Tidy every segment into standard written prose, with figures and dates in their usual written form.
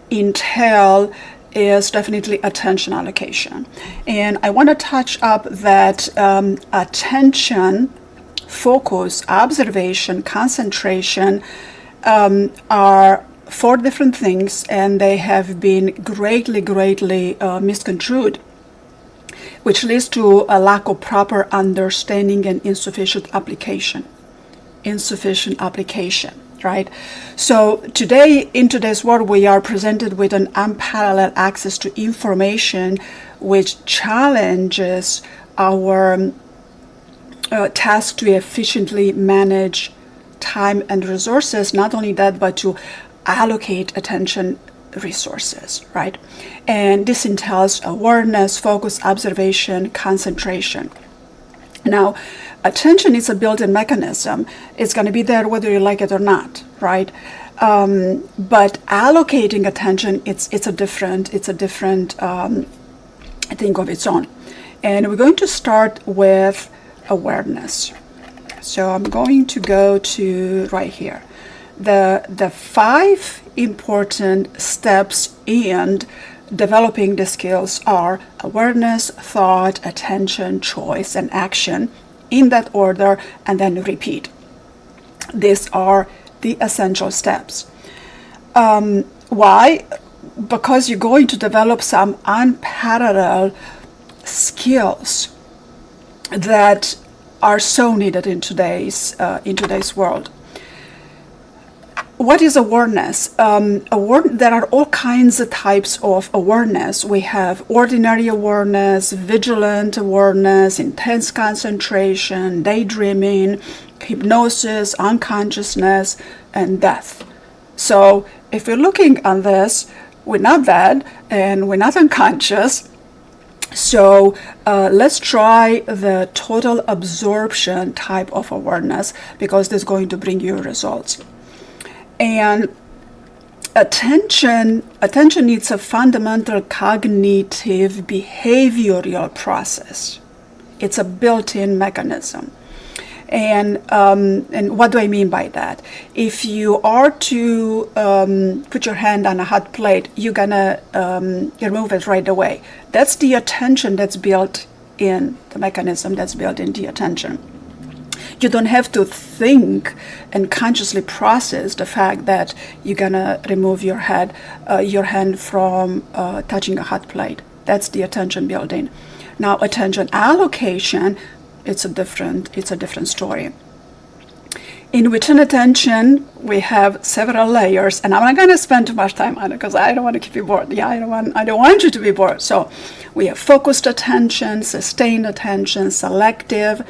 entail is definitely attention allocation. And I want to touch up that attention, focus, observation, concentration are four different things, and they have been greatly misconstrued, which leads to a lack of proper understanding and insufficient application. Right? So today, in today's world, we are presented with an unparalleled access to information which challenges our task to efficiently manage time and resources. Not only that, but to allocate attention resources, right? And this entails awareness, focus, observation, concentration. Now, attention is a built-in mechanism. It's going to be there whether you like it or not, right? But allocating attention, it's a different thing of its own. And we're going to start with awareness. So I'm going to go to right here. The 5 important steps in developing the skills are awareness, thought, attention, choice, and action, in that order, and then repeat. These are the essential steps. Why? Because you're going to develop some unparalleled skills that are so needed in today's world. What is awareness? There are all kinds of types of awareness. We have ordinary awareness, vigilant awareness, intense concentration, daydreaming, hypnosis, unconsciousness, and death. So if you're looking at this, we're not dead and we're not unconscious. So let's try the total absorption type of awareness, because this is going to bring you results. And attention needs a fundamental cognitive behavioral process. It's a built-in mechanism. And what do I mean by that? If you are to put your hand on a hot plate, you're gonna remove it right away. That's the attention that's built in, the mechanism that's built in the attention. You don't have to think and consciously process the fact that you're gonna remove your hand from touching a hot plate. That's the attention built in. Now, attention allocation, it's a different story. In within attention, we have several layers, and I'm not going to spend too much time on it because I don't want to keep you bored. Yeah, I don't want you to be bored. So we have focused attention, sustained attention, selective,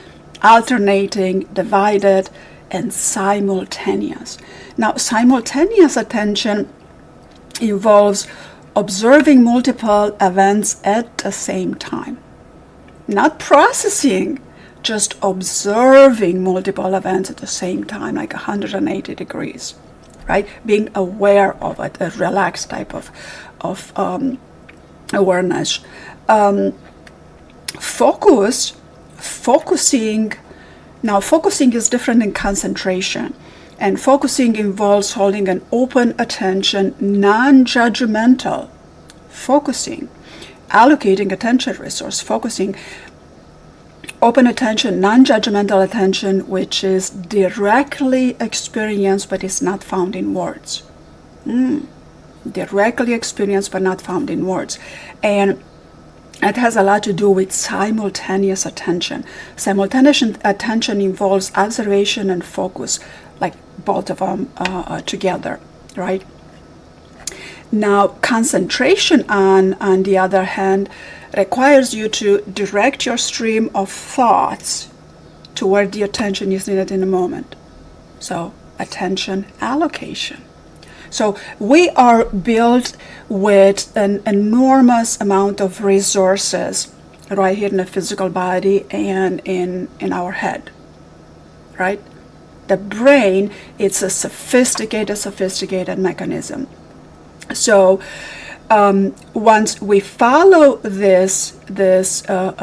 alternating, divided, and simultaneous. Now, simultaneous attention involves observing multiple events at the same time. Not processing, just observing multiple events at the same time, like 180 degrees, right? Being aware of it, a relaxed type of awareness. Focusing is different than concentration, and focusing involves holding an open attention, non-judgmental focusing, allocating attention resource, focusing, open attention, non-judgmental attention, which is directly experienced but is not found in words. Directly experienced but not found in words. And it has a lot to do with simultaneous attention. Simultaneous attention involves observation and focus, like both of them together, right? Now, concentration, on the other hand, requires you to direct your stream of thoughts to where the attention is needed in a moment. So, attention allocation. So we are built with an enormous amount of resources right here in the physical body and in our head, right? The brain, it's a sophisticated mechanism. So once we follow this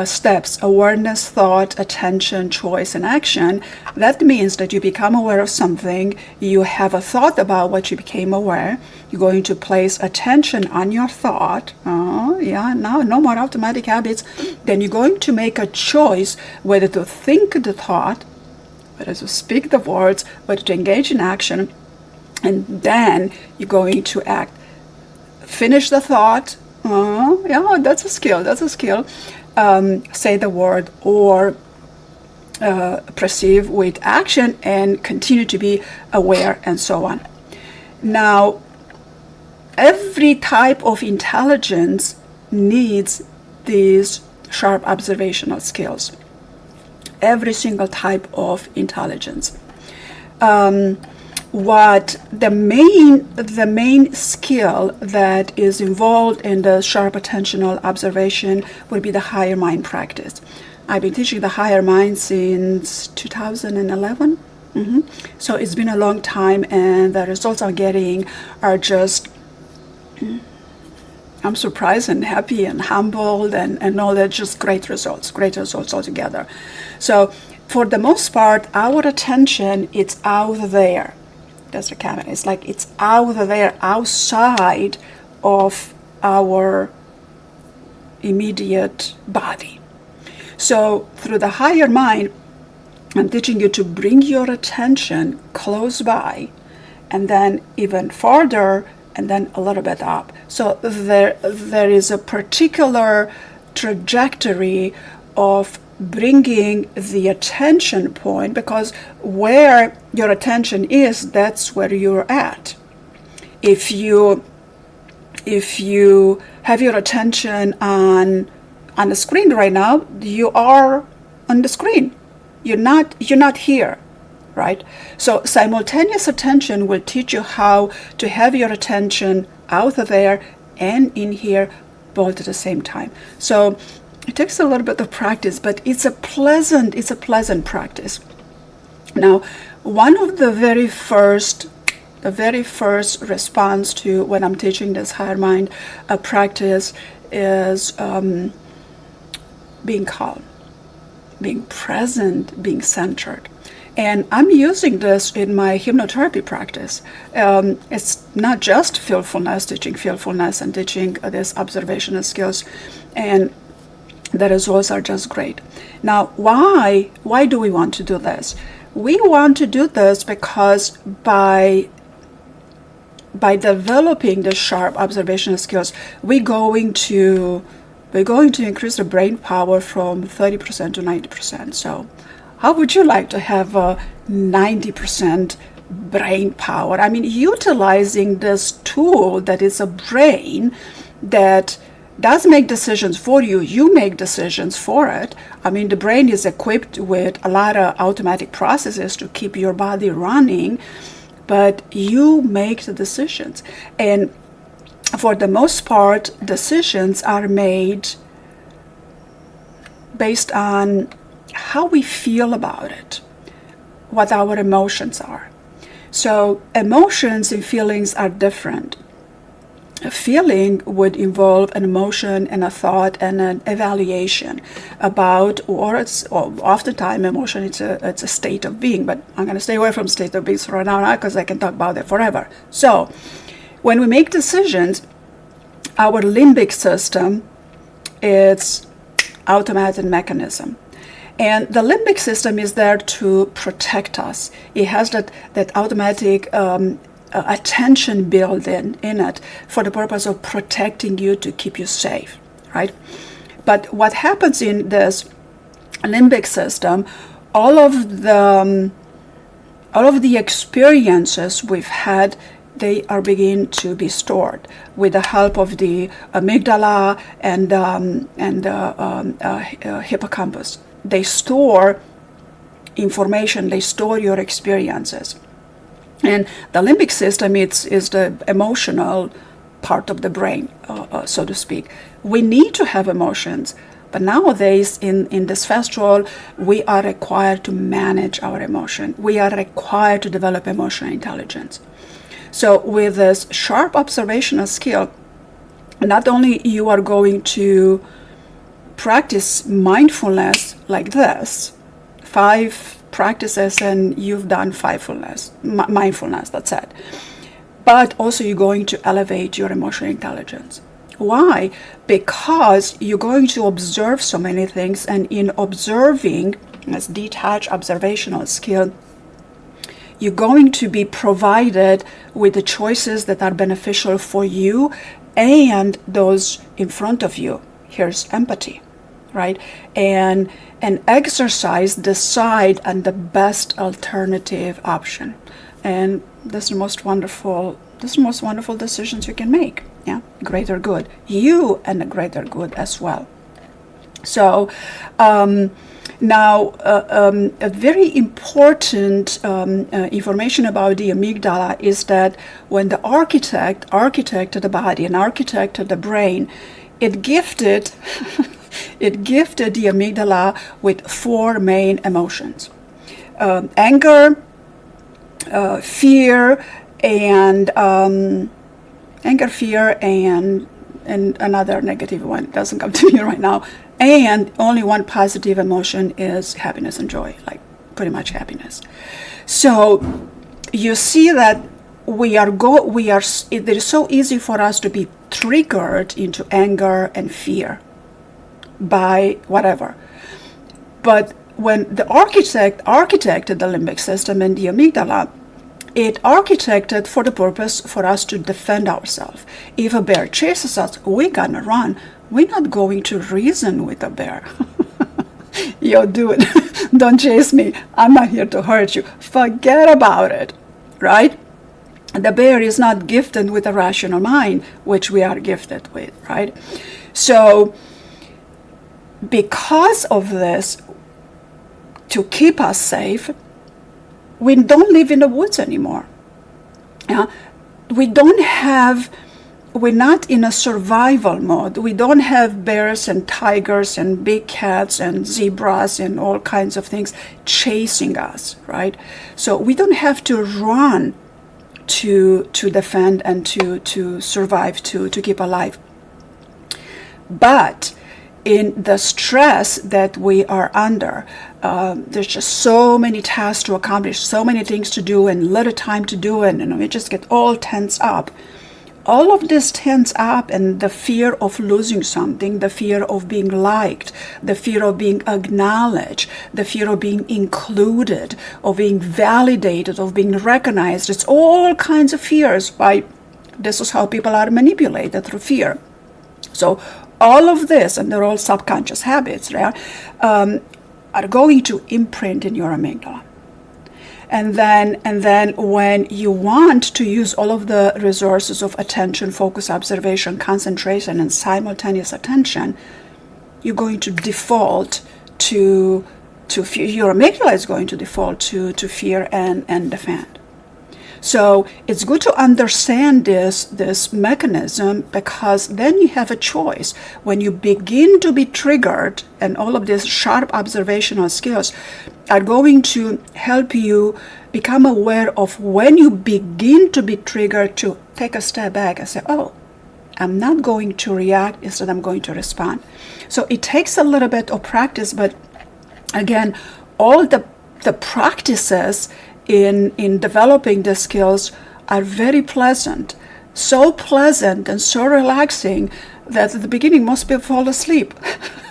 steps, awareness, thought, attention, choice, and action, that means that you become aware of something, you have a thought about what you became aware, you're going to place attention on your thought, now no more automatic habits, then you're going to make a choice whether to think the thought, whether to speak the words, whether to engage in action, and then you're going to act. Finish the thought. That's a skill. Say the word or perceive with action and continue to be aware and so on. Now, every type of intelligence needs these sharp observational skills. Every single type of intelligence. What the main skill that is involved in the sharp attentional observation would be the higher mind practice. I've been teaching the higher mind since 2011. So it's been a long time, and the results I'm getting are just, I'm surprised and happy and humbled and all that, just great results altogether. So for the most part, our attention, it's out there. That's the camera. It's like it's out there, outside of our immediate body. So through the higher mind, I'm teaching you to bring your attention close by, and then even farther, and then a little bit up. So there is a particular trajectory of bringing the attention point, because where your attention is, that's where you're at. If you have your attention on the screen right now, you are on the screen. You're not here, right? So simultaneous attention will teach you how to have your attention out there and in here both at the same time. So it takes a little bit of practice, but it's a pleasant practice. Now, one of the very first response to when I'm teaching this higher mind practice is being calm, being present, being centered. And I'm using this in my hypnotherapy practice. It's not just feelfulness, teaching feelfulness and teaching these observational skills, and the results are just great. Now, why do we want to do this? We want to do this because by developing the sharp observational skills, we're going to increase the brain power from 30% to 90%. So how would you like to have a 90% brain power? I mean, utilizing this tool that is a brain that does make decisions for you. You make decisions for it. I mean, the brain is equipped with a lot of automatic processes to keep your body running, but you make the decisions. And for the most part, decisions are made based on how we feel about it, what our emotions are. So emotions and feelings are different. A feeling would involve an emotion and a thought and an evaluation about, or oftentimes emotion, it's a state of being, but I'm going to stay away from state of being right now because I can talk about it forever. So when we make decisions, our limbic system, it's automatic mechanism. And the limbic system is there to protect us. It has that automatic attention built in it for the purpose of protecting you, to keep you safe, right? But what happens in this limbic system, all of the experiences we've had, they are beginning to be stored with the help of the amygdala and hippocampus. They store information, they store your experiences. And the limbic system is the emotional part of the brain, so to speak. We need to have emotions, but nowadays in this fast world, we are required to manage our emotion. We are required to develop emotional intelligence. So with this sharp observational skill, not only you are going to practice mindfulness like this, 5 practices, and you've done mindfulness, that's it. But also you're going to elevate your emotional intelligence. Why? Because you're going to observe so many things, and in observing, as detached observational skill, you're going to be provided with the choices that are beneficial for you and those in front of you. Here's empathy, right? And exercise, decide on the best alternative option. And this is the most wonderful decisions you can make. Yeah, greater good. You and the greater good as well. So now a very important information about the amygdala is that when the architect of the body and architect of the brain, it gifted the amygdala with 4 main emotions: anger, fear, and another negative one doesn't come to me right now. And only one positive emotion is happiness and joy, like pretty much happiness. So you see that it is so easy for us to be triggered into anger and fear by whatever. But when the architect architected the limbic system and the amygdala, it architected for the purpose for us to defend ourselves. If a bear chases us, we're gonna run. We're not going to reason with a bear. Yo, dude, don't chase me. I'm not here to hurt you. Forget about it, right? The bear is not gifted with a rational mind, which we are gifted with, right? So, because of this, to keep us safe, we don't live in the woods anymore. We're not in a survival mode. We don't have bears and tigers and big cats and zebras and all kinds of things chasing us, right? So we don't have to run to defend and to survive, to keep alive. But in the stress that we are under, there's just so many tasks to accomplish, so many things to do, and little time to do it, and we just get all tense up. All of this tense up, and the fear of losing something, the fear of being liked, the fear of being acknowledged, the fear of being included, of being validated, of being recognized. It's all kinds of fears. This is how people are manipulated, through fear. So all of this, and they're all subconscious habits, right, are going to imprint in your amygdala. And then when you want to use all of the resources of attention, focus, observation, concentration, and simultaneous attention, you're going to default to fear. Your amygdala is going to default to fear and defend. So it's good to understand this mechanism, because then you have a choice. When you begin to be triggered, and all of these sharp observational skills are going to help you become aware of when you begin to be triggered, to take a step back and say, oh, I'm not going to react, instead I'm going to respond. So it takes a little bit of practice, but again, all the practices in developing the skills are very pleasant. So pleasant and so relaxing that at the beginning most people fall asleep.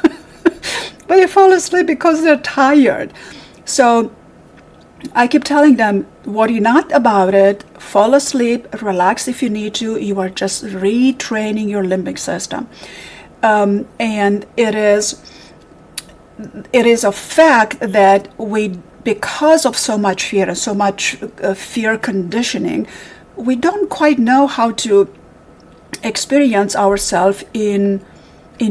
But they fall asleep because they're tired. So I keep telling them, worry not about it, fall asleep, relax if you need to. You are just retraining your limbic system. And it is a fact that because of so much fear and so much fear conditioning, we don't quite know how to experience ourselves in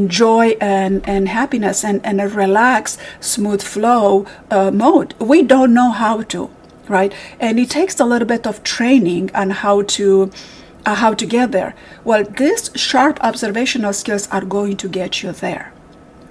joy and happiness and a relaxed, smooth flow mode. We don't know how to, right? And it takes a little bit of training on how to get there. Well, these sharp observational skills are going to get you there.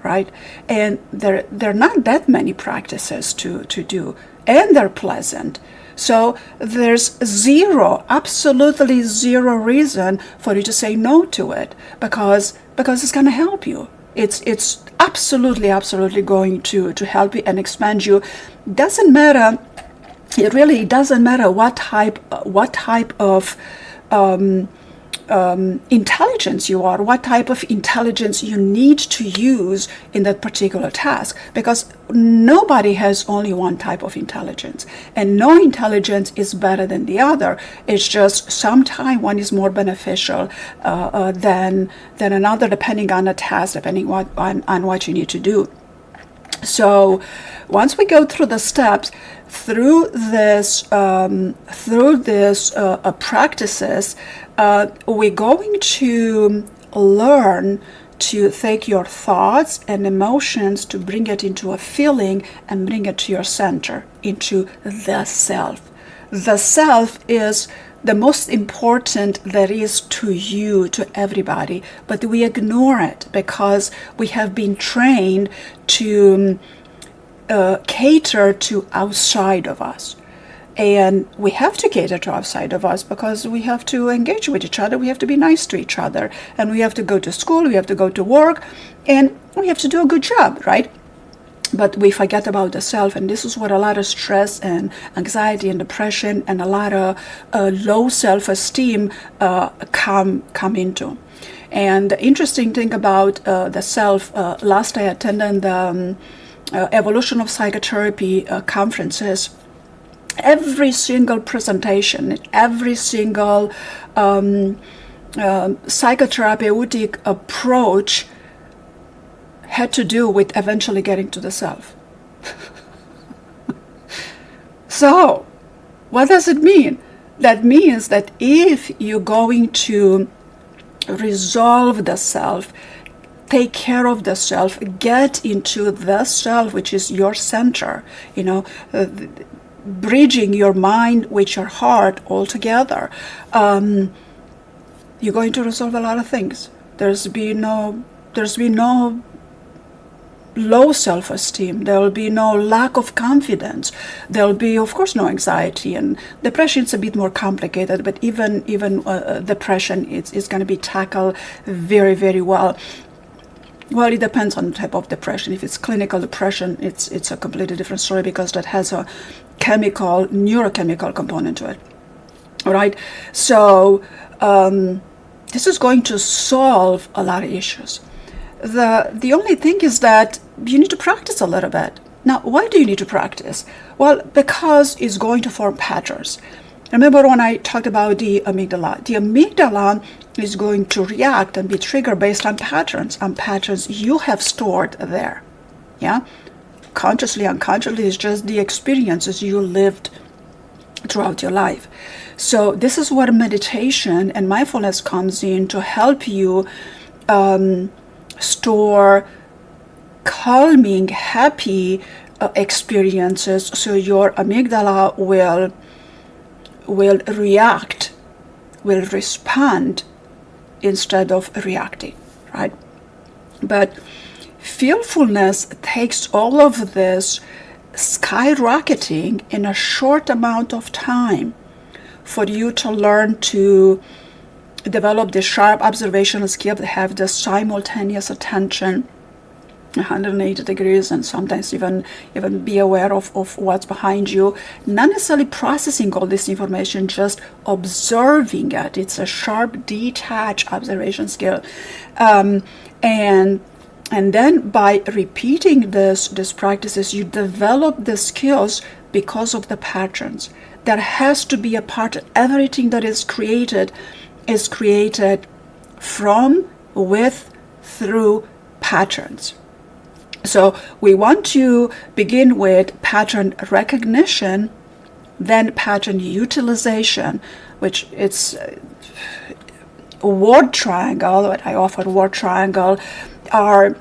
Right? And there are not that many practices to do, and they're pleasant. So there's zero, absolutely zero reason for you to say no to it, because it's going to help you. It's absolutely going to help you and expand you. Doesn't matter. It really doesn't matter what type of intelligence you are, what type of intelligence you need to use in that particular task, because nobody has only one type of intelligence, and no intelligence is better than the other. It's just sometimes one is more beneficial than another, depending on the task, depending on what you need to do. So once we go through the steps, through this practices, we're going to learn to take your thoughts and emotions, to bring it into a feeling and bring it to your center, into the self. The self is the most important there is to you, to everybody, but we ignore it because we have been trained to cater to outside of us. And we have to cater to outside of us because we have to engage with each other, we have to be nice to each other, and we have to go to school, we have to go to work, and we have to do a good job, right? But we forget about the self, and this is what a lot of stress and anxiety and depression and a lot of low self-esteem come into. And the interesting thing about the self, last I attended the Evolution of Psychotherapy conferences. Every single presentation, every single psychotherapeutic approach had to do with eventually getting to the self. So, what does it mean? That means that if you're going to resolve the self, take care of the self, get into the self, which is your center, bridging your mind with your heart all together, you're going to resolve a lot of things. There's been no low self-esteem. There will be no lack of confidence. There will be, of course, no anxiety. And depression is a bit more complicated, but even depression is going to be tackled very, very well. Well, it depends on the type of depression. If it's clinical depression, it's a completely different story because that has a neurochemical component to it. All right. So this is going to solve a lot of issues. The only thing is that you need to practice a little bit. Now, why do you need to practice? Well, because it's going to form patterns. Remember when I talked about the amygdala? The amygdala is going to react and be triggered based on patterns you have stored there. Yeah? Consciously, unconsciously, it's just the experiences you lived throughout your life. So this is where meditation and mindfulness comes in to help you store calming, happy experiences, so your amygdala will react, will respond instead of reacting, right? But fearfulness takes all of this skyrocketing in a short amount of time for you to learn to develop the sharp observational skill, to have the simultaneous attention 180 degrees, and sometimes even be aware of what's behind you, not necessarily processing all this information, just observing it. It's a sharp, detached observation skill, and then by repeating these practices, you develop the skills because of the patterns. There has to be a part. Everything that is created from, with, through patterns. So we want to begin with pattern recognition, then pattern utilization, which it's a word triangle. What I offer word triangle are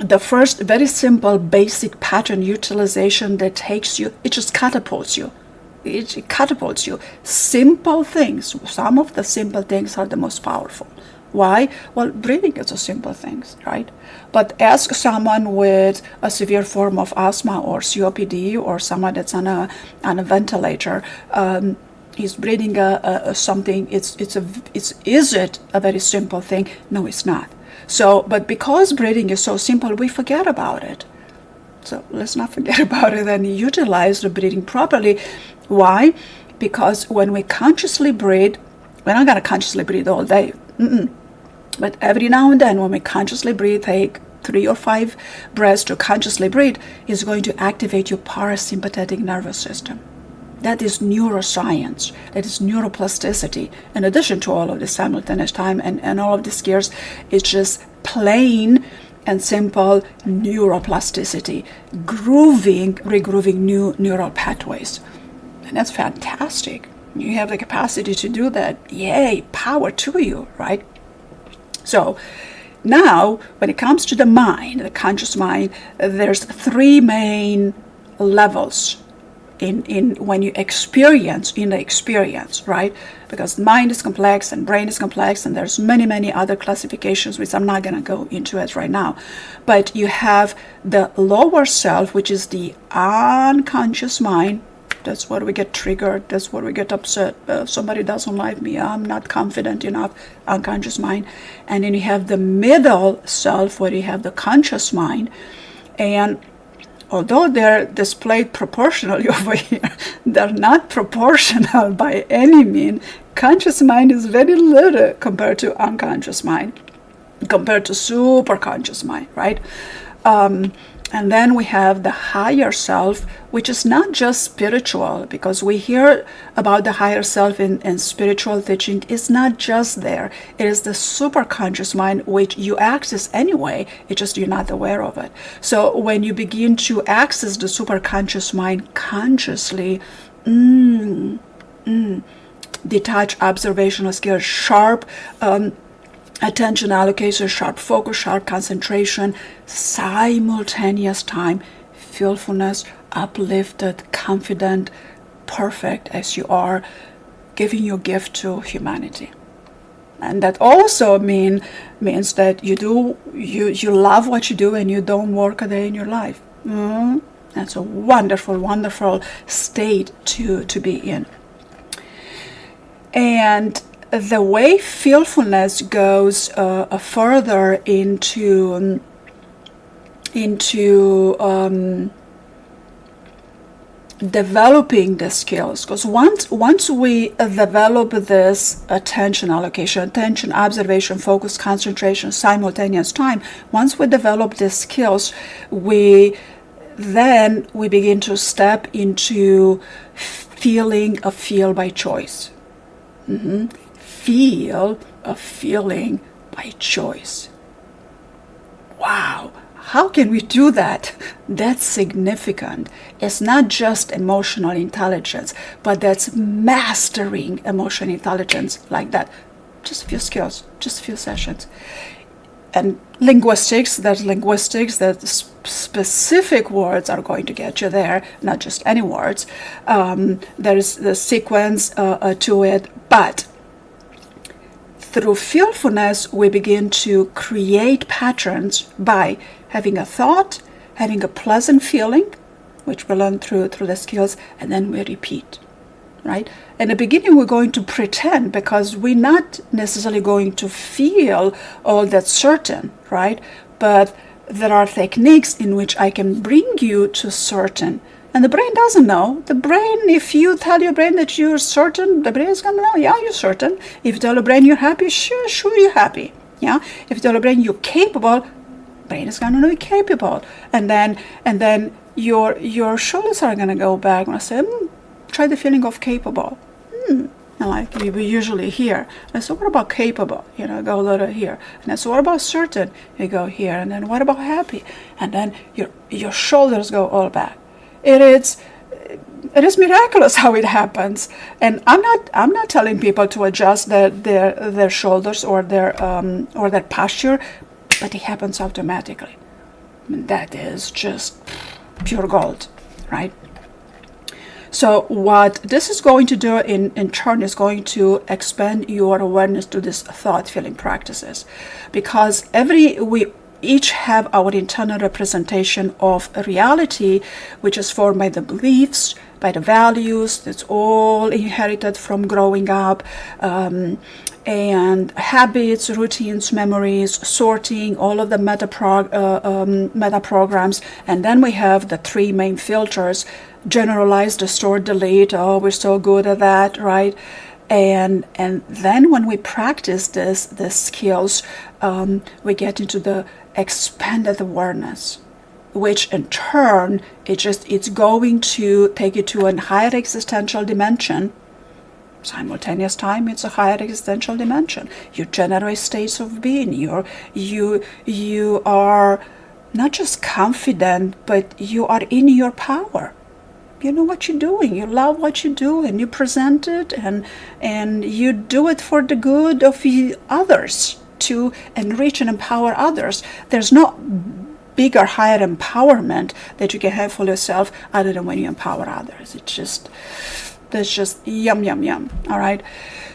the first very simple basic pattern utilization that takes you, it just catapults you. It catapults you. Simple things. Some of the simple things are the most powerful. Why? Well, breathing is a simple thing, right? But ask someone with a severe form of asthma or COPD, or someone that's on a ventilator. He's breathing something. Is it a very simple thing? No, it's not. So, but because breathing is so simple, we forget about it. So let's not forget about it and utilize the breathing properly. Why? Because when we consciously breathe, we're not going to consciously breathe all day. But every now and then, when we consciously breathe, take 3 or 5 breaths to consciously breathe, is going to activate your parasympathetic nervous system. That is neuroscience. That is neuroplasticity. In addition to all of the simultaneous time and all of the skills, it's just plain and simple neuroplasticity, regrooving new neural pathways. And that's fantastic. You have the capacity to do that. Yay, power to you, right? So now, when it comes to the mind, the conscious mind, there's 3 main levels in when you experience, right? Because mind is complex and brain is complex, and there's many other classifications, which I'm not going to go into it right now. But you have the lower self, which is the unconscious mind. That's where we get triggered. That's where we get upset. Somebody doesn't like me. I'm not confident enough. Unconscious mind. And then you have the middle self, where you have the conscious mind. And although they're displayed proportionally over here, they're not proportional by any means. Conscious mind is very little compared to unconscious mind, compared to superconscious mind, right? And then we have the higher self, which is not just spiritual, because we hear about the higher self in spiritual teaching. It's not just there. It is the superconscious mind, which you access anyway. It's just you're not aware of it. So when you begin to access the superconscious mind consciously, detached observational skills, sharp attention allocation, sharp focus, sharp concentration, simultaneous time, fearfulness, uplifted, confident, perfect as you are, giving your gift to humanity. And that also means that you love what you do and you don't work a day in your life. That's a wonderful state to be in. And the way fearfulness goes further into developing the skills, because once we develop this attention allocation, attention, observation, focus, concentration, simultaneous time, once we develop these skills, we begin to step into feeling a feel by choice. Feel a feeling by choice. Wow, how can we do that? That's significant. It's not just emotional intelligence, but that's mastering emotional intelligence like that. Just a few skills, just a few sessions. And linguistics, that specific words are going to get you there, not just any words. There's the sequence to it, but through fearfulness, we begin to create patterns by having a thought, having a pleasant feeling, which we learn through the skills, and then we repeat, right? In the beginning, we're going to pretend, because we're not necessarily going to feel all that certain, right? But there are techniques in which I can bring you to certain. And the brain doesn't know. The brain, if you tell your brain that you're certain, the brain is going to know, yeah, you're certain. If you tell the brain you're happy, sure you're happy. Yeah. If you tell the brain you're capable, brain is going to know you're capable. And then your shoulders are going to go back. And I say, try the feeling of capable. And like we usually hear. And so what about capable? Go a little here. And then so what about certain? You go here. And then what about happy? And then your shoulders go all back. It is miraculous how it happens, and I'm not telling people to adjust their shoulders or their posture, but it happens automatically. That is just pure gold, right? So what this is going to do in turn is going to expand your awareness to this thought feeling practices, because we each have our internal representation of a reality, which is formed by the beliefs, by the values. That's all inherited from growing up, and habits, routines, memories, sorting, all of the meta programs. And then we have the three main filters: generalize, distort, delete. Oh, we're so good at that, right? And then when we practice these skills, we get into the expanded awareness, which in turn it's going to take you to a higher existential dimension. Simultaneous time, it's a higher existential dimension. You generate states of being. You are not just confident, but you are in your power. You know what you're doing. You love what you do, and you present it, and you do it for the good of others, to enrich and empower others. There's no bigger, higher empowerment that you can have for yourself other than when you empower others. That's just yum, yum, yum. All right.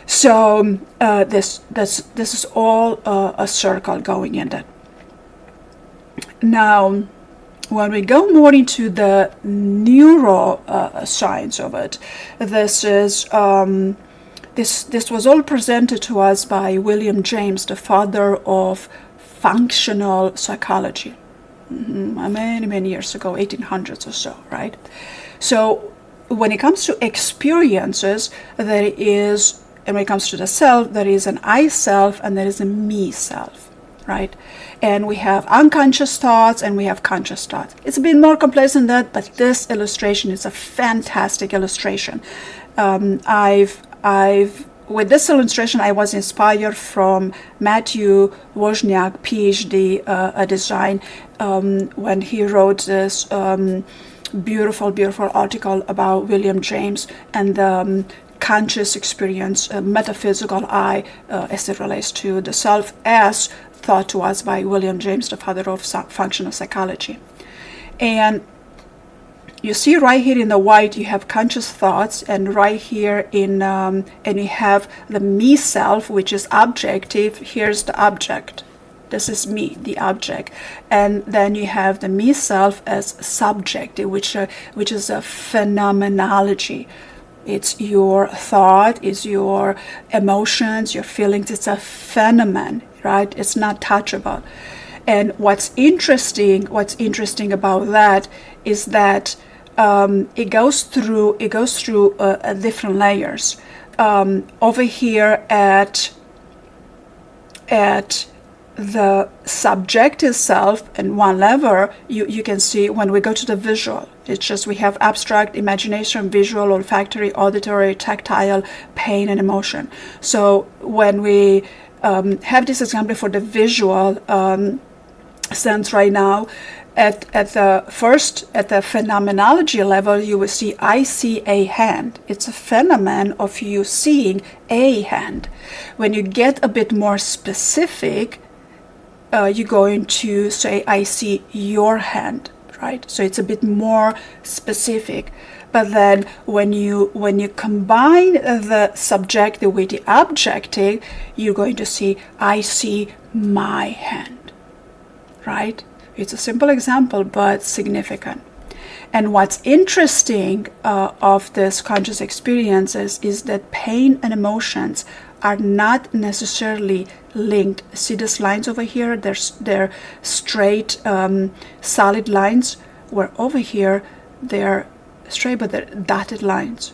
So this is all a circle going in that. Now, when we go more into the neuroscience of it, this was all presented to us by William James, the father of functional psychology, many years ago, 1800s or so, right? So when it comes to experiences, there is, and when it comes to the self, there is an I self and there is a me self, right? And we have unconscious thoughts and we have conscious thoughts. It's a bit more complex than that, but this illustration is a fantastic illustration. With this illustration, I was inspired from Matthew Wozniak, PhD, design, when he wrote this beautiful article about William James and the conscious experience, metaphysical I, as it relates to the self, as thought to us by William James, the father of functional psychology. And you see right here in the white, you have conscious thoughts, and right here and you have the me self, which is objective. Here's the object. This is me, the object. And then you have the me self as subjective, which is a phenomenology. It's your thought, it's your emotions, your feelings. It's a phenomenon, right? It's not touchable. And what's interesting about that is that it goes through different layers. Over here at the subjective self and one level, you can see when we go to the visual, it's just we have abstract, imagination, visual, olfactory, auditory, tactile, pain, and emotion. So when we have this example for the visual sense right now, at the phenomenology level, you will see I see a hand. It's a phenomenon of you seeing a hand. When you get a bit more specific, you're going to say, I see your hand, right? So it's a bit more specific. But then when you combine the subjective with the objective, you're going to see, I see my hand, right? It's a simple example, but significant. And what's interesting of this conscious experiences is that pain and emotions are not necessarily linked. See these lines over here? They're straight, solid lines, where over here they're straight, but they're dotted lines.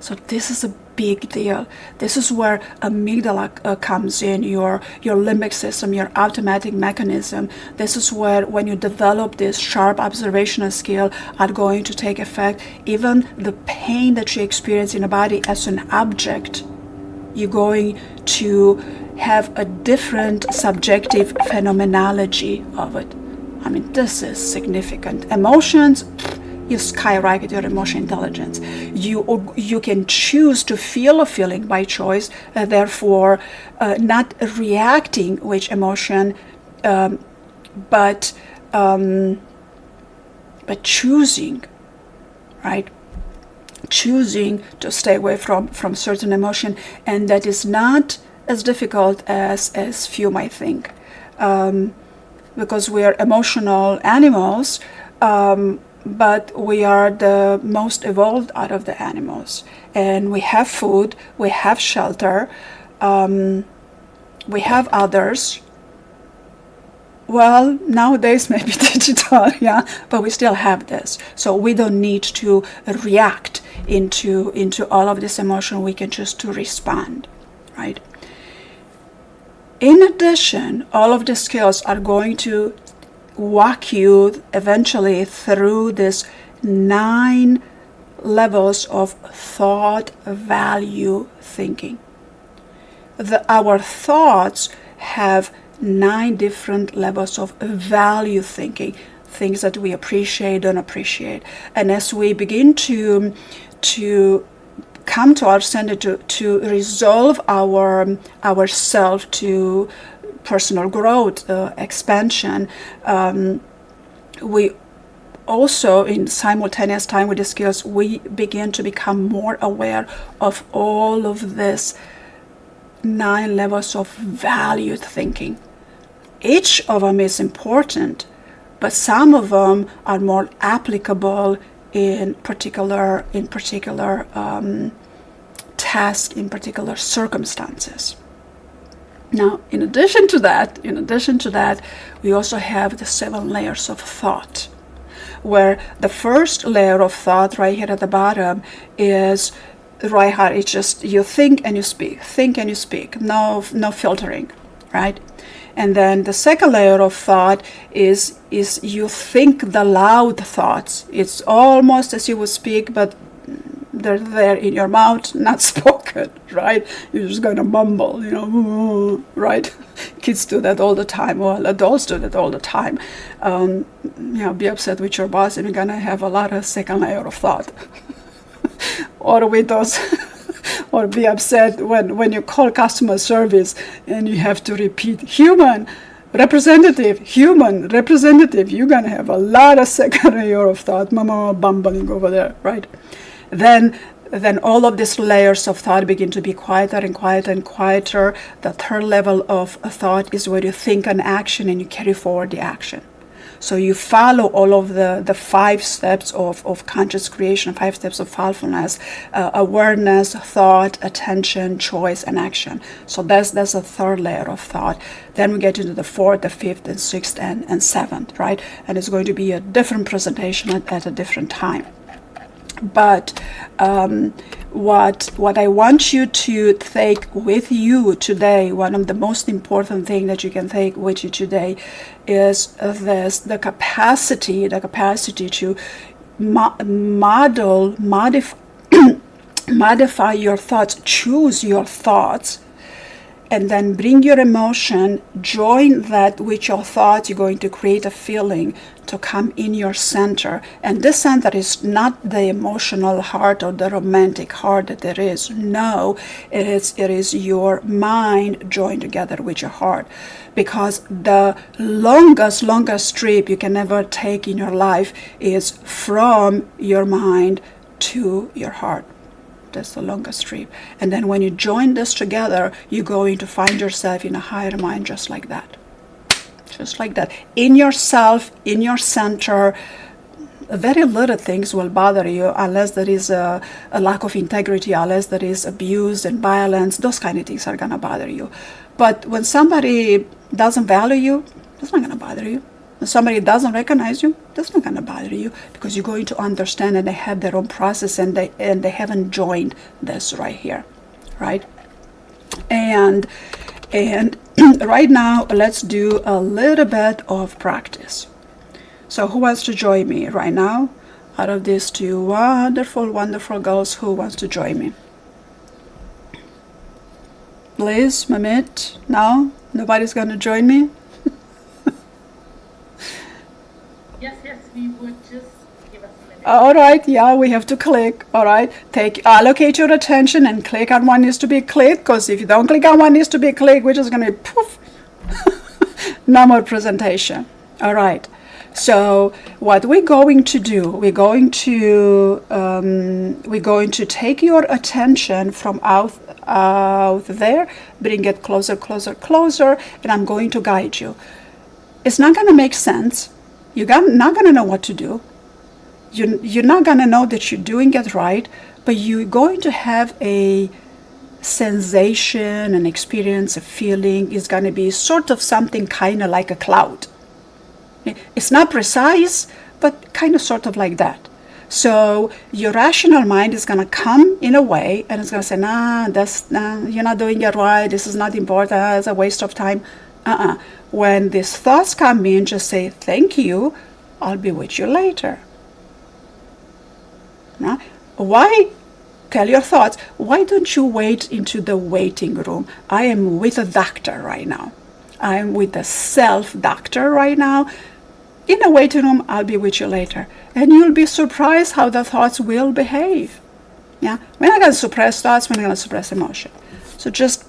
So this is a big deal. This is where amygdala comes in, your limbic system, your automatic mechanism. This is where, when you develop this sharp observational skill, are going to take effect. Even the pain that you experience in the body as an object, you're going to have a different subjective phenomenology of it. I mean, this is significant. Emotions, you skyrocket your emotional intelligence. You can choose to feel a feeling by choice, therefore not reacting with emotion, but choosing right? Choosing to stay away from certain emotion, and that is not as difficult as few might think, because we are emotional animals, but we are the most evolved out of the animals, and we have food, we have shelter, we have others. Well, nowadays maybe digital, yeah, but we still have this. So we don't need to react into all of this emotion. We can choose to respond, right? In addition, all of the skills are going to walk you eventually through this 9 levels of thought value thinking. Our thoughts have 9 different levels of value thinking, things that we appreciate, don't appreciate. And as we begin to come to our center, to resolve our self to personal growth, expansion, we also, in simultaneous time with the skills, we begin to become more aware of all of this 9 levels of value thinking. Each of them is important, but some of them are more applicable in particular tasks, in particular circumstances. Now, in addition to that, we also have the 7 layers of thought, where the first layer of thought right here at the bottom is right here. It's just you think and you speak, no filtering, right? And then the second layer of thought is you think the loud thoughts. It's almost as you would speak, but they're there in your mouth, not spoken, right? You're just going to mumble, right? Kids do that all the time. Well, adults do that all the time. Be upset with your boss and you're going to have a lot of second layer of thought. Or with those... or be upset when you call customer service and you have to repeat human representative. You're going to have a lot of second layer of thought, mama bumbling over there, right? Then all of these layers of thought begin to be quieter and quieter and quieter. The third level of thought is where you think an action and you carry forward the action. So you follow all of the 5 steps of conscious creation, 5 steps of thoughtfulness, awareness, thought, attention, choice, and action. So that's a third layer of thought. Then we get into the 4th, the 5th, and 6th, and 7th, right? And it's going to be a different presentation at a different time. But what I want you to take with you today, one of the most important things that you can take with you today is the capacity to modify your thoughts, choose your thoughts, and then bring your emotion, join that with your thoughts. You're going to create a feeling to come in your center. And this center is not the emotional heart or the romantic heart that there is. No, it is your mind joined together with your heart. Because the longest trip you can ever take in your life is from your mind to your heart. That's the longest trip. And then when you join this together, you're going to find yourself in a higher mind just like that. Just like that. In yourself, in your center, very little things will bother you unless there is a lack of integrity, unless there is abuse and violence. Those kind of things are going to bother you. But when somebody doesn't value you, that's not going to bother you. When somebody doesn't recognize you, that's not going to bother you, because you're going to understand and they have their own process and they haven't joined this right here, right? And right now, let's do a little bit of practice. So who wants to join me right now? Out of these 2 wonderful girls, who wants to join me? Liz, Mamit? No? Nobody's going to join me? Yes, we would just give us a minute. All right, yeah, we have to click. All right, allocate your attention and click on what needs to be clicked, because if you don't click on what needs to be clicked, we're just going to poof. No more presentation. All right, So what we're going to do, we're going to take your attention from out there, bring it closer, closer, closer, and I'm going to guide you. It's not going to make sense. You're not going to know what to do. You're not going to know that you're doing it right, but you're going to have a sensation, an experience, a feeling. Is going to be sort of something kind of like a cloud. It's not precise, but kind of sort of like that. So your rational mind is going to come in a way, and it's going to say, you're not doing it right. This is not important. It's a waste of time. When these thoughts come in, just say, thank you. I'll be with you later. Why? Tell your thoughts. Why don't you wait into the waiting room? I am with a doctor right now. I'm with a self-doctor right now. In the waiting room, I'll be with you later. And you'll be surprised how the thoughts will behave. Yeah, we're not going to suppress thoughts, we're not going to suppress emotion. So we're just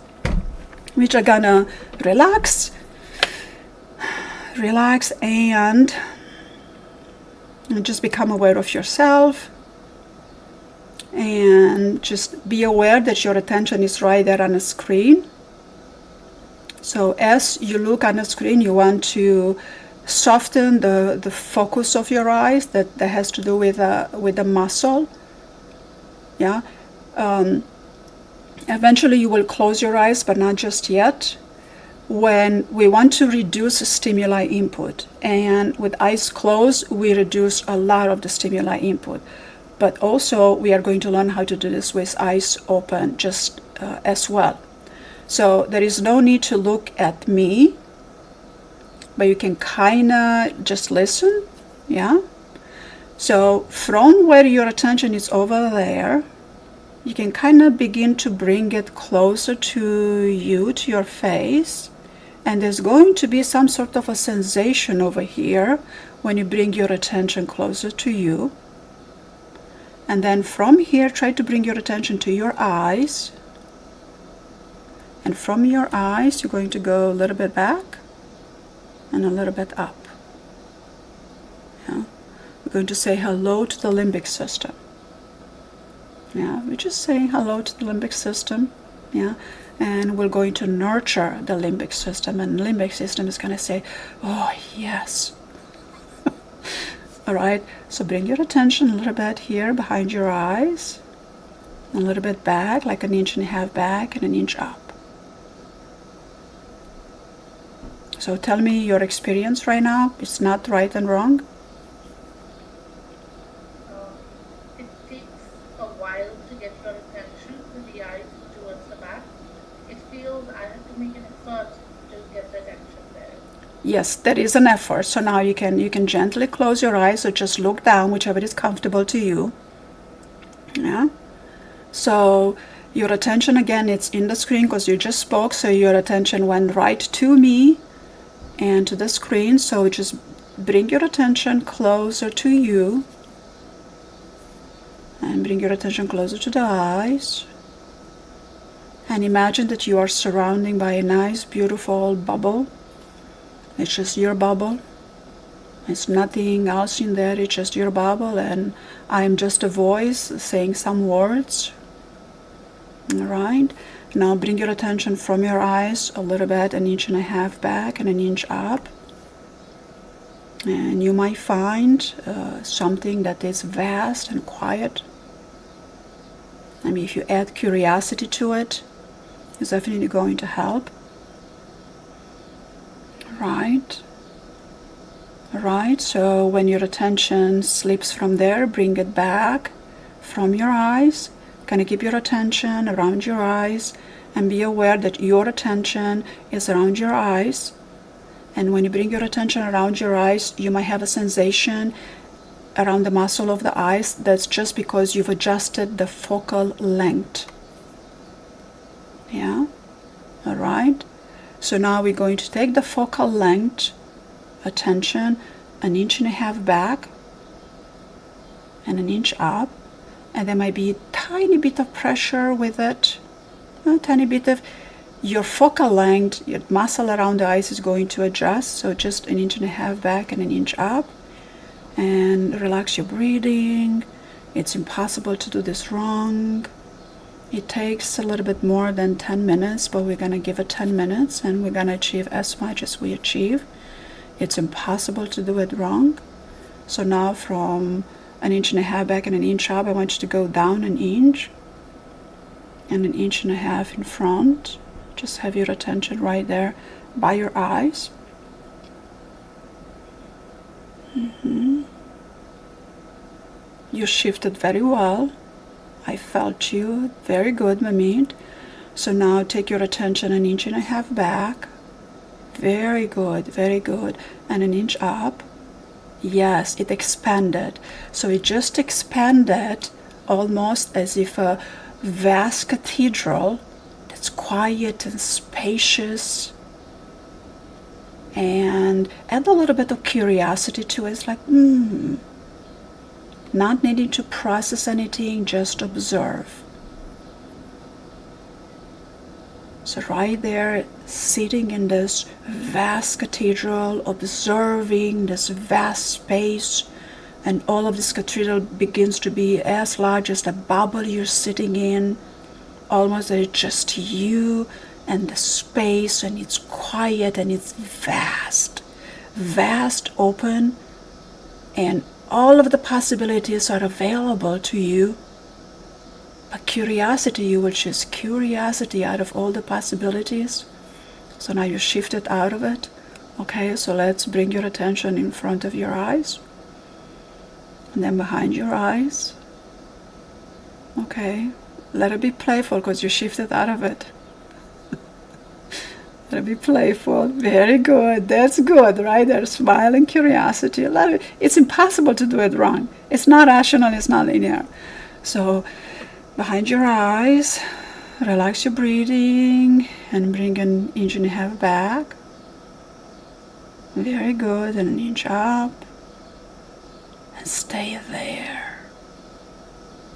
going to relax and just become aware of yourself. And just be aware that your attention is right there on the screen. So as you look on the screen, you want to soften the focus of your eyes. That has to do with the muscle. Yeah. Eventually you will close your eyes, but not just yet. When we want to reduce stimuli input, and with eyes closed, we reduce a lot of the stimuli input. But also we are going to learn how to do this with eyes open just as well. So there is no need to look at me, but you can kind of just listen. Yeah. So from where your attention is over there, you can kind of begin to bring it closer to you, to your face. And there's going to be some sort of a sensation over here when you bring your attention closer to you. And then from here, try to bring your attention to your eyes. And from your eyes, you're going to go a little bit back and a little bit up. Yeah. We're going to say hello to the limbic system. Yeah, we're just saying hello to the limbic system. Yeah. And we're going to nurture the limbic system. And the limbic system is going to say, oh, yes. All right, so bring your attention a little bit here behind your eyes, a little bit back, like 1.5 inches back and 1 inch up. So tell me your experience right now. It's not right and wrong. It takes a while to get your attention with the eyes towards the back. It feels I have to make an effort to get the attention there. Yes, there is an effort. So now you can gently close your eyes or just look down, whichever is comfortable to you. Yeah. So your attention again, it's in the screen because you just spoke. So your attention went right to me and to the screen. So just bring your attention closer to you and bring your attention closer to the eyes. And imagine that you are surrounded by a nice, beautiful bubble. It's just your bubble. It's nothing else in there. It's just your bubble, and I am just a voice saying some words. All right. Now bring your attention from your eyes a little bit, 1.5 inches back and 1 inch up. And you might find something that is vast and quiet. I mean, if you add curiosity to it, it's definitely going to help. Right. All right, so when your attention slips from there, bring it back from your eyes. Kind of keep your attention around your eyes and be aware that your attention is around your eyes. And when you bring your attention around your eyes, you might have a sensation around the muscle of the eyes. That's just because you've adjusted the focal length. Yeah, all right. So now we're going to take the focal length, attention, 1.5 inches back and 1 inch up. And there might be a tiny bit of pressure with it, a tiny bit of your focal length, your muscle around the eyes is going to adjust. So just 1.5 inches back and 1 inch up. and relax your breathing. It's impossible to do this wrong. It takes a little bit more than 10 minutes, but we're going to give it 10 minutes and we're going to achieve as much as we achieve. It's impossible to do it wrong. So now from 1.5 inches back and 1 inch up, I want you to go down 1 inch and 1.5 inches in front. Just have your attention right there by your eyes. You shifted very well. I felt you. Very good, Mamit. So now take your attention 1.5 inches back. Very good, very good. And 1 inch up. Yes, it expanded. So it just expanded almost as if a vast cathedral that's quiet and spacious. And add a little bit of curiosity to it. It's like, not needing to process anything, just observe. So right there, sitting in this vast cathedral, observing this vast space, and all of this cathedral begins to be as large as the bubble you're sitting in, almost it's just you and the space, and it's quiet and it's vast, open, and all of the possibilities are available to you. But curiosity, you will choose curiosity out of all the possibilities. So now you shifted out of it. Okay, so let's bring your attention in front of your eyes. And then behind your eyes. Okay, let it be playful because you shifted out of it. Let it be playful. Very good. That's good, right? There's smile and curiosity. It's impossible to do it wrong. It's not rational. It's not linear. So behind your eyes, relax your breathing and bring 1.5 inches back. Very good. And 1 inch up. And stay there.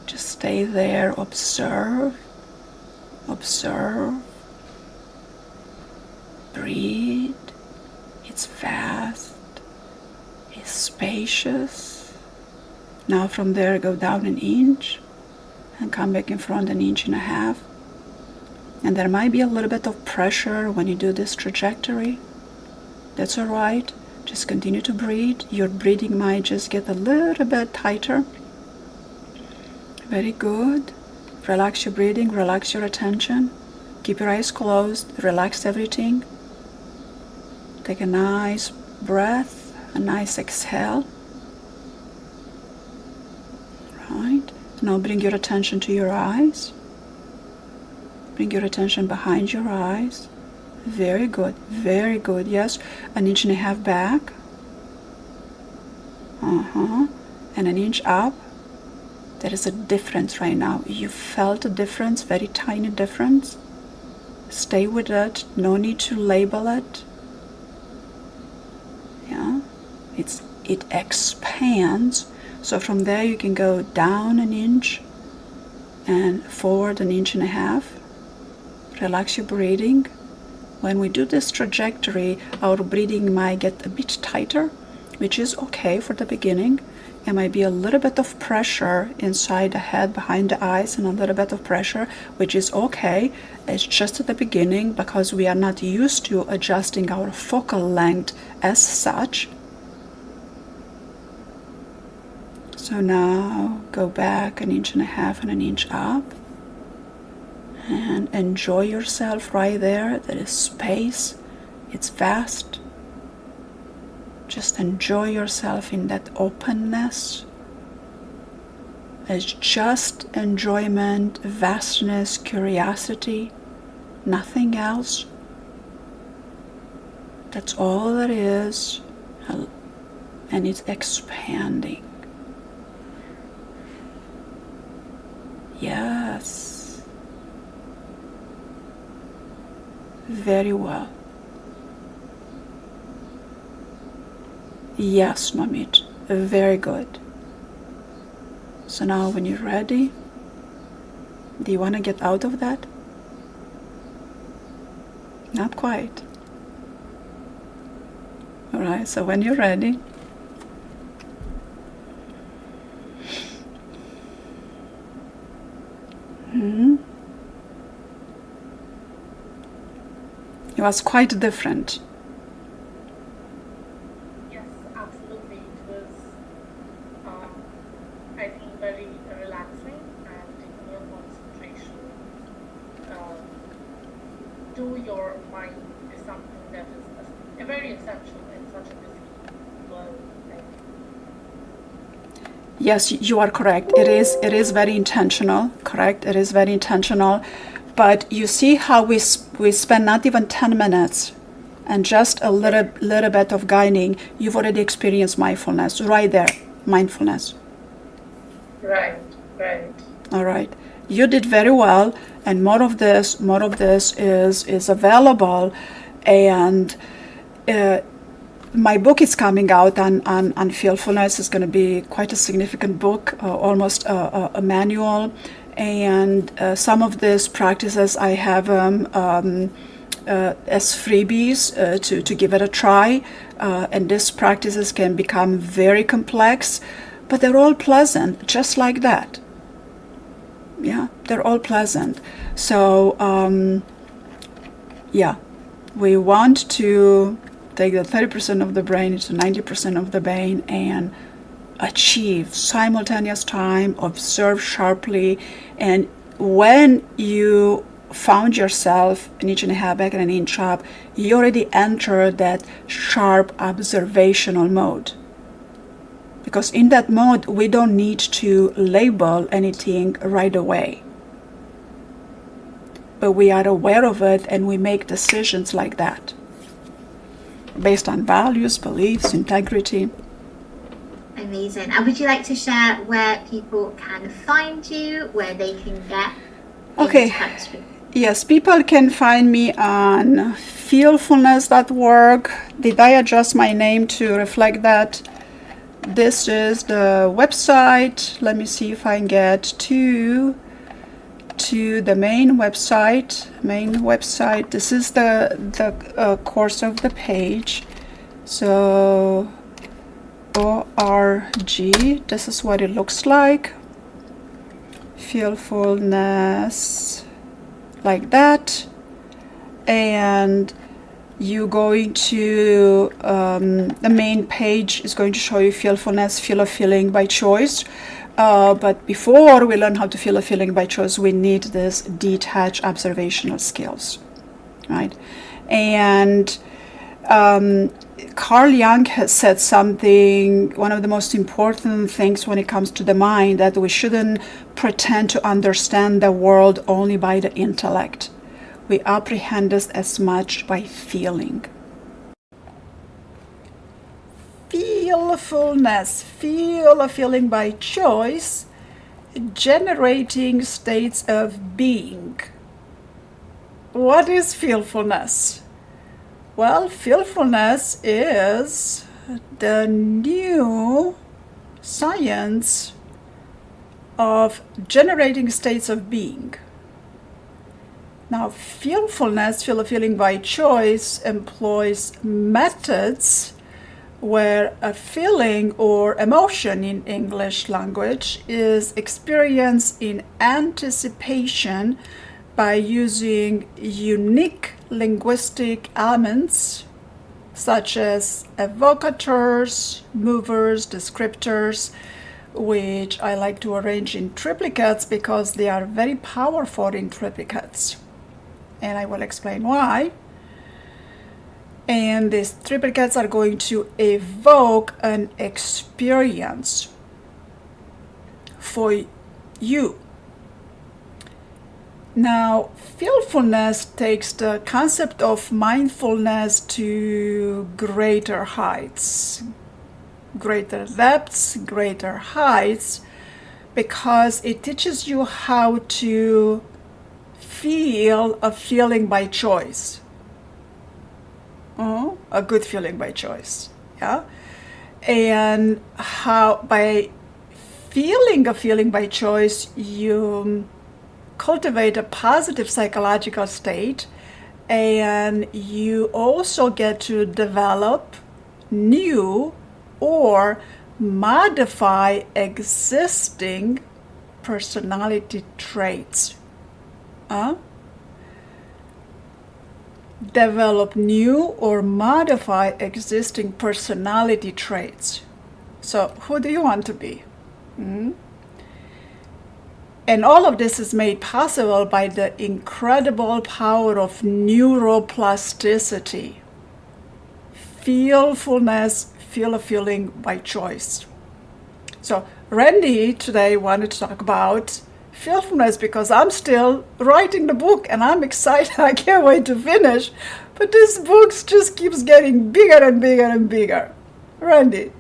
Just stay there. Observe. Observe. Breathe. It's vast. It's spacious. Now from there go down 1 inch and come back in front 1.5 inches. And there might be a little bit of pressure when you do this trajectory. That's all right. Just continue to breathe. Your breathing might just get a little bit tighter. Very good. Relax your breathing. Relax your attention. Keep your eyes closed. Relax everything. Take a nice breath, a nice exhale. Right. Now bring your attention to your eyes. Bring your attention behind your eyes. Very good, very good. Yes, 1.5 inches back. And 1 inch up. There is a difference right now. You felt a difference, very tiny difference. Stay with it. No need to label it. Yeah, it expands. So from there you can go down 1 inch and forward 1.5 inches. Relax your breathing. When we do this trajectory, our breathing might get a bit tighter, which is okay for the beginning. It might be a little bit of pressure inside the head, behind the eyes, and a little bit of pressure, which is okay. It's just at the beginning because we are not used to adjusting our focal length as such. So now go back 1.5 inches and 1 inch up. And enjoy yourself right there. There is space. It's vast. Just enjoy yourself in that openness. It's just enjoyment, vastness, curiosity, nothing else. That's all it is. And it's expanding. Yes. Very well. Yes, Mamit. Very good. So now when you're ready, do you want to get out of that? Not quite. All right, so when you're ready, was quite different. Yes, absolutely. It was, um, I think, very relaxing and taking your concentration uh, to your mind is something that is very essential in such a busy world. I think. Yes, you are correct. It is very intentional, correct? It is very intentional. But you see how we spend not even 10 minutes and just a little bit of guiding, you've already experienced mindfulness right there, mindfulness. Right, right. All right. You did very well, and more of this is available, and uh, my book is coming out on fearfulness. It's going to be quite a significant book, almost a manual. And some of these practices I have as freebies to give it a try. And these practices can become very complex, but they're all pleasant, just like that. Yeah, they're all pleasant. So, yeah, we want to take the 30% of the brain to 90% of the brain and achieve simultaneous time, observe sharply, and when you found yourself in each and a half back and an inch up, you already entered that sharp observational mode. Because in that mode, we don't need to label anything right away. But we are aware of it and we make decisions like that, based on values, beliefs, integrity. Amazing. And would you like to share where people can find you, where they can get Okay. in touch with? Yes, people can find me on feelfulness.org. Did I adjust my name to reflect that? This is the website. Let me see if I can get to the main website. This is the course of the page. So ORG, this is what it looks like. Fearfulness, like that. And you going to the main page is going to show you fearfulness, feel a feeling by choice. But before we learn how to feel a feeling by choice, we need this detached observational skills, right? And Carl Jung has said something, one of the most important things when it comes to the mind, that we shouldn't pretend to understand the world only by the intellect. We apprehend this as much by feeling. Feelfulness, feel a feeling by choice, generating states of being. What is feelfulness? Well, feelfulness is the new science of generating states of being. Now, feelfulness, feel a feeling by choice, employs methods where a feeling or emotion in English language is experienced in anticipation by using unique linguistic elements such as evocators, movers, descriptors, which I like to arrange in triplicates because they are very powerful in triplicates. And I will explain why. And these triplicates are going to evoke an experience for you. Now, feelfulness takes the concept of mindfulness to greater heights, greater depths, greater heights, because it teaches you how to feel a feeling by choice. A good feeling by choice. Yeah? And how by feeling a feeling by choice, you cultivate a positive psychological state, and you also get to develop new or modify existing personality traits. develop new or modify existing personality traits. So who do you want to be? And all of this is made possible by the incredible power of neuroplasticity. Feelfulness, feel a feeling by choice. So Randy today wanted to talk about feelfulness because I'm still writing the book and I'm excited. I can't wait to finish. But this book just keeps getting bigger and bigger and bigger. Randy.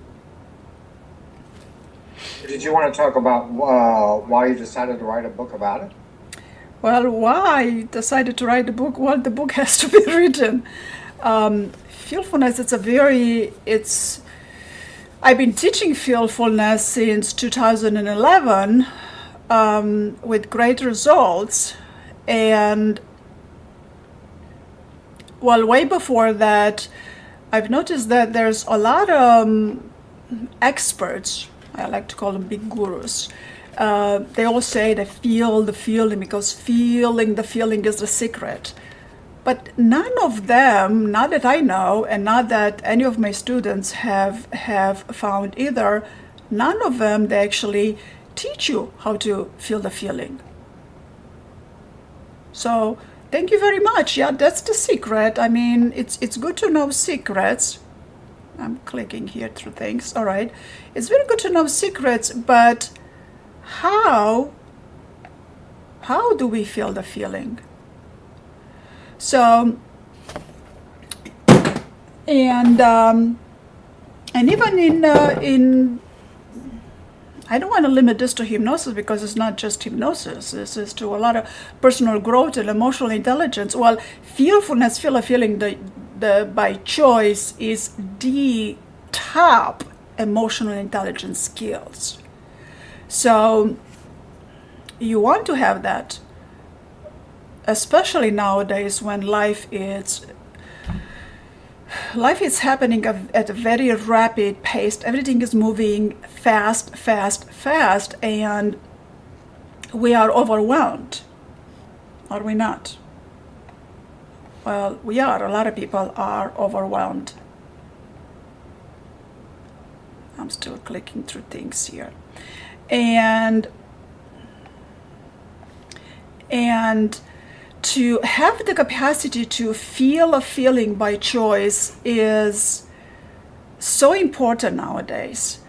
Did you want to talk about why you decided to write a book about it? Well, why I decided to write the book? Well, the book has to be written. Feelfulness, I've been teaching feelfulness since 2011 with great results. And well, way before that, I've noticed that there's a lot of experts, I like to call them big gurus. They all say they feel the feeling because feeling the feeling is the secret. But none of them, not that I know, and not that any of my students have found either, none of them, they actually teach you how to feel the feeling. So thank you very much. Yeah, that's the secret. I mean, it's good to know secrets. I'm clicking here through things. All right. It's very good to know secrets, but how do we feel the feeling? So, and even in I don't want to limit this to hypnosis because it's not just hypnosis. This is to a lot of personal growth and emotional intelligence. Well, feelfulness, feel a feeling, the by choice is the top emotional intelligence skills. So you want to have that, especially nowadays when life is happening at a very rapid pace. Everything is moving fast, and we are overwhelmed. Are we not? Well, we are. A lot of people are overwhelmed. I'm still clicking through things here. And to have the capacity to feel a feeling by choice is so important nowadays.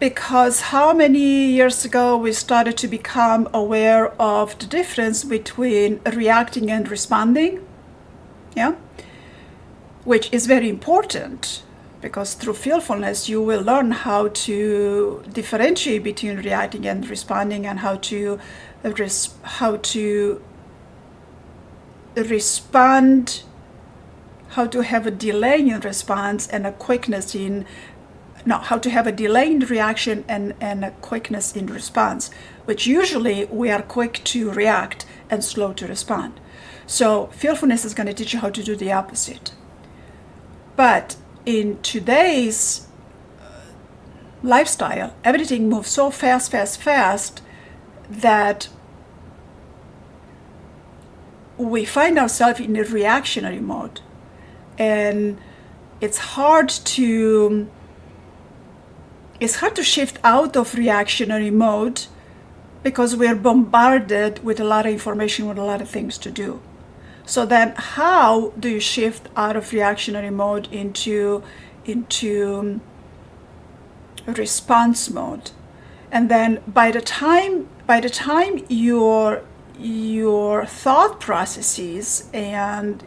Because how many years ago we started to become aware of the difference between reacting and responding, yeah, which is very important, because through feelfulness you will learn how to differentiate between reacting and responding, and how to respond, how to have a delay in response and a quickness in how to have a delay in reaction and a quickness in response, which usually we are quick to react and slow to respond. So feelfulness is going to teach you how to do the opposite. But in today's lifestyle, everything moves so fast that we find ourselves in a reactionary mode. And it's hard to shift out of reactionary mode because we're bombarded with a lot of information, with a lot of things to do. So then how do you shift out of reactionary mode into response mode? And then by the time your thought processes and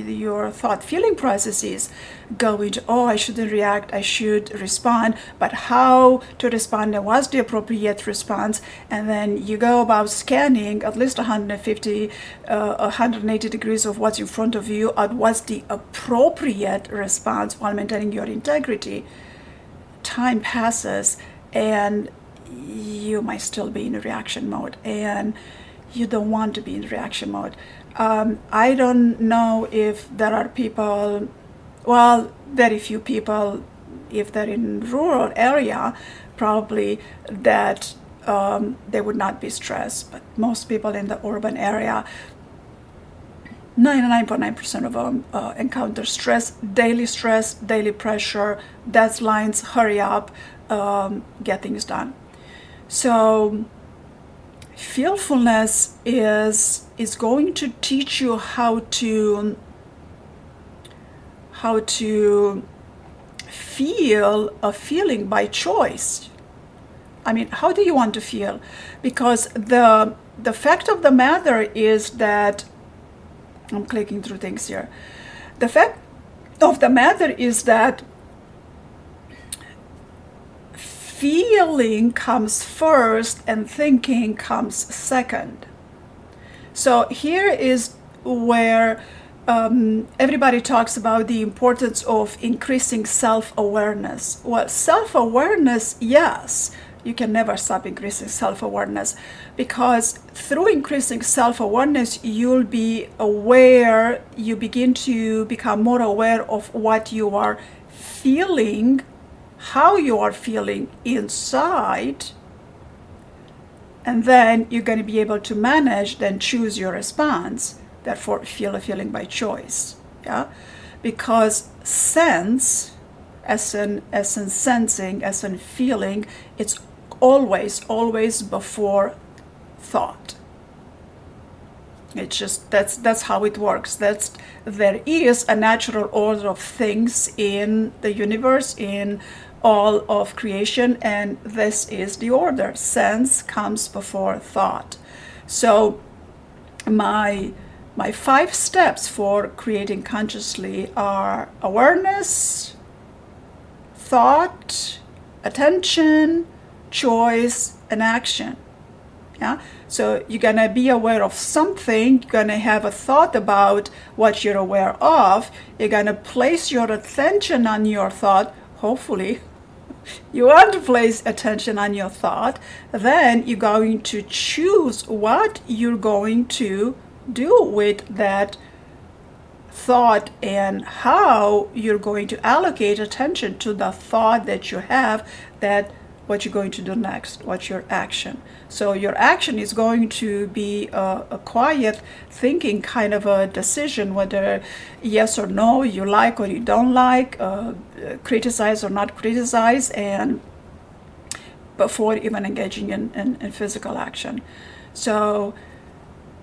your thought feeling processes go into, oh, I shouldn't react, I should respond, but how to respond and what's the appropriate response, and then you go about scanning at least 150 180 degrees of what's in front of you and what's the appropriate response while maintaining your integrity. Time passes and you might still be in reaction mode, and you don't want to be in reaction mode. I don't know if there are people, well, very few people, if they're in rural area, probably that they would not be stressed. But most people in the urban area, 99.9% of them encounter stress, daily pressure, deadlines, hurry up, get things done. So fearfulness is going to teach you how to feel a feeling by choice. I mean, how do you want to feel? Because the fact of the matter is that I'm clicking through things here. The fact of the matter is that feeling comes first and thinking comes second. So here is where everybody talks about the importance of increasing self-awareness. Well, self-awareness, yes, you can never stop increasing self-awareness, because through increasing self-awareness, you'll be aware, you begin to become more aware of what you are feeling, how you are feeling inside, and then you're going to be able to manage, then choose your response. Therefore, feel a feeling by choice. Yeah, because sense, as in sensing, as in feeling, it's always before thought. It's just that's how it works. There is a natural order of things in the universe, in all of creation, and this is the order. Sense comes before thought. So my 5 steps for creating consciously are awareness, thought, attention, choice, and action. Yeah? So you're going to be aware of something, you're going to have a thought about what you're aware of, you're going to place your attention on your thought, hopefully. You want to place attention on your thought, then you're going to choose what you're going to do with that thought and how you're going to allocate attention to the thought that you have, that what you're going to do next, what's your action. So your action is going to be a quiet thinking kind of a decision, whether yes or no, you like or you don't like, criticize or not criticize, and before even engaging in physical action. So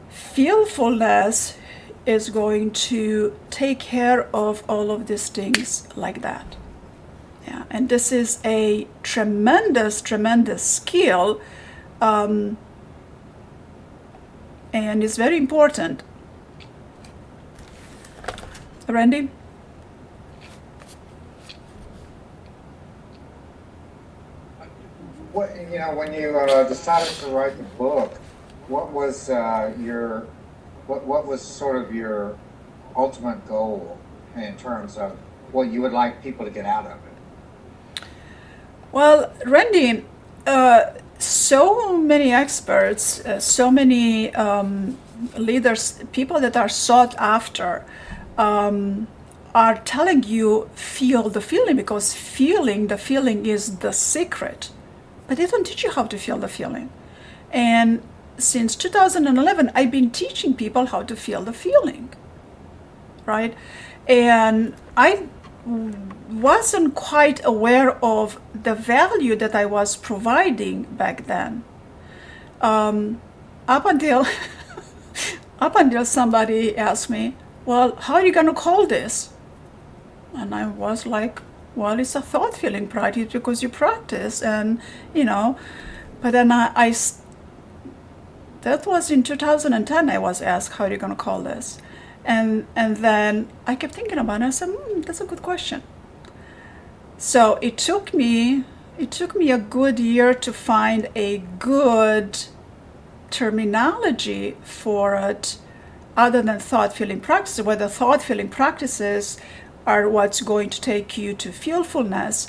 fearfulness is going to take care of all of these things like that. Yeah, and this is a tremendous skill, and it's very important. Randy? What, when you decided to write the book, what was what was sort of your ultimate goal in terms of what you would like people to get out of it? Well, Randy, so many experts, so many leaders, people that are sought after, are telling you feel the feeling, because the feeling is the secret. But they don't teach you how to feel the feeling. And since 2011, I've been teaching people how to feel the feeling, right? And I wasn't quite aware of the value that I was providing back then. Up until somebody asked me, well, how are you going to call this? And I was like, well, it's a thought feeling practice because you practice, and but then that was in 2010. I was asked, how are you going to call this? And then I kept thinking about it. I said, that's a good question. So it took me a good year to find a good terminology for it, other than thought feeling practices, whether thought feeling practices are what's going to take you to fearfulness.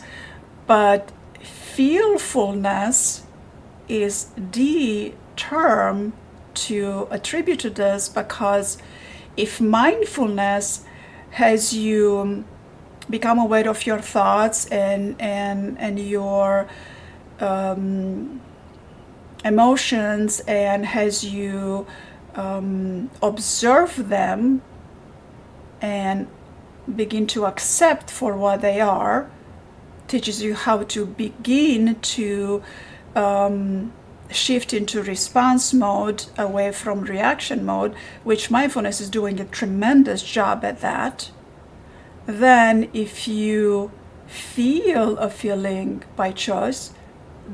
But fearfulness is the term to attribute to this, because if mindfulness has you become aware of your thoughts and your emotions, and has you observe them and begin to accept for what they are, teaches you how to begin to shift into response mode away from reaction mode, which mindfulness is doing a tremendous job at that. Then if you feel a feeling by choice,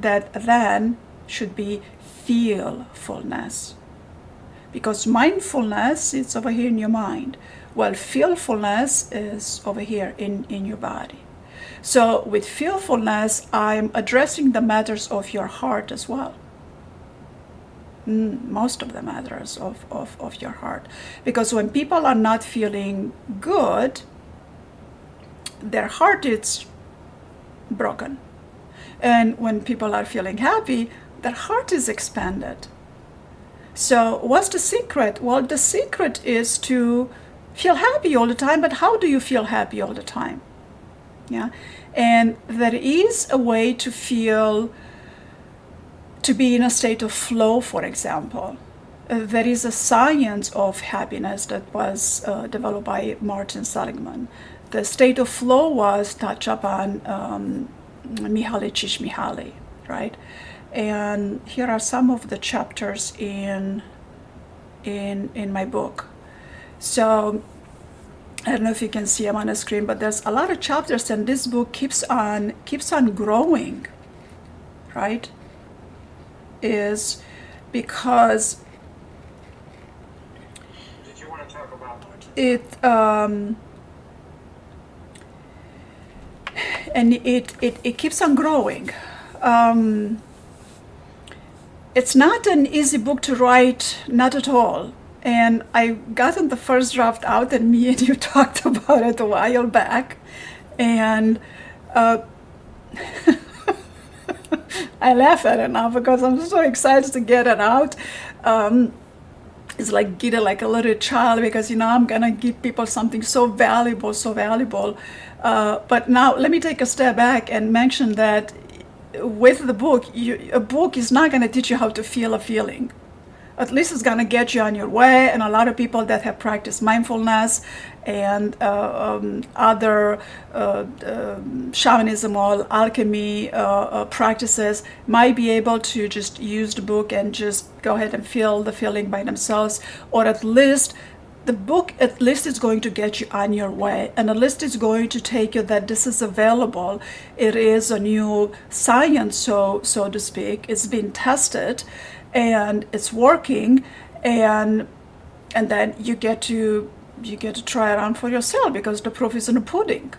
that then should be feelfulness. Because mindfulness is over here in your mind, while feelfulness is over here in your body. So with feelfulness, I'm addressing the matters of your heart as well. Most of the matters of your heart. Because when people are not feeling good, their heart is broken. And when people are feeling happy, their heart is expanded. So what's the secret? Well, the secret is to feel happy all the time, but how do you feel happy all the time? Yeah. And there is a way to feel, to be in a state of flow, for example. There is a science of happiness that was developed by Martin Seligman. The state of flow was touched upon Mihaly Csikszentmihalyi, right? And here are some of the chapters in my book. So I don't know if you can see them on the screen, but there's a lot of chapters, and this book keeps on growing, right? Is because Did you want to talk about it and it keeps on growing. It's not an easy book to write, not at all. And I gotten the first draft out, and me and you talked about it a while back, and I laugh at it now because I'm so excited to get it out. It's like get it like a little child, because I'm gonna give people something so valuable, but now let me take a step back and mention that with the book, a book is not gonna teach you how to feel a feeling. At least it's gonna get you on your way. And a lot of people that have practiced mindfulness and other shamanism or alchemy practices might be able to just use the book and just go ahead and feel the feeling by themselves, or at least the book is going to get you on your way, and at least it's going to take you that this is available. It is a new science, so to speak. It's been tested and it's working, and then you get to try it on for yourself, because the proof is in the pudding,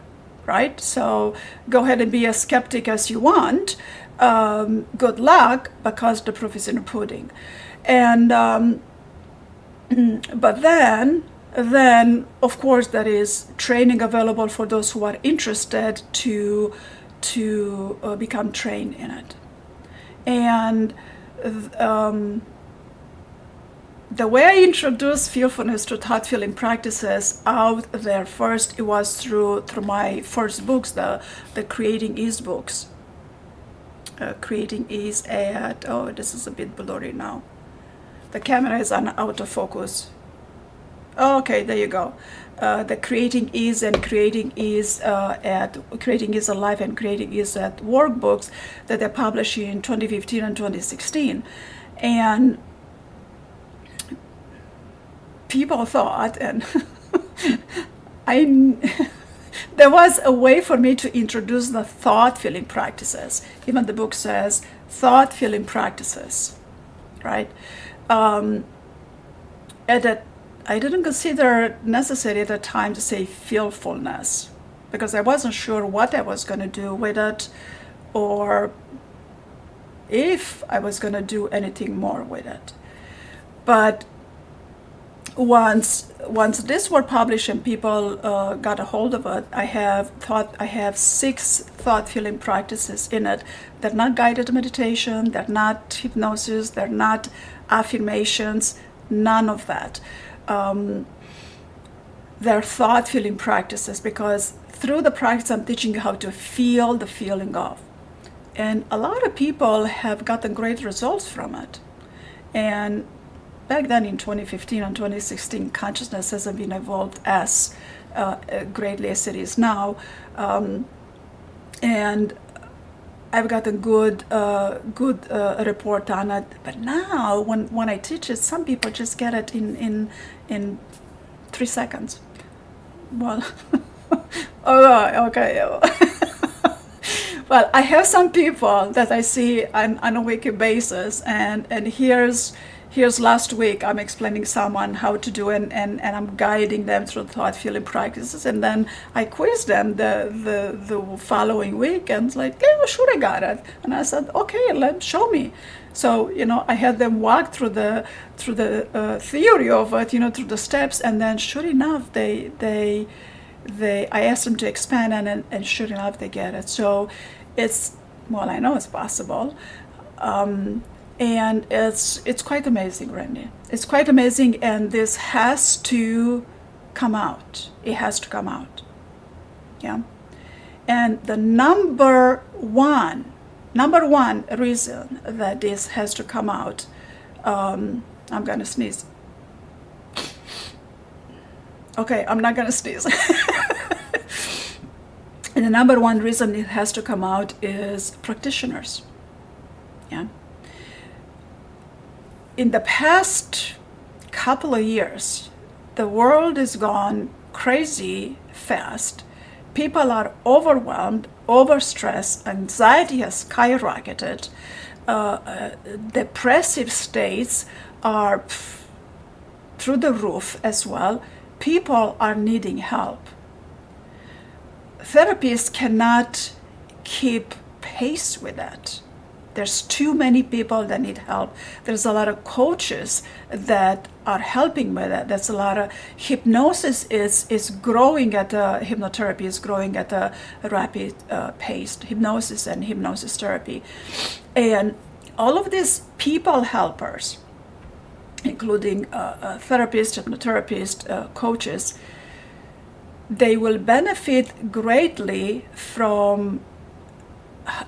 right? So go ahead and be as skeptic as you want. Good luck, because the proof is in the pudding. And but then of course there is training available for those who are interested to become trained in it. And the way I introduced fearfulness to thought feeling practices out there first, it was through my first books, the Creating Ease books. Creating Ease at, this is a bit blurry now. The camera is on autofocus. Okay, there you go. The Creating Ease and Creating Ease at Creating Ease Alive and Creating Ease at workbooks that they published in 2015 and 2016. And people thought, and there was a way for me to introduce the thought feeling practices. Even the book says thought feeling practices, right? I didn't consider necessary at the time to say fearfulness, because I wasn't sure what I was going to do with it, or if I was going to do anything more with it. But once this were published and people got a hold of it, I have 6 thought feeling practices in it. They're not guided meditation, they're not hypnosis, they're not affirmations, none of that. They're thought feeling practices, because through the practice I'm teaching you how to feel the feeling of. And a lot of people have gotten great results from it. And back then in 2015 and 2016, consciousness hasn't been evolved as greatly as it is now. And I've got a good report on it. But now, when I teach it, some people just get it in 3 seconds. Well, oh, okay. Well, I have some people that I see on a weekly basis, and here's last week I'm explaining someone how to do it, and I'm guiding them through thought feeling practices, and then I quiz them the following week, and it's like, yeah, sure, I got it. And I said, okay, show me. So I had them walk through the theory of it, through the steps, and then sure enough, I asked them to expand, and sure enough, they get it. So I know it's possible. And it's quite amazing, Randy. It's quite amazing, and this has to come out. It has to come out. Yeah. And the number one reason that this has to come out, I'm gonna sneeze. Okay, I'm not gonna sneeze. And the number one reason it has to come out is practitioners. Yeah. In the past couple of years, the world has gone crazy fast. People are overwhelmed, overstressed, anxiety has skyrocketed, depressive states are through the roof as well. People are needing help. Therapists cannot keep pace with that. There's too many people that need help. There's a lot of coaches that are helping with it. There's a lot of hypnosis is growing hypnotherapy is growing at a rapid pace. Hypnosis and hypnosis therapy. And all of these people helpers, including therapists, hypnotherapists, coaches, they will benefit greatly from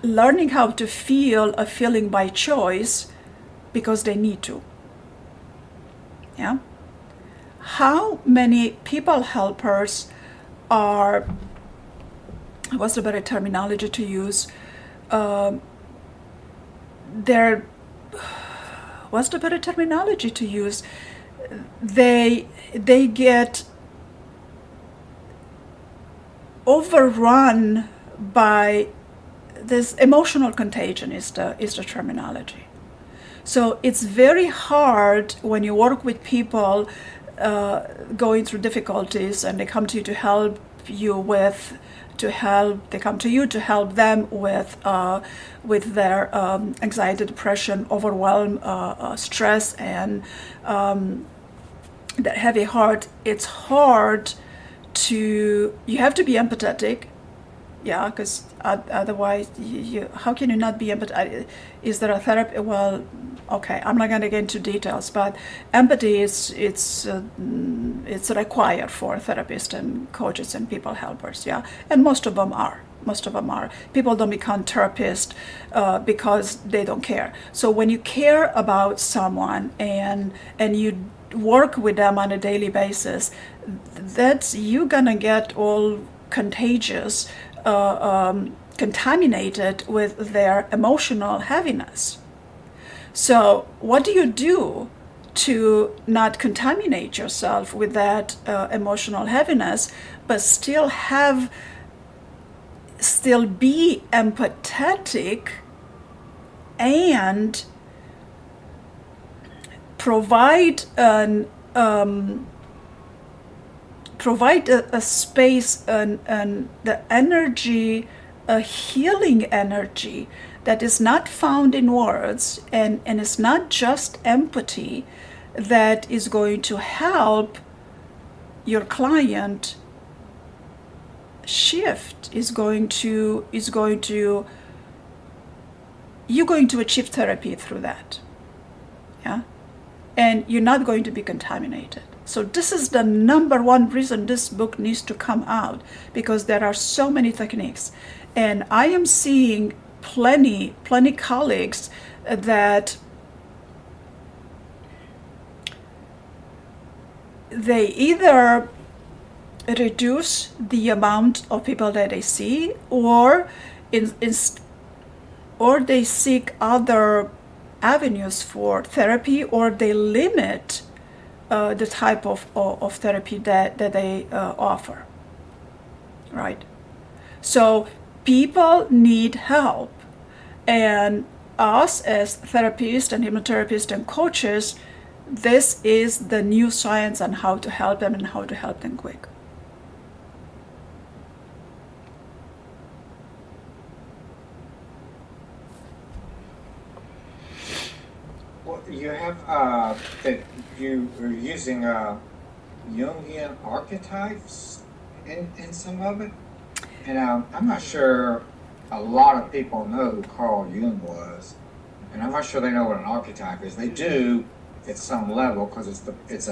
learning how to feel a feeling by choice because they need to. Yeah. How many people helpers are, what's the better terminology to use? What's the better terminology to use? They get overrun by this emotional contagion is the terminology. So it's very hard when you work with people going through difficulties, and they come to you to help help them with their anxiety, depression, overwhelm, stress, and that heavy heart. It's hard you have to be empathetic. Yeah, because otherwise, how can you not be empathetic? Is there a therapy? Well, okay, I'm not going to get into details, but empathy it's required for therapists and coaches and people helpers. Yeah, and most of them are. People don't become therapists because they don't care. So when you care about someone and you work with them on a daily basis, you're gonna get all contagious. Contaminated with their emotional heaviness. So what do you do to not contaminate yourself with that emotional heaviness, but still be empathetic and provide a space and the energy, a healing energy that is not found in words, and it's not just empathy that is going to help your client shift, you're going to achieve therapy through that. Yeah. And you're not going to be contaminated. So this is the number one reason this book needs to come out, because there are so many techniques. And I am seeing plenty colleagues that they either reduce the amount of people that they see, or or they seek other avenues for therapy, or they limit the type of therapy that they offer, right? So people need help, and us as therapists and hypnotherapists and coaches, this is the new science on how to help them and how to help them quick. Well, you have that you are using Jungian archetypes in some of it, and I'm not sure a lot of people know who Carl Jung was, and I'm not sure they know what an archetype is. They do at some level because it's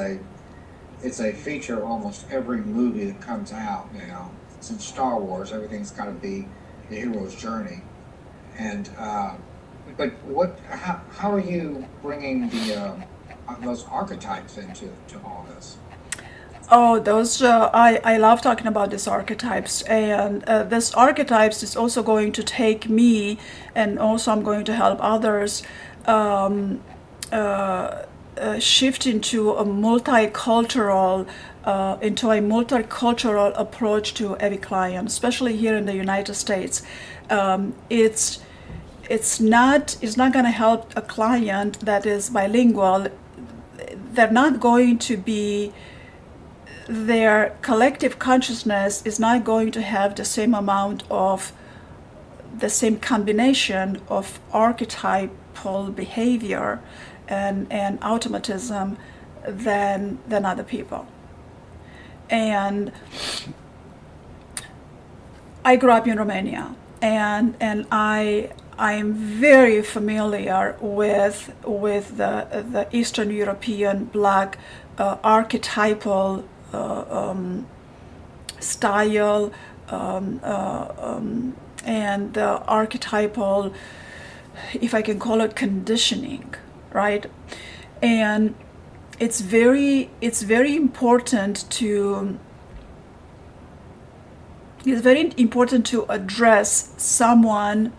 a feature of almost every movie that comes out now. Since Star Wars, everything's got to be the hero's journey, and but how are you bringing those archetypes into all this? Oh, those I love talking about these archetypes, and this archetypes is also going to take me, and also I'm going to help others shift into a multicultural approach to every client, especially here in the United States. It's not going to help a client that is bilingual. They're not going to be, their collective consciousness is not going to have the same amount of, the same combination of archetypal behavior and automatism than other people. And I grew up in Romania, and I'm very familiar with the Eastern European Black archetypal style and the archetypal, if I can call it, conditioning, right? And it's very important to address someone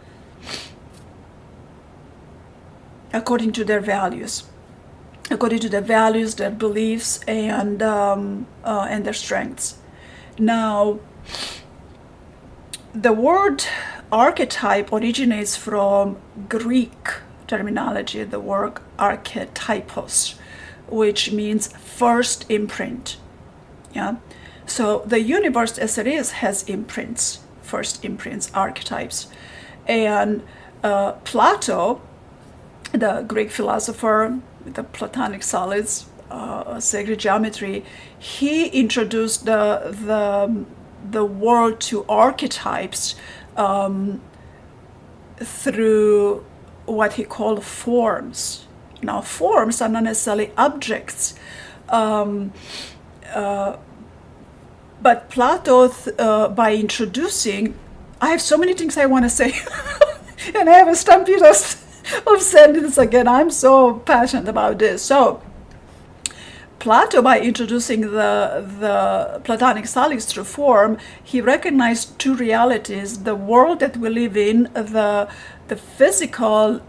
according to their values, their beliefs, and their strengths. Now, the word archetype originates from Greek terminology, the word archetypos, which means first imprint. Yeah. So the universe as it is has imprints, first imprints, archetypes. And Plato, the Greek philosopher with the Platonic solids, sacred geometry, he introduced the world to archetypes through what he called forms. Now, forms are not necessarily objects, but Plato, by introducing, I have so many things I want to say, and I have a stampede of sentences again. I'm so passionate about this. So, Plato, by introducing the Platonic solids through form, he recognized two realities: the world that we live in, the physical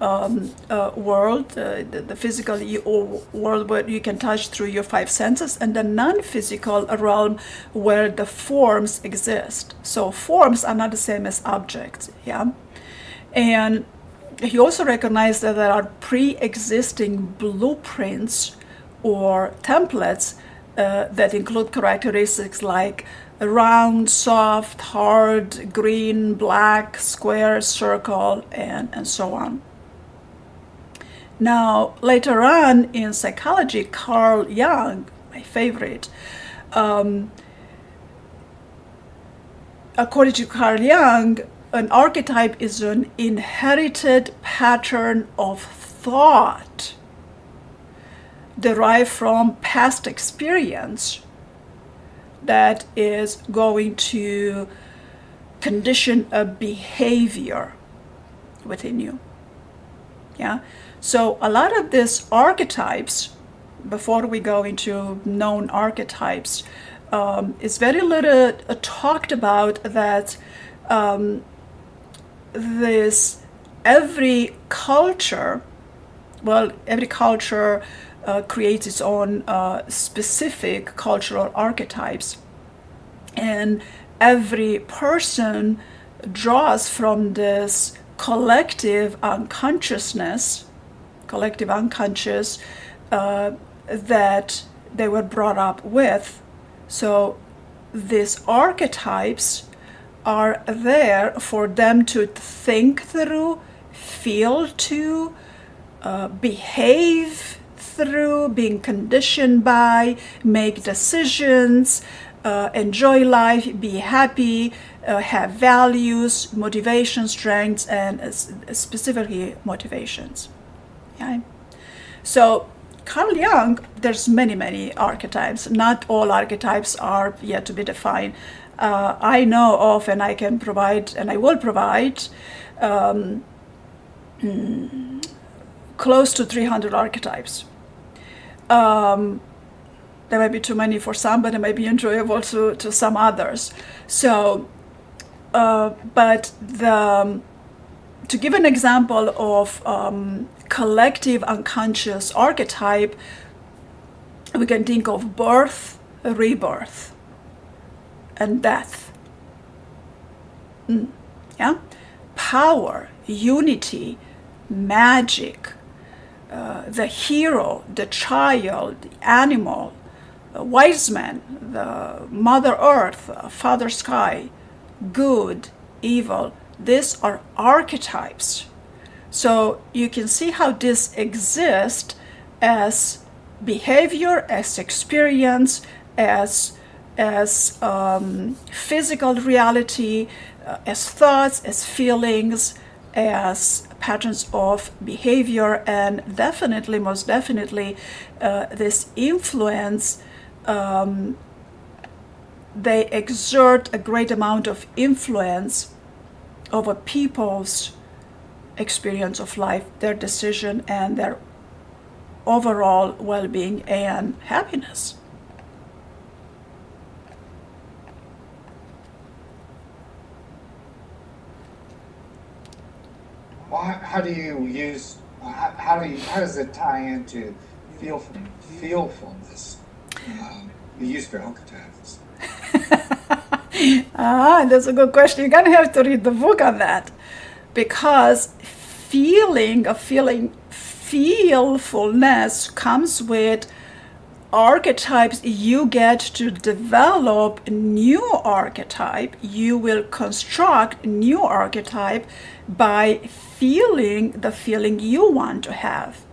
world, the physical world where you can touch through your five senses, and the non-physical realm where the forms exist. So forms are not the same as objects, yeah? And he also recognized that there are pre-existing blueprints or templates that include characteristics like round, soft, hard, green, black, square, circle, and so on. Now, later on in psychology, Carl Jung, my favorite, according to Carl Jung, an archetype is an inherited pattern of thought derived from past experience that is going to condition a behavior within you. Yeah. So a lot of these archetypes before we go into known archetypes, it's very little talked about that this every culture, well, every culture creates its own specific cultural archetypes, and every person draws from this collective unconsciousness, collective unconscious that they were brought up with. So these archetypes are there for them to think through, feel to, behave through, being conditioned by, make decisions, enjoy life, be happy, have values, motivation, strengths, and specifically motivations. Okay? So Carl Jung, there's many archetypes. Not all archetypes are yet to be defined. I know of, and I can provide, and I will provide, close to 300 archetypes. There might be too many for some, but it might be enjoyable to some others. So, but to give an example of collective unconscious archetype, we can think of birth, rebirth, and death. Yeah? Power, unity, magic, the hero, the child, the animal, the wise man, the Mother Earth, Father Sky, good, evil. These are archetypes. So you can see how this exists as behavior, as experience, as physical reality, as thoughts, as feelings, as patterns of behavior, and definitely, most definitely, this influence, they exert a great amount of influence over people's experience of life, their decision, and their overall well-being and happiness. Well, how do you use? How does it tie into feelfulness? The use for archetypes. That's a good question. You're gonna have to read the book on that, because feelfulness comes with archetypes. You get to develop new archetype. You will construct new archetype by feeling the feeling you want to have.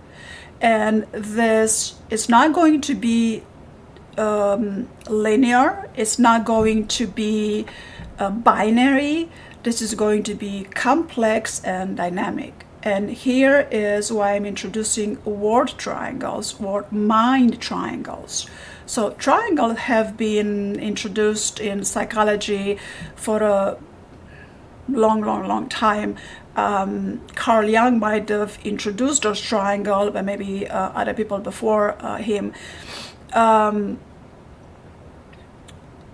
And this is not going to be linear. It's not going to be binary. This is going to be complex and dynamic. And here is why I'm introducing word triangles or mind triangles. So triangles have been introduced in psychology for a long time. Carl Jung might have introduced those triangles, but maybe other people before him.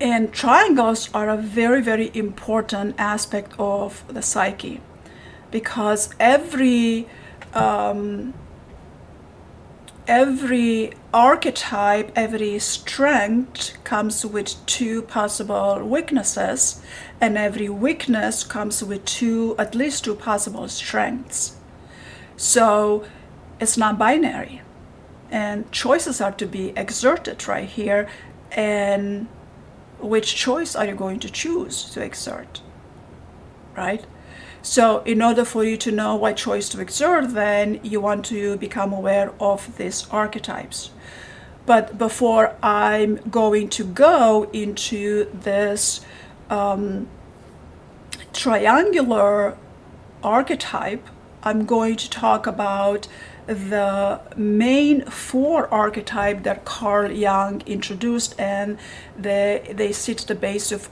And triangles are a very important aspect of the psyche, because every archetype, every strength comes with two possible weaknesses, and every weakness comes with at least two possible strengths. So it's not binary, and choices are to be exerted right here. And which choice are you going to choose to exert, right? So in order for you to know what choice to exert, then you want to become aware of these archetypes. But before I'm going to go into this triangular archetype, I'm going to talk about the main four archetypes that Carl Jung introduced, and they sit the base of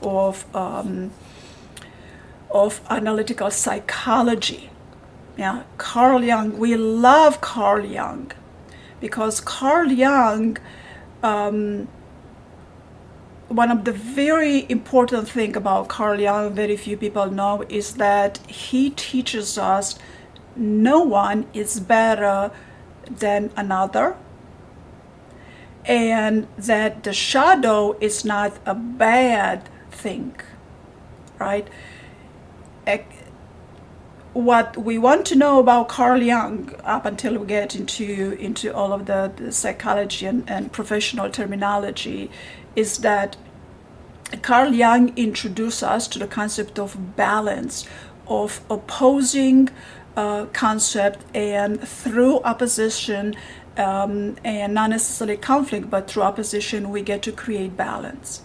analytical psychology. Yeah, Carl Jung, we love Carl Jung because Carl Jung, one of the very important thing about Carl Jung, very few people know, is that he teaches us no one is better than another, and that the shadow is not a bad thing, right? What we want to know about Carl Jung, up until we get into all of the psychology and professional terminology, is that Carl Jung introduced us to the concept of balance, of opposing concept, and through opposition, and not necessarily conflict, but through opposition, we get to create balance.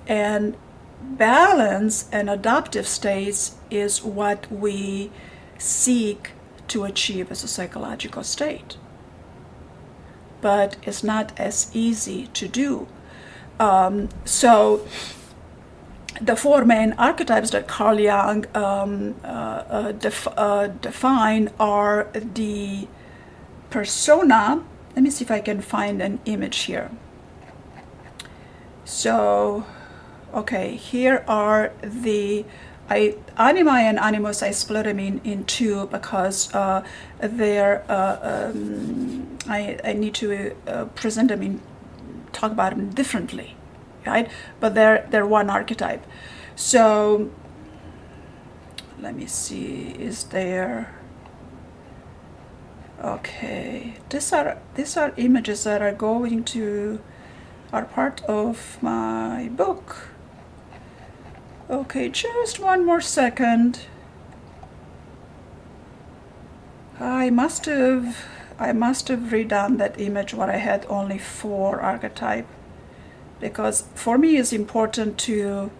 And balance and adaptive states is what we seek to achieve as a psychological state. But it's not as easy to do. So the four main archetypes that Carl Jung define are the persona. Let me see if I can find an image here. So, okay, here are the anima and animus. I split them in two because they're I need to present them talk about them differently, right? But they're one archetype. So let me see, is there, okay, these are images that are part of my book. Okay, just one more second. I must have redone that image where I had only 4 archetypes, because for me it's important to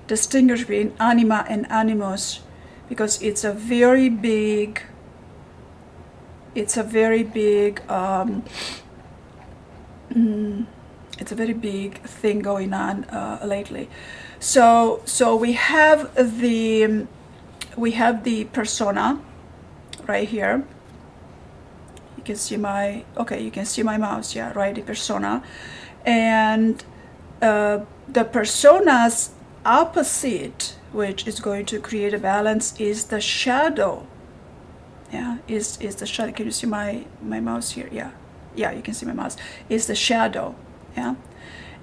distinguish between anima and animus, because it's a very big thing going on lately. So we have the persona right here. You can see my mouse, yeah, right, the persona. And the persona's opposite, which is going to create a balance, is the shadow. Yeah, is the shadow. Can you see my mouse here? Yeah, you can see my mouse. Is the shadow. Yeah.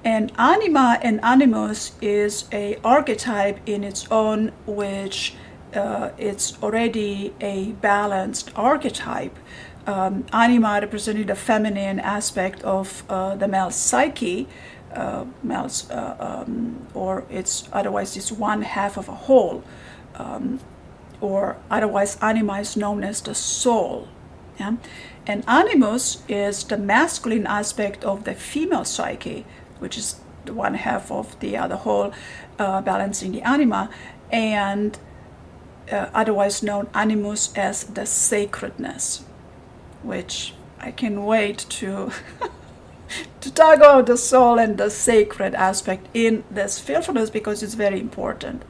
And anima and animus is a archetype in its own, which it's already a balanced archetype. Anima representing the feminine aspect of the male psyche, or it's otherwise it's one half of a whole, or otherwise anima is known as the soul. Yeah? And animus is the masculine aspect of the female psyche, which is the one half of the other whole, balancing the anima, and otherwise known animus as the sacredness, which I can wait to to talk about the soul and the sacred aspect in this field for us, because it's very important.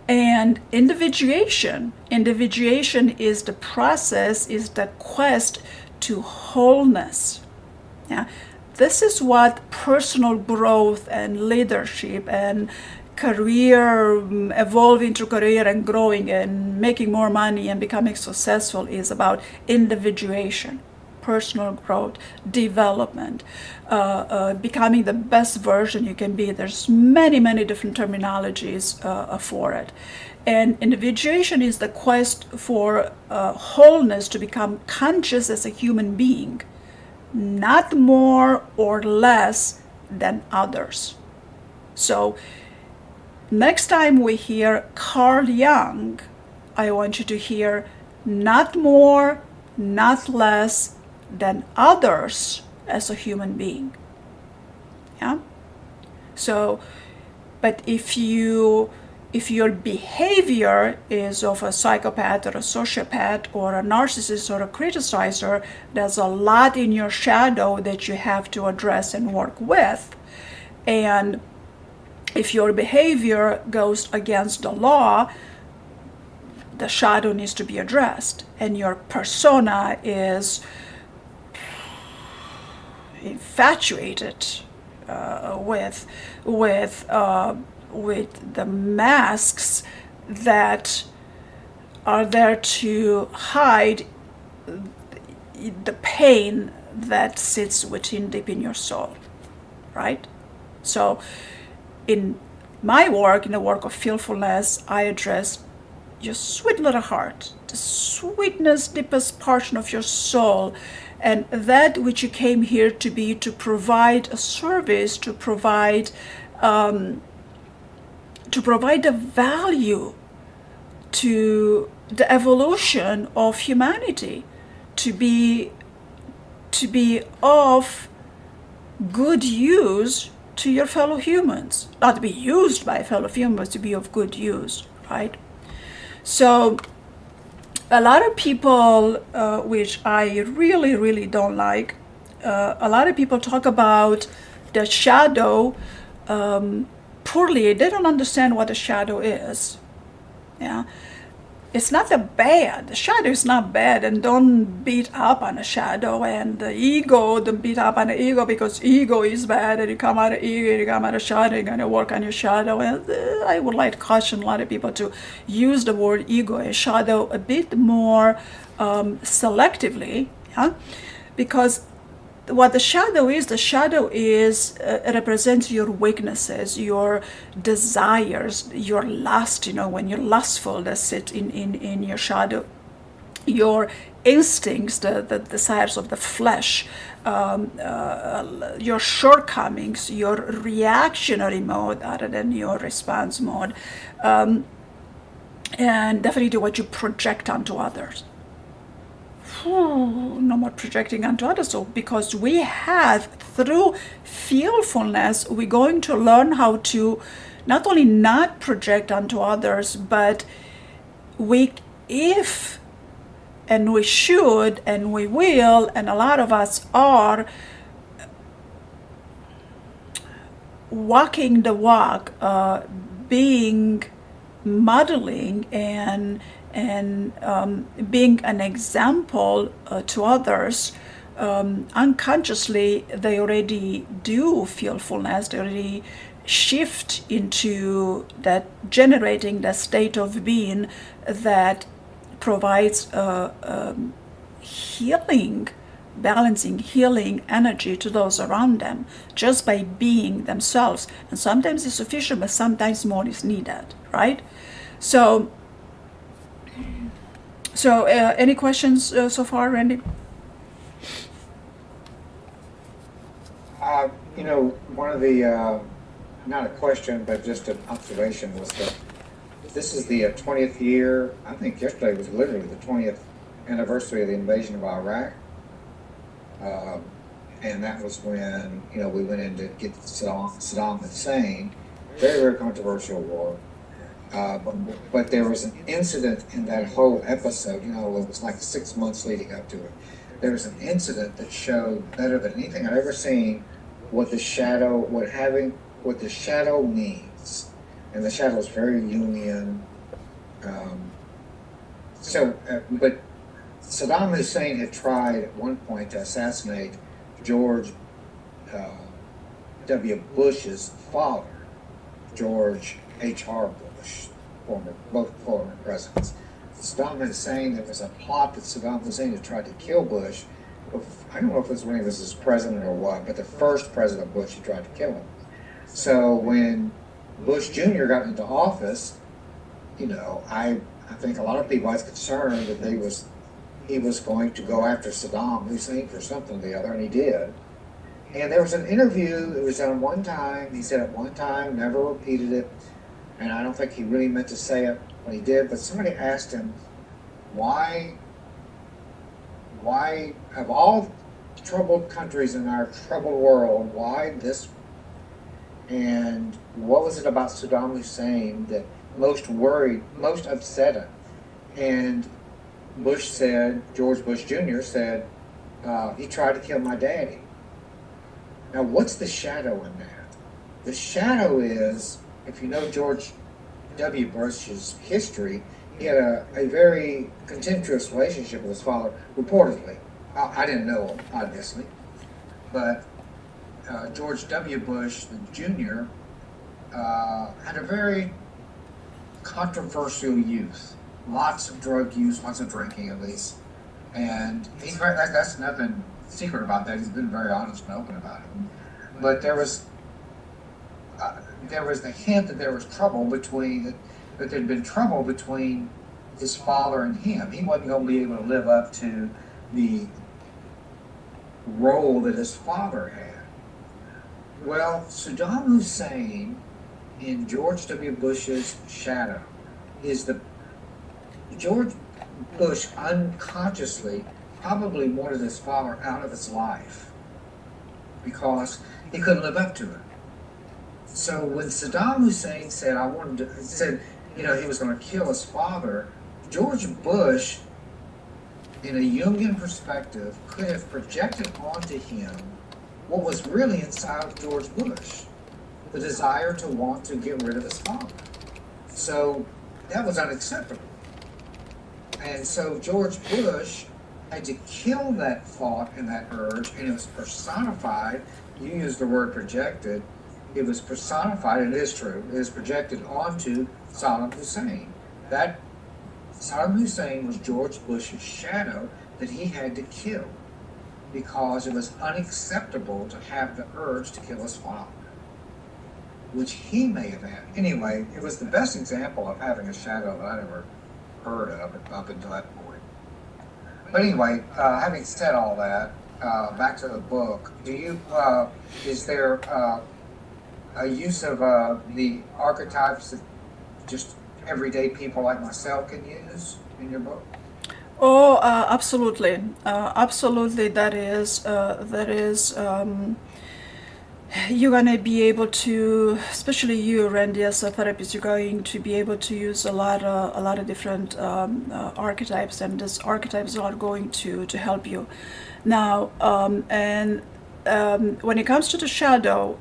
And individuation is the process, is the quest to wholeness. Yeah, this is what personal growth and leadership and career, evolving through career and growing and making more money and becoming successful is about. Individuation, personal growth, development, becoming the best version you can be. There's many different terminologies for it. And individuation is the quest for wholeness, to become conscious as a human being, not more or less than others. So next time we hear Carl Jung, I want you to hear not more, not less than others as a human being. Yeah? So, but if your behavior is of a psychopath or a sociopath or a narcissist or a criticizer, there's a lot in your shadow that you have to address and work with. And if your behavior goes against the law, the shadow needs to be addressed. And your persona is infatuated with the masks that are there to hide the pain that sits within deep in your soul, right? So in my work, in the work of fearfulness, I address your sweet little heart, the sweetness, deepest portion of your soul, and that which you came here to be, to provide a service, to provide a value to the evolution of humanity, to be of good use to your fellow humans, not to be used by fellow humans, to be of good use, right? So a lot of people, which I really, really don't like, a lot of people talk about the shadow poorly. They don't understand what a shadow is. Yeah, it's not bad. The shadow is not bad, and don't beat up on a shadow. And the ego, don't beat up on the ego, because ego is bad, and you come out of ego, you come out of shadow, you're going to work on your shadow. And I would like to caution a lot of people to use the word ego and shadow a bit more selectively, yeah, because what the shadow is represents your weaknesses, your desires, your lust. When you're lustful, that sit in your shadow. Your instincts, the desires of the flesh, your shortcomings, your reactionary mode other than your response mode, and definitely what you project onto others. No more projecting onto others. So because we have, through fearfulness, we're going to learn how to not only not project onto others, but we should, and we will, and a lot of us are walking the walk, modeling and being an example to others. Unconsciously, they already do fearfulness. They already shift into that, generating that state of being that provides healing, balancing, healing energy to those around them, just by being themselves. And sometimes it's sufficient, but sometimes more is needed, right? So any questions so far, Randy? One of the, not a question, but just an observation, was that this is the 20th year. I think yesterday was literally the 20th anniversary of the invasion of Iraq. And that was when, we went in to get Saddam Hussein. Very, very controversial war. But there was an incident in that whole episode, it was like 6 months leading up to it. There was an incident that showed better than anything I'd ever seen what the shadow means. And the shadow is very Jungian. But Saddam Hussein had tried at one point to assassinate George W. Bush's father, George H.R. Bush, both former presidents. Saddam Hussein, there was a plot that Saddam Hussein had tried to kill Bush. I don't know if it was when he was his president or what, but the first President Bush, he tried to kill him. So when Bush Jr. got into office, I think a lot of people was concerned that he was going to go after Saddam Hussein for something or the other, and he did. And there was an interview, it was done one time, he said it one time, never repeated it, and I don't think he really meant to say it when he did, but somebody asked him, why of all troubled countries in our troubled world, why this? And what was it about Saddam Hussein that most upset him? And George Bush Jr. said, he tried to kill my daddy. Now, what's the shadow in that? The shadow is, if you know George W. Bush's history, he had a very contemptuous relationship with his father, reportedly. I didn't know him, obviously. But George W. Bush Jr. Had a very controversial youth. Lots of drug use, lots of drinking at least. And that's nothing secret about that. He's been very honest and open about it. But there was the hint that there was trouble between, that there'd been trouble between his father and him. He wasn't going to be able to live up to the role that his father had. Well, Saddam Hussein in George W. Bush's shadow is George Bush unconsciously probably wanted his father out of his life because he couldn't live up to it. So when Saddam Hussein said he was going to kill his father, George Bush, in a Jungian perspective, could have projected onto him what was really inside of George Bush, the desire to want to get rid of his father. So that was unacceptable. And so George Bush had to kill that thought and that urge, and it was personified. You used the word projected. It was personified, it is true, it is projected onto Saddam Hussein. That Saddam Hussein was George Bush's shadow that he had to kill because it was unacceptable to have the urge to kill his father, which he may have had. Anyway, it was the best example of having a shadow that I'd ever heard of up until that point. But anyway, having said all that, back to the book, is there a use of the archetypes that just everyday people like myself can use in your book? Oh, absolutely. Absolutely, that is, you're going to be able to, especially you, Randy, as a therapist, you're going to be able to use a lot of different archetypes, and these archetypes are going to help you. Now, when it comes to the shadow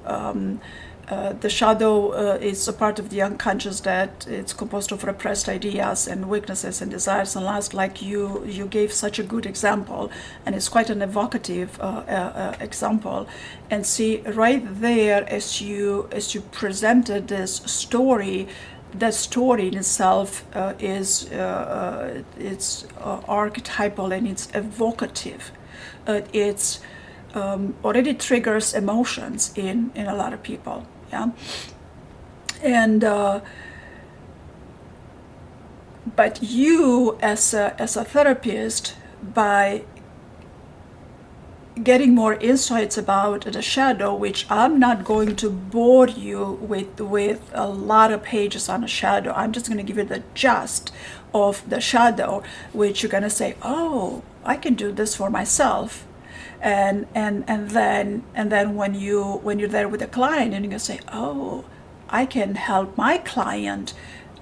is a part of the unconscious that it's composed of repressed ideas and weaknesses and desires and lusts. Like you gave such a good example, and it's quite an evocative example. And see, right there, as you presented this story, that story in itself is it's archetypal and it's evocative. It's already triggers emotions in a lot of people. Yeah, and but you as a therapist, by getting more insights about the shadow, which I'm not going to bore you with a lot of pages on the shadow. I'm just going to give you the gist of the shadow, which you're going to say, oh, I can do this for myself. And then when you're there with a client, and you're gonna say, oh, I can help my client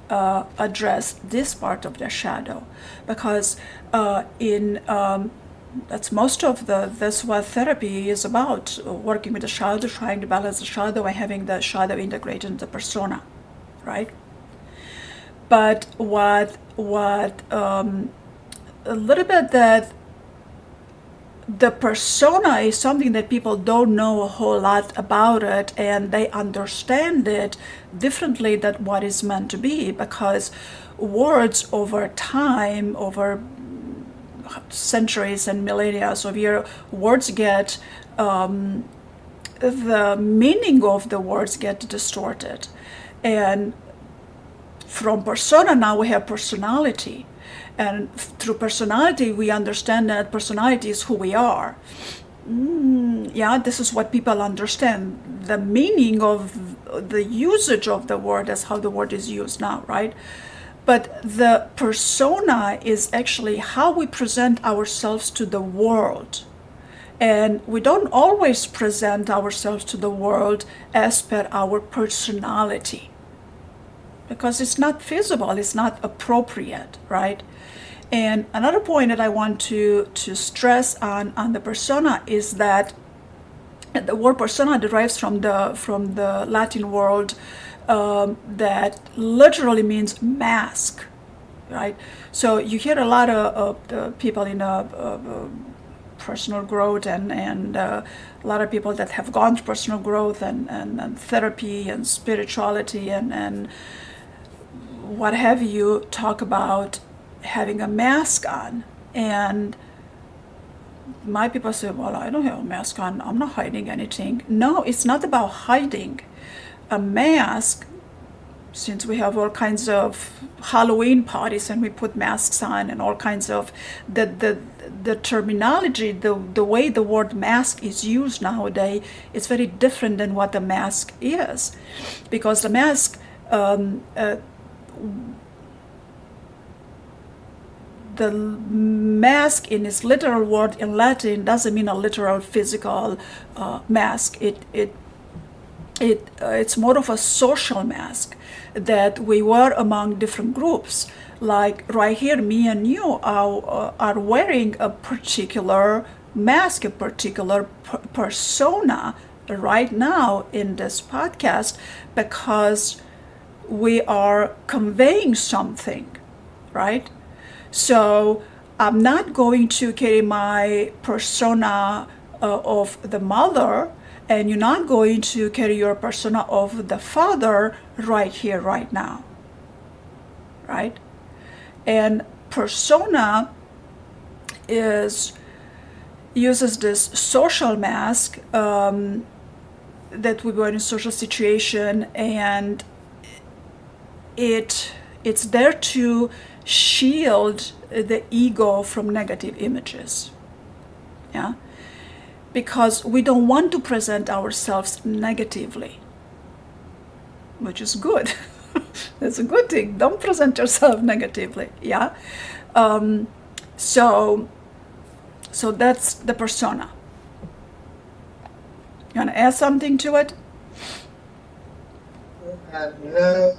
address this part of their shadow, because that's most of that's what therapy is about, working with the shadow, trying to balance the shadow and having the shadow integrate into the persona, right? But what a little bit that the persona is something that people don't know a whole lot about it, and they understand it differently than what is meant to be, because words over time, over centuries and millennia of years, words get the meaning of the words get distorted, and from persona now we have personality. And through personality, we understand that personality is who we are. Yeah, this is what people understand. The meaning of the usage of the word, that's how the word is used now, right? But the persona is actually how we present ourselves to the world. And we don't always present ourselves to the world as per our personality, because it's not feasible, it's not appropriate, right? And another point that I want to stress on the persona is that the word persona derives from the Latin word that literally means mask, right? So you hear a lot of people in personal growth, and a lot of people that have gone through personal growth and therapy and spirituality and what have you talk about having a mask on. And my people say, well, I don't have a mask on, I'm not hiding anything. No, it's not about hiding. A mask, since we have all kinds of Halloween parties and we put masks on and all kinds of the terminology, the way the word mask is used nowadays, it's very different than what the mask is, because the mask, the mask in its literal word in Latin doesn't mean a literal physical mask. It's more of a social mask that we wear among different groups. Like right here, me and you are wearing a particular mask, a particular persona right now in this podcast, because we are conveying something, right? So I'm not going to carry my persona of the mother, and you're not going to carry your persona of the father right here, right now, right? And persona uses this social mask that we wear in a social situation, and it's there to shield the ego from negative images. Yeah, because we don't want to present ourselves negatively, which is good. That's a good thing. Don't present yourself negatively. Yeah. So that's the persona. You want to add something to it? No,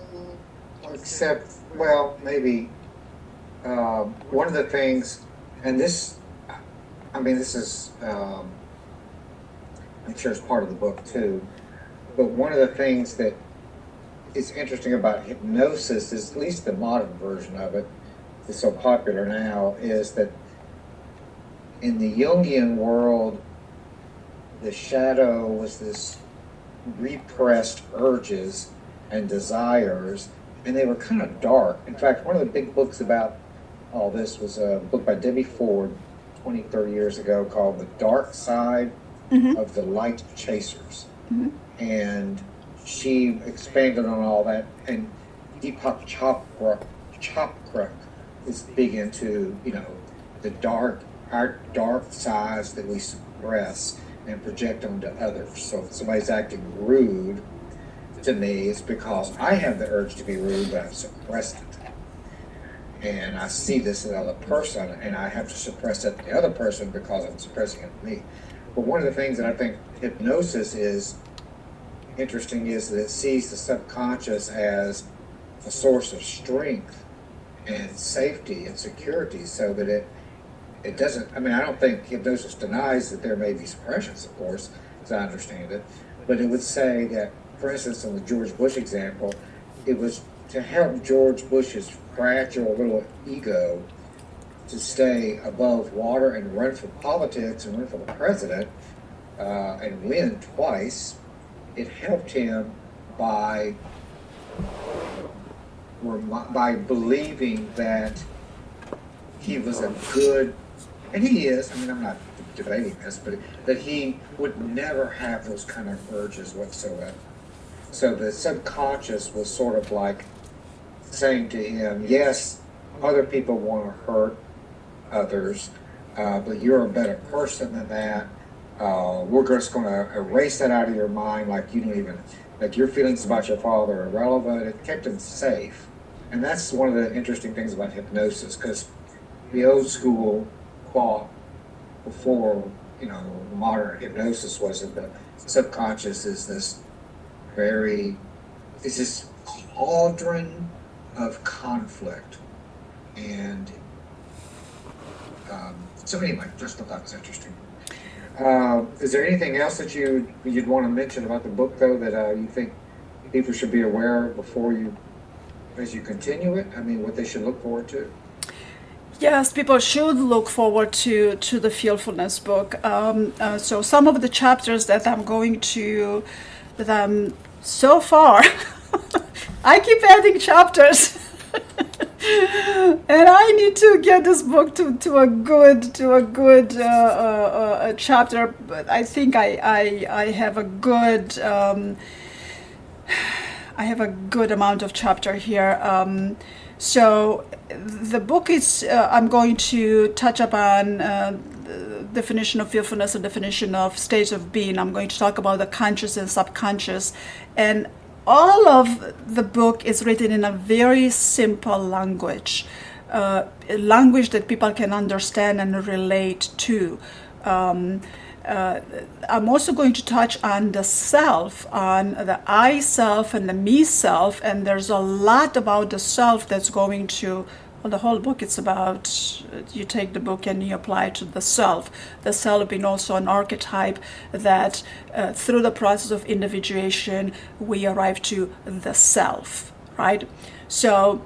except, well, maybe one of the things, and this, I mean, this is, I'm sure it's part of the book too, but one of the things that is interesting about hypnosis is, at least the modern version of it, is so popular now, is that in the Jungian world, the shadow was this repressed urges and desires, and they were kind of dark. In fact, one of the big books about all this was a book by Debbie Ford 20, 30 years ago called The Dark Side of the Light Chasers. And she expanded on all that, and Deepak Chopra is big into, our dark sides that we suppress and project onto others. So if somebody's acting rude to me, it's because I have the urge to be rude, but I've suppressed it. And I see this in the other person, and I have to suppress it in the other person because I'm suppressing it in me. But one of the things that I think hypnosis is interesting is that it sees the subconscious as a source of strength and safety and security, so that it doesn't, I mean, I don't think hypnosis denies that there may be suppressions, of course, as I understand it, but it would say that, for instance, in the George Bush example, it was to help George Bush's fragile little ego to stay above water and run for politics and run for the president and win twice. It helped him by believing that he was a good, and he is, I mean, I'm not debating this, but that he would never have those kind of urges whatsoever. So the subconscious was sort of like saying to him, yes, other people want to hurt others, but you're a better person than that. We're just going to erase that out of your mind, like you don't even, like your feelings about your father are irrelevant. It kept him safe. And that's one of the interesting things about hypnosis, because the old school thought before, modern hypnosis was that the subconscious is this cauldron of conflict. And so anyway, just thought that was interesting. Is there anything else that you'd want to mention about the book, though, that you think people should be aware of as you continue it? I mean, what they should look forward to? Yes, people should look forward to the Fearfulness book. So some of the chapters that I'm going to, that I'm so far, I keep adding chapters. And I need to get this book to a good chapter. But I think I have a good I have a good amount of chapter here. So the book is, I'm going to touch upon definition of fearfulness and definition of states of being. I'm going to talk about the conscious and subconscious. And all of the book is written in a very simple language, language that people can understand and relate to. I'm also going to touch on the self, on the I self and the me self, and there's a lot about the self that's going to, well, the whole book it's about, you take the book and you apply it to the self being also an archetype that through the process of individuation we arrive to the self, right? So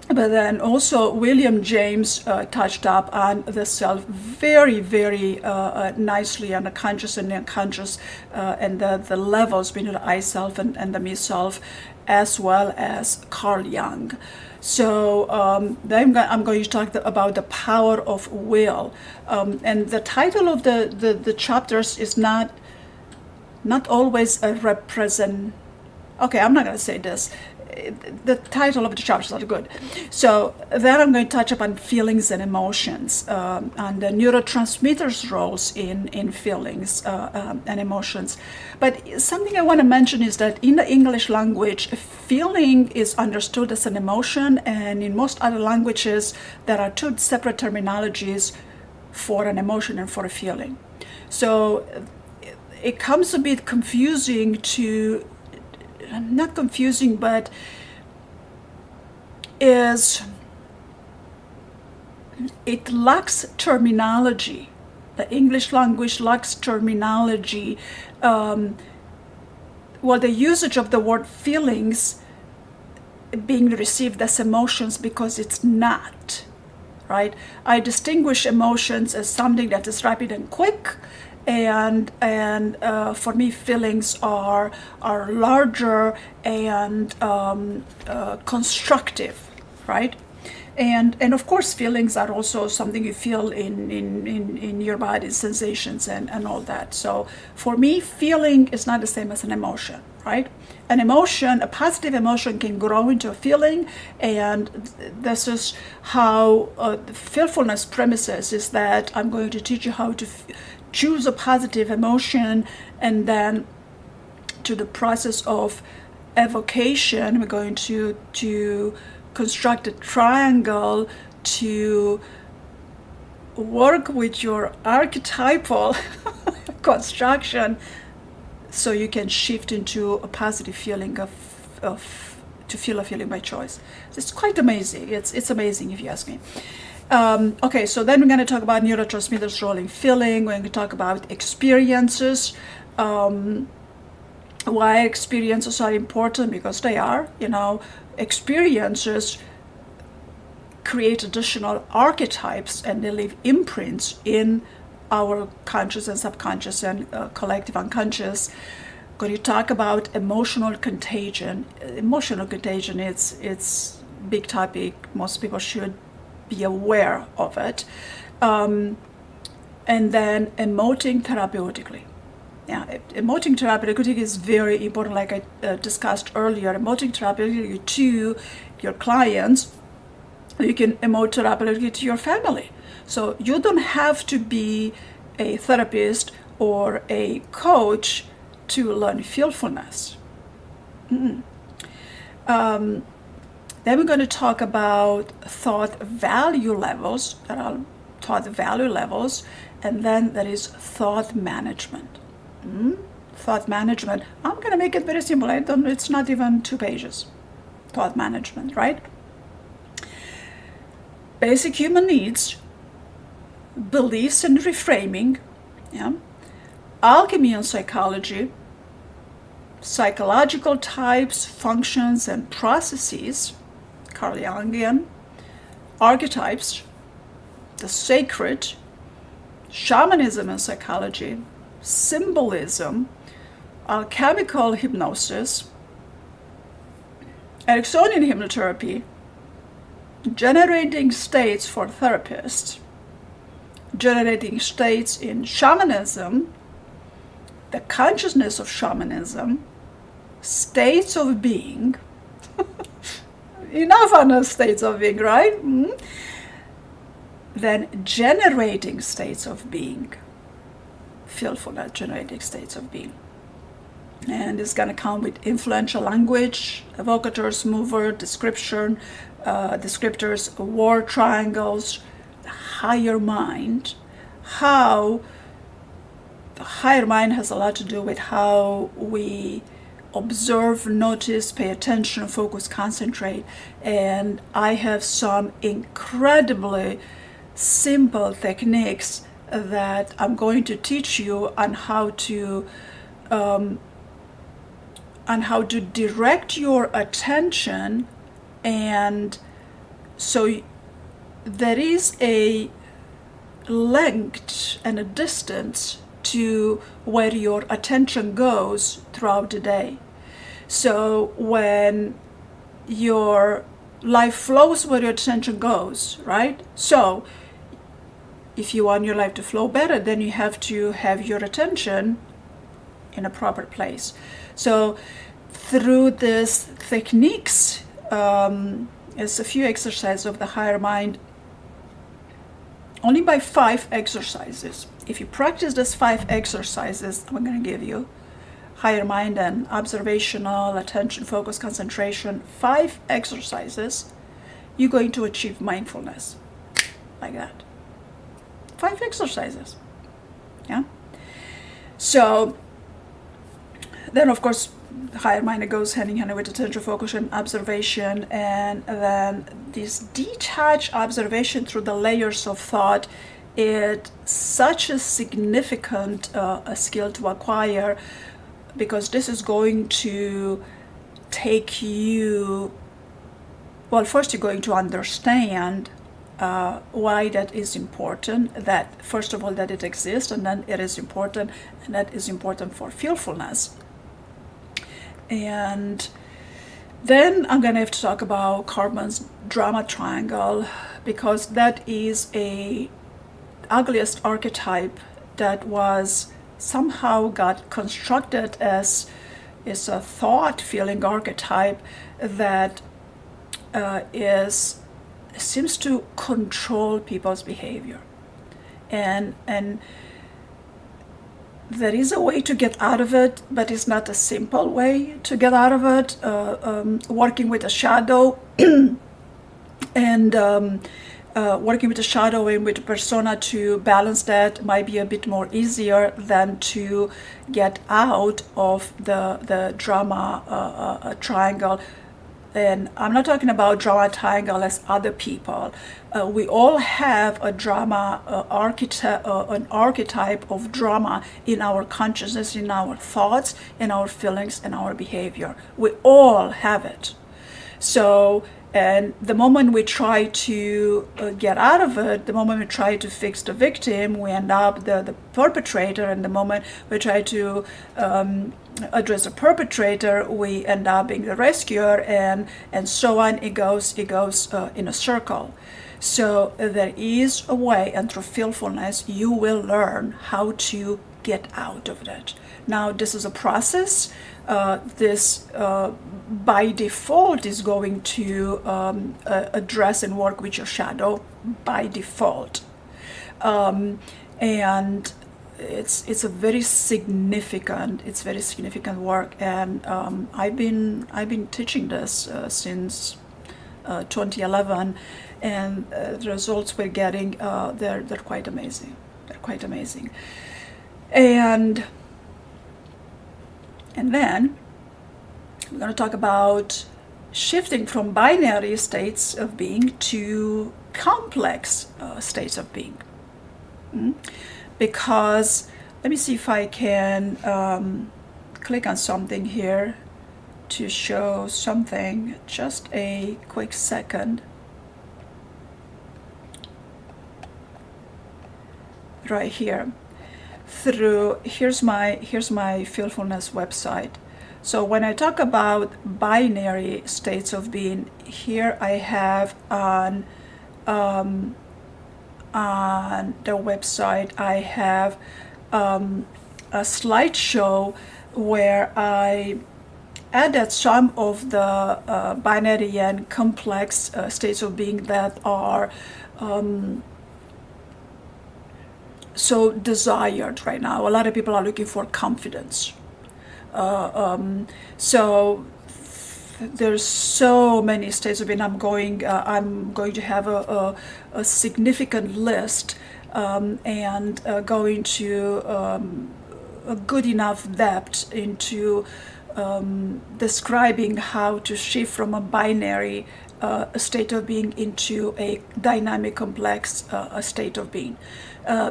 but then also William James touched up on the self very nicely, on the conscious and the unconscious, and the levels between the I self and the me self, as well as Carl Jung. So then I'm going to talk about the power of will, and the title of the chapters is not always a represent. Okay, I'm not going to say this. The title of the chapter is not good. So then I'm going to touch upon feelings and emotions, and the neurotransmitters' roles in feelings and emotions. But something I want to mention is that in the English language, feeling is understood as an emotion, and in most other languages, there are two separate terminologies for an emotion and for a feeling. So it comes a bit confusing to, not confusing, but it lacks terminology. The English language lacks terminology. The usage of the word feelings being received as emotions, because it's not, right? I distinguish emotions as something that is rapid and quick, and for me feelings are larger and constructive, right? And of course feelings are also something you feel in your body, sensations and all that. So for me, feeling is not the same as an emotion, right? An emotion, a positive emotion, can grow into a feeling, and this is how the fearfulness premises is that I'm going to teach you how to choose a positive emotion, and then to the process of evocation, we're going to construct a triangle to work with your archetypal construction, so you can shift into a positive feeling to feel a feeling by choice. It's quite amazing. It's amazing if you ask me. Okay, so then we're going to talk about neurotransmitters role in feeling. We're going to talk about experiences, why experiences are important, because they are, experiences create additional archetypes and they leave imprints in our conscious and subconscious and collective unconscious. Going to talk about emotional contagion. Emotional contagion, it's big topic. Most people should be aware of it. And then emoting therapeutically. Yeah, emoting therapeutically is very important, like I discussed earlier. Emoting therapeutically to your clients, you can emote therapeutically to your family. So you don't have to be a therapist or a coach to learn fearfulness. Then we're going to talk about thought value levels. There are thought value levels, and then there is thought management. Thought management. I'm going to make it very simple. It's not even 2 pages. Thought management, right? Basic human needs, beliefs and reframing, yeah. Alchemy and psychology, psychological types, functions and processes, Carl Jungian, archetypes, the sacred, shamanism and psychology, symbolism, alchemical hypnosis, Ericksonian hypnotherapy, generating states for therapists, generating states in shamanism, the consciousness of shamanism, states of being. Enough on the states of being, right? Then generating states of being. Feelfulness, generating states of being. And it's going to come with influential language, evocators, mover, description, descriptors, word triangles, the higher mind. How the higher mind has a lot to do with how we observe, notice, pay attention, focus, concentrate. And I have some incredibly simple techniques that I'm going to teach you on how to direct your attention. And so there is a length and a distance to where your attention goes throughout the day. So when your life flows where your attention goes, right? So if you want your life to flow better, then you have to have your attention in a proper place. So through these techniques, it's a few exercises of the higher mind, only by 5 exercises. If you practice these 5 exercises I'm going to give you, higher mind and observational, attention, focus, concentration, 5 exercises, you're going to achieve mindfulness like that. 5 exercises. Yeah. So then, of course, higher mind goes hand in hand with attention, focus, and observation, and then this detached observation through the layers of thought. It's such a significant skill to acquire, because this is going to take you, well, first you're going to understand why that is important, that first of all that it exists, and then it is important, and that is important for fearfulness. And then I'm going to have to talk about Cartman's drama triangle, because that is a ugliest archetype that was somehow got constructed as is a thought feeling archetype that seems to control people's behavior, and there is a way to get out of it, but it's not a simple way to get out of it. Working with a shadow and working with a shadow and with a persona to balance that might be a bit more easier than to get out of the drama triangle. And I'm not talking about drama triangle as other people. We all have a drama an archetype of drama in our consciousness, in our thoughts, in our feelings, and our behavior. We all have it. So, and the moment we try to get out of it, the moment we try to fix the victim, we end up the perpetrator. And the moment we try to address the perpetrator, we end up being the rescuer, and so on. It goes in a circle. So there is a way, and through fearfulness, you will learn how to get out of it. Now, this is a process. This by default is going to address and work with your shadow by default, and it's very significant work. And I've been teaching this since 2011, and the results we're getting, they're quite amazing. And then we're going to talk about shifting from binary states of being to complex states of being. Because, let me see if I can click on something here to show something. Just a quick second. right here. Here's my fearfulness website. So when I talk about binary states of being, here I have on the website, I have a slideshow where I added some of the binary and complex states of being that are so desired right now. A lot of people are looking for confidence. So there's so many states of being. I'm going to have a significant list and going to a good enough depth into describing how to shift from a binary state of being into a dynamic, complex state of being.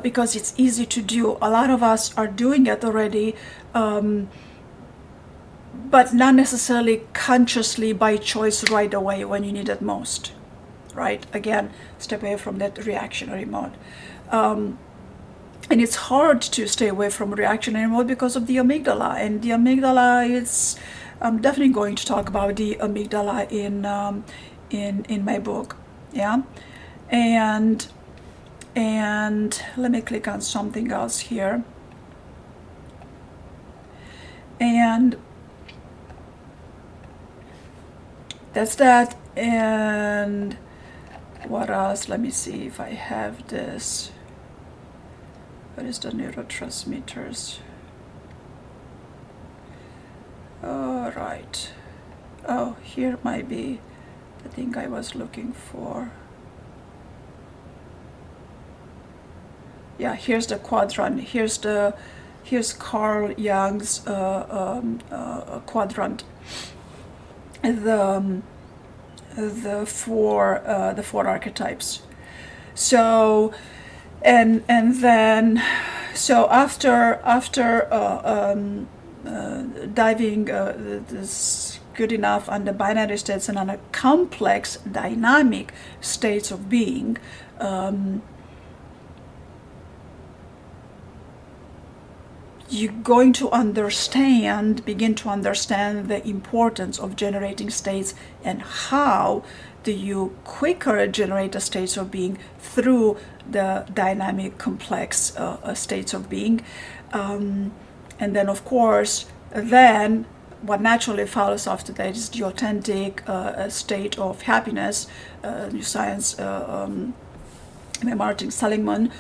Because it's easy to do. A lot of us are doing it already, but not necessarily consciously by choice right away when you need it most. Right? Again, step away from that reactionary mode. And it's hard to stay away from reactionary mode because of the amygdala. And the amygdala is, I'm definitely going to talk about the amygdala in my book. Yeah? And let me click on something else here. And that's that. And what else? Let me see if I have this. What is the neurotransmitters? All right. Oh, here might be the thing I was looking for. Yeah, here's the quadrant. Here's Carl Jung's quadrant. The four archetypes. So, and then, so after diving this good enough on the binary states and on a complex dynamic states of being. You're going to begin to understand the importance of generating states and how do you quicker generate the states of being through the dynamic, complex states of being. And then, of course, then what naturally follows after that is the authentic state of happiness. New Science, Martin Seligman,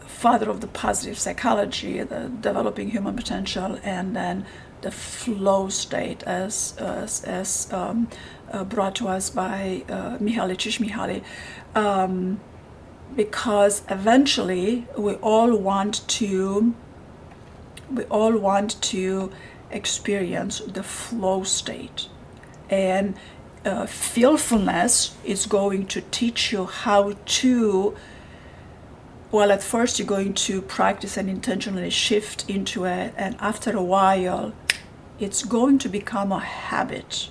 father of the positive psychology, the developing human potential, and then the flow state as brought to us by Mihaly Csikszentmihalyi, because eventually we all want to experience the flow state, and fearfulness is going to teach you how to. Well, at first you're going to practice and intentionally shift into it, and after a while, it's going to become a habit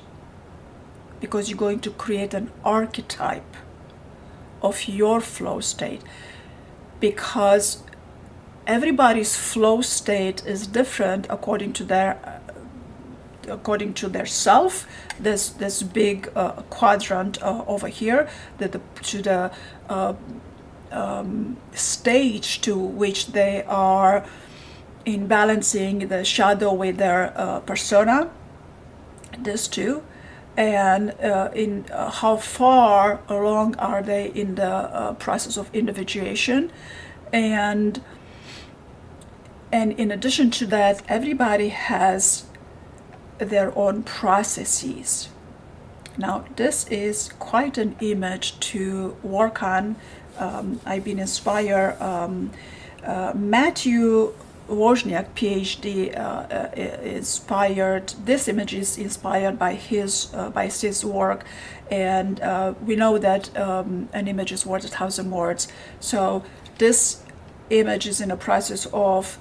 because you're going to create an archetype of your flow state, because everybody's flow state is different according to their self. There's this big quadrant over here to the stage to which they are in balancing the shadow with their persona, this too, and in how far along are they in the process of individuation, and in addition to that, everybody has their own processes. Now, this is quite an image to work on. I've been inspired. Matthew Wozniak, PhD, inspired. This image is inspired by his work, and we know that an image is worth 1,000 words. So this image is in a process of.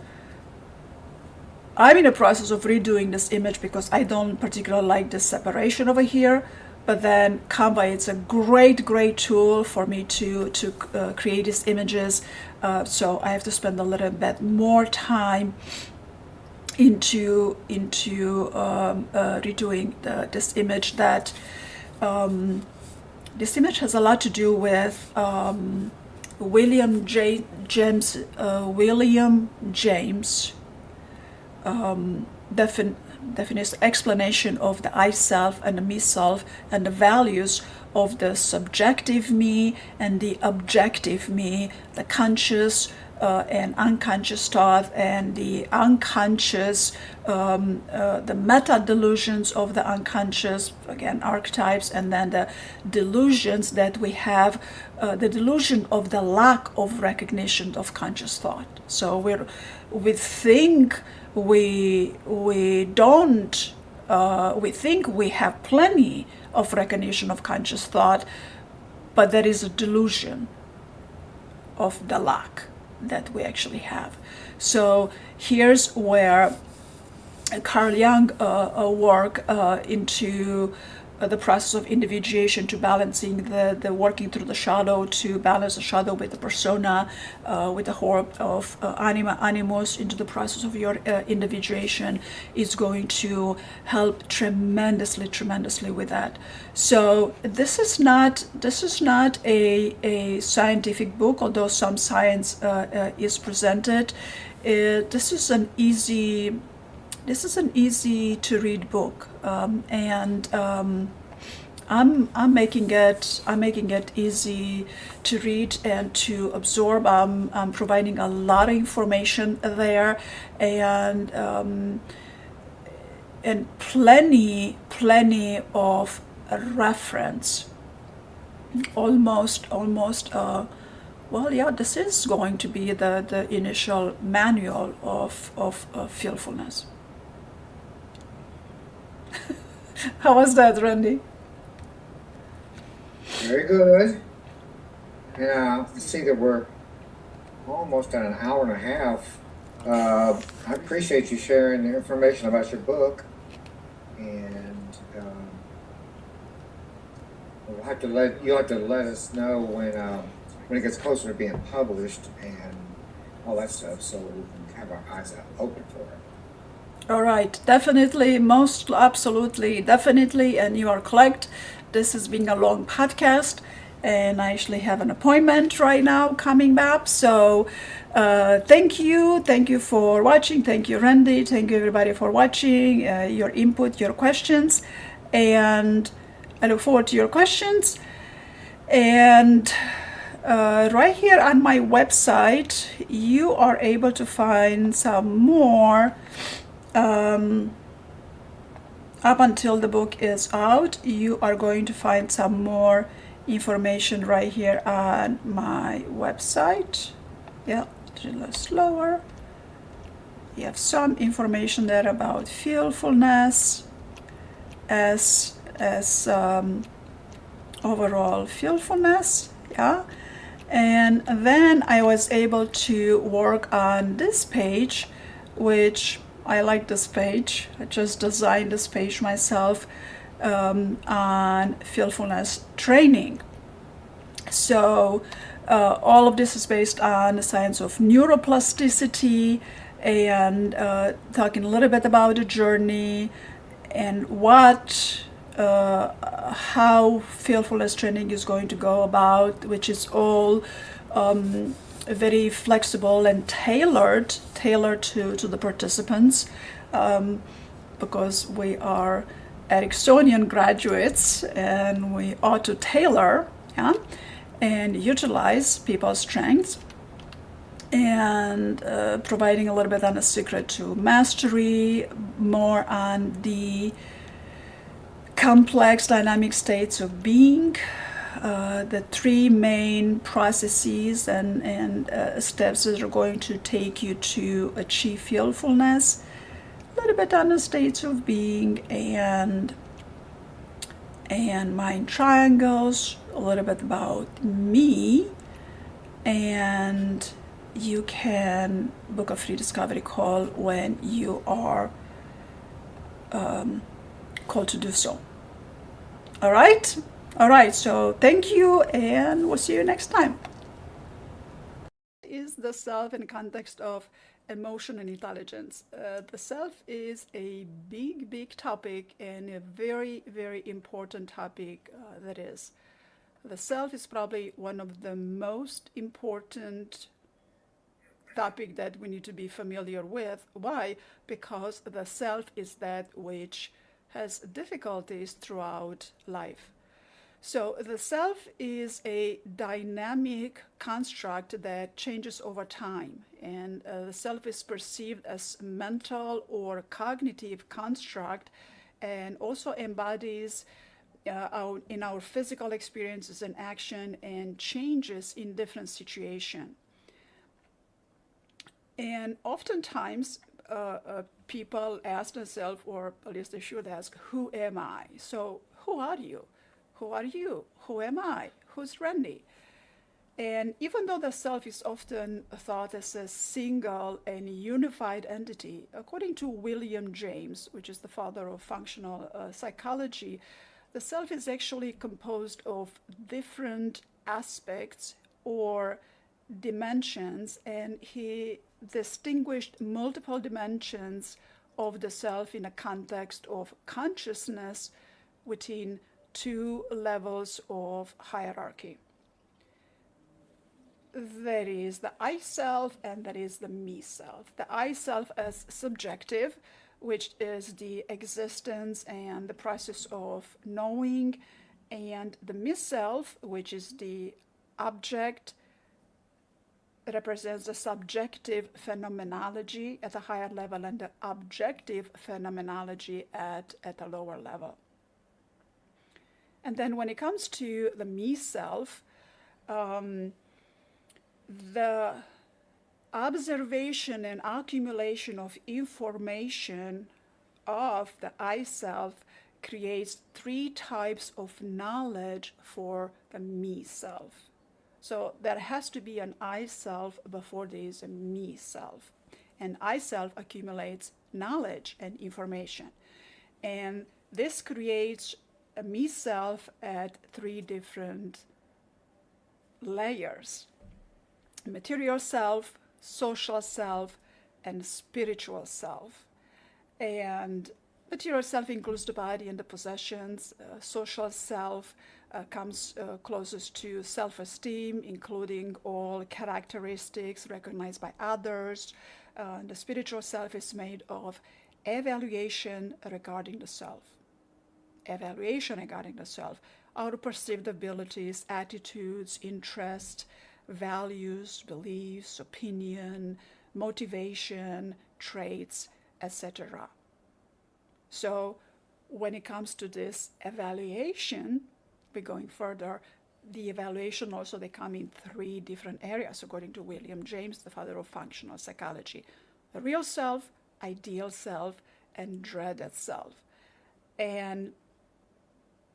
I'm in a process of redoing this image because I don't particularly like this separation over here. but then Canva, it's a great tool for me to create these images. So I have to spend a little bit more time into redoing this image. That this image has a lot to do with William James definition, explanation of the I self and the me self, and the values of the subjective me and the objective me, the conscious and unconscious thought, and the unconscious, the meta delusions of the unconscious, again archetypes, and then the delusions that we have, the delusion of the lack of recognition of conscious thought. So we think we don't, we think we have plenty of recognition of conscious thought, but there is a delusion of the lack that we actually have. So here's where Carl Jung work into the process of individuation, to balancing the working through the shadow, to balance the shadow with the persona, with the whole of anima animus into the process of your individuation, is going to help tremendously with that. So this is not a scientific book, although some science is presented. This is an easy to read book, and I'm making it easy to read and to absorb. I'm providing a lot of information there, and plenty of reference. Almost. Well, yeah, this is going to be the initial manual of fearfulness. How was that, Randy? Very good. And I see that we're almost at an hour and a half. I appreciate you sharing the information about your book, and you'll have to let us know when it gets closer to being published and all that stuff, so we can have our eyes open for it. All right, definitely, most absolutely, definitely, and you are correct. This has been a long podcast, and I actually have an appointment right now coming up. So thank you for watching. Thank you, Randy. Thank you, everybody, for watching, your input, your questions, and I look forward to your questions. And right here on my website, you are able to find some more. Up until the book is out, you are going to find some more information right here on my website. Yeah, a little slower. You have some information there about fearfulness as overall fearfulness. Yeah. And then I was able to work on this page, which I like this page. I just designed this page myself, on fearfulness training. So all of this is based on the science of neuroplasticity, and talking a little bit about the journey and how fearfulness training is going to go about, which is all very flexible and tailored to the participants, because we are Ericksonian graduates, and we ought to tailor, yeah, and utilize people's strengths, and providing a little bit on the secret to mastery, more on the complex dynamic states of being, the three main processes and steps that are going to take you to achieve fearfulness, a little bit on the states of being, and mind triangles, a little bit about me, and you can book a free discovery call when you are called to do so. All right? All right, so thank you, and we'll see you next time. Is the self in context of emotion and intelligence? The self is a big, big topic and a very, very important topic that is. The self is probably one of the most important topic that we need to be familiar with. Why? Because the self is that which has difficulties throughout life. So the self is a dynamic construct that changes over time, and the self is perceived as mental or cognitive construct, and also embodies in our physical experiences and action and changes in different situations. And oftentimes, people ask themselves, or at least they should ask, who am I? So, who are you? Who are you? Who am I? Who's Randy? And even though the self is often thought as a single and unified entity, according to William James, which is the father of functional psychology, the self is actually composed of different aspects or dimensions, and he distinguished multiple dimensions of the self in a context of consciousness within two levels of hierarchy. There is the I self and there is the me self. The I self as subjective, which is the existence and the process of knowing, and the me self, which is the object, represents the subjective phenomenology at a higher level and the objective phenomenology at a lower level. And then when it comes to the me self, the observation and accumulation of information of the I self creates three types of knowledge for the me self. So there has to be an I self before there is a me self. And I self accumulates knowledge and information. And this creates a me self at three different layers: material self, social self, and spiritual self. And material self includes the body and the possessions. Social self comes closest to self-esteem, including all characteristics recognized by others. The spiritual self is made of evaluation regarding the self. Evaluation regarding the self, our perceived abilities, attitudes, interests, values, beliefs, opinion, motivation, traits, etc. So when it comes to this evaluation, we're going further. The evaluation also, they come in three different areas, according to William James, the father of functional psychology: the real self, ideal self, and dreaded self. And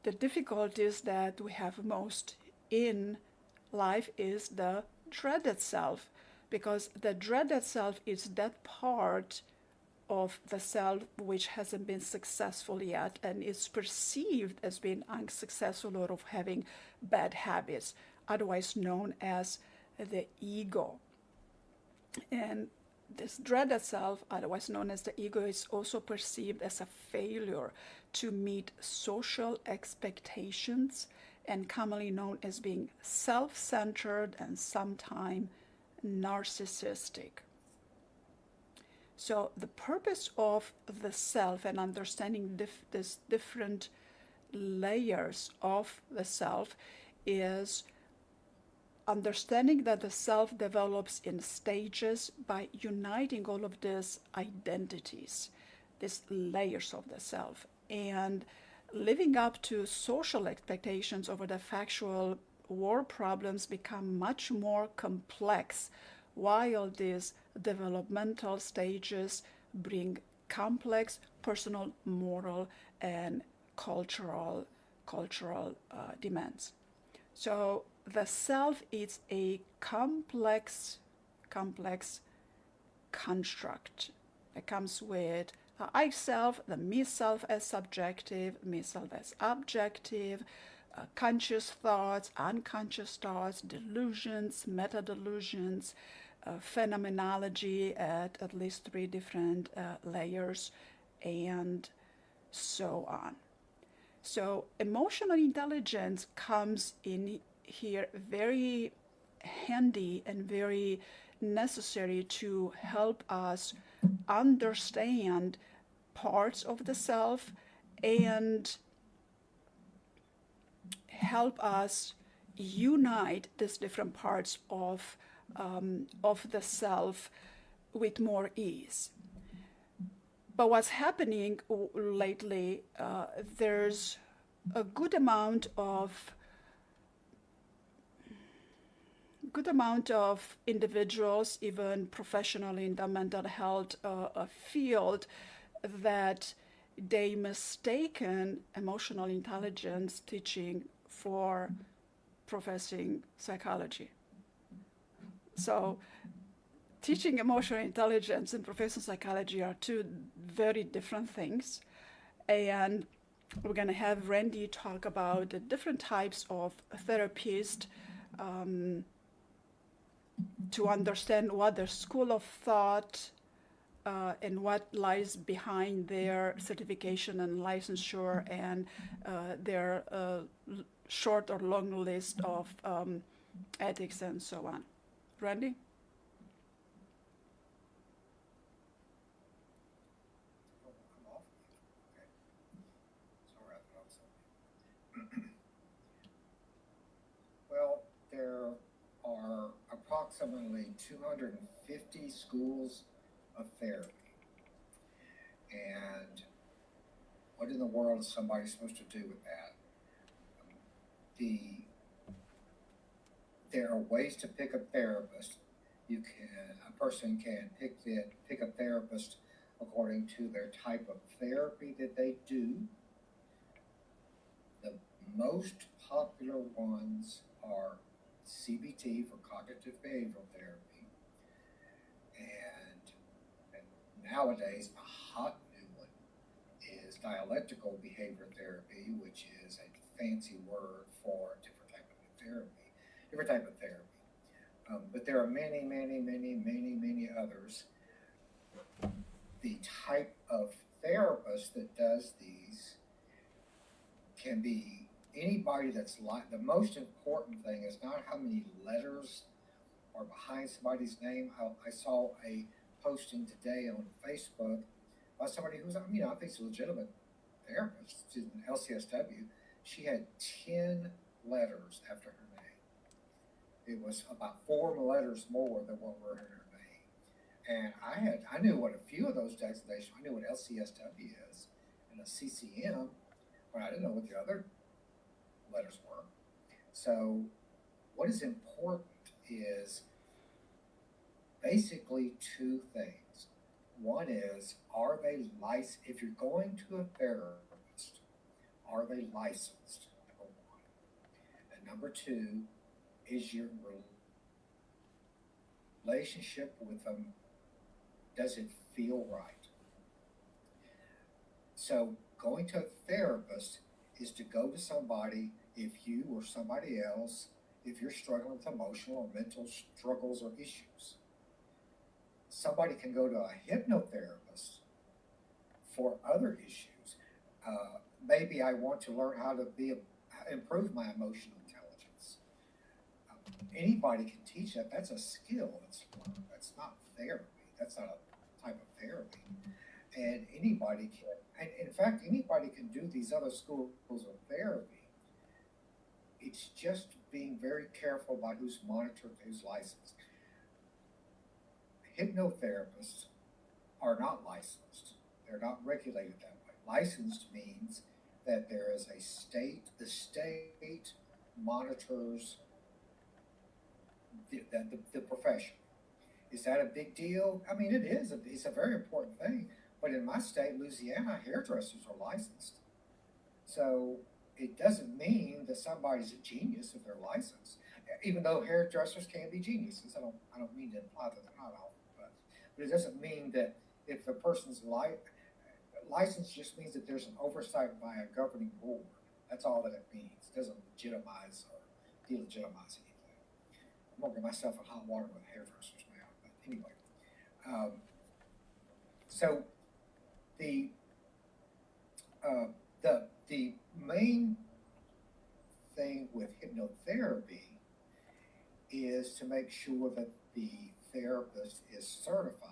the difficulties that we have most in life is the dreaded self, because the dreaded self is that part of the self which hasn't been successful yet and is perceived as being unsuccessful or of having bad habits, otherwise known as the ego. And this dreaded self, otherwise known as the ego, is also perceived as a failure to meet social expectations and commonly known as being self-centered and sometimes narcissistic. So the purpose of the self and understanding these different layers of the self is understanding that the self develops in stages by uniting all of these identities, these layers of the self, and living up to social expectations over the factual world problems become much more complex, while these developmental stages bring complex personal, moral, and cultural demands. So the self is a complex construct that comes with I self, the me self as subjective, me self as objective, conscious thoughts, unconscious thoughts, delusions, meta delusions, phenomenology at least three different layers, and so on. So emotional intelligence comes in here very handy and very necessary to help us understand parts of the self and help us unite these different parts of the self with more ease. But what's happening lately, there's a good amount of individuals, even professionally in the mental health field, that they mistaken emotional intelligence teaching for professing psychology. So teaching emotional intelligence and professional psychology are two very different things. And we're going to have Randy talk about the different types of therapists to understand what their school of thought and what lies behind their certification and licensure and their short or long list of ethics and so on. Randy? Oh, I'm off. Okay. Sorry, I thought I was on. Well, there are approximately 250 schools of therapy. And what in the world is somebody supposed to do with that? The There are ways to pick a therapist. A person can pick a therapist according to their type of therapy that they do. The most popular ones are CBT for cognitive behavioral therapy, and, and nowadays a hot new one is dialectical behavior therapy, which is a fancy word for a different type of therapy. Different type of therapy. But there are many, many, many, many, many others. The type of therapist that does these can be anybody that's like. The most important thing is not how many letters are behind somebody's name. I saw a posting today on Facebook by somebody who's, I think is a legitimate therapist. She's an LCSW. She had 10 letters after her name. It was about 4 letters more than what were in her name. And I knew what a few of those designations. I knew what LCSW is and a CCM, but I didn't know what the other letters were. So what is important is basically two things. One is, are they licensed? If you're going to a therapist, are they licensed? Number one. And number two, is your relationship with them, does it feel right? So going to a therapist is to go to somebody, if you or somebody else, if you're struggling with emotional or mental struggles or issues. Somebody can go to a hypnotherapist for other issues. Maybe I want to learn how to improve my emotional intelligence. Anybody can teach that. That's a skill that's learned. That's not therapy. That's not a type of therapy. And anybody can, and in fact, anybody can do these other schools of therapy. It's just being very careful about who's monitored, who's licensed. Hypnotherapists are not licensed. They're not regulated that way. Licensed means that there is the state monitors the profession. Is that a big deal? I mean, it is. It's a very important thing. But in my state, Louisiana, hairdressers are licensed. So it doesn't mean that somebody's a genius if they're licensed. Even though hairdressers can be geniuses, I don't mean to imply that they're not all, but it doesn't mean that if a person's license just means that there's an oversight by a governing board. That's all that it means. It doesn't legitimize or delegitimize anything. I'm gonna get myself in hot water with hairdressers now, but anyway. Um, so the the main thing with hypnotherapy is to make sure that the therapist is certified.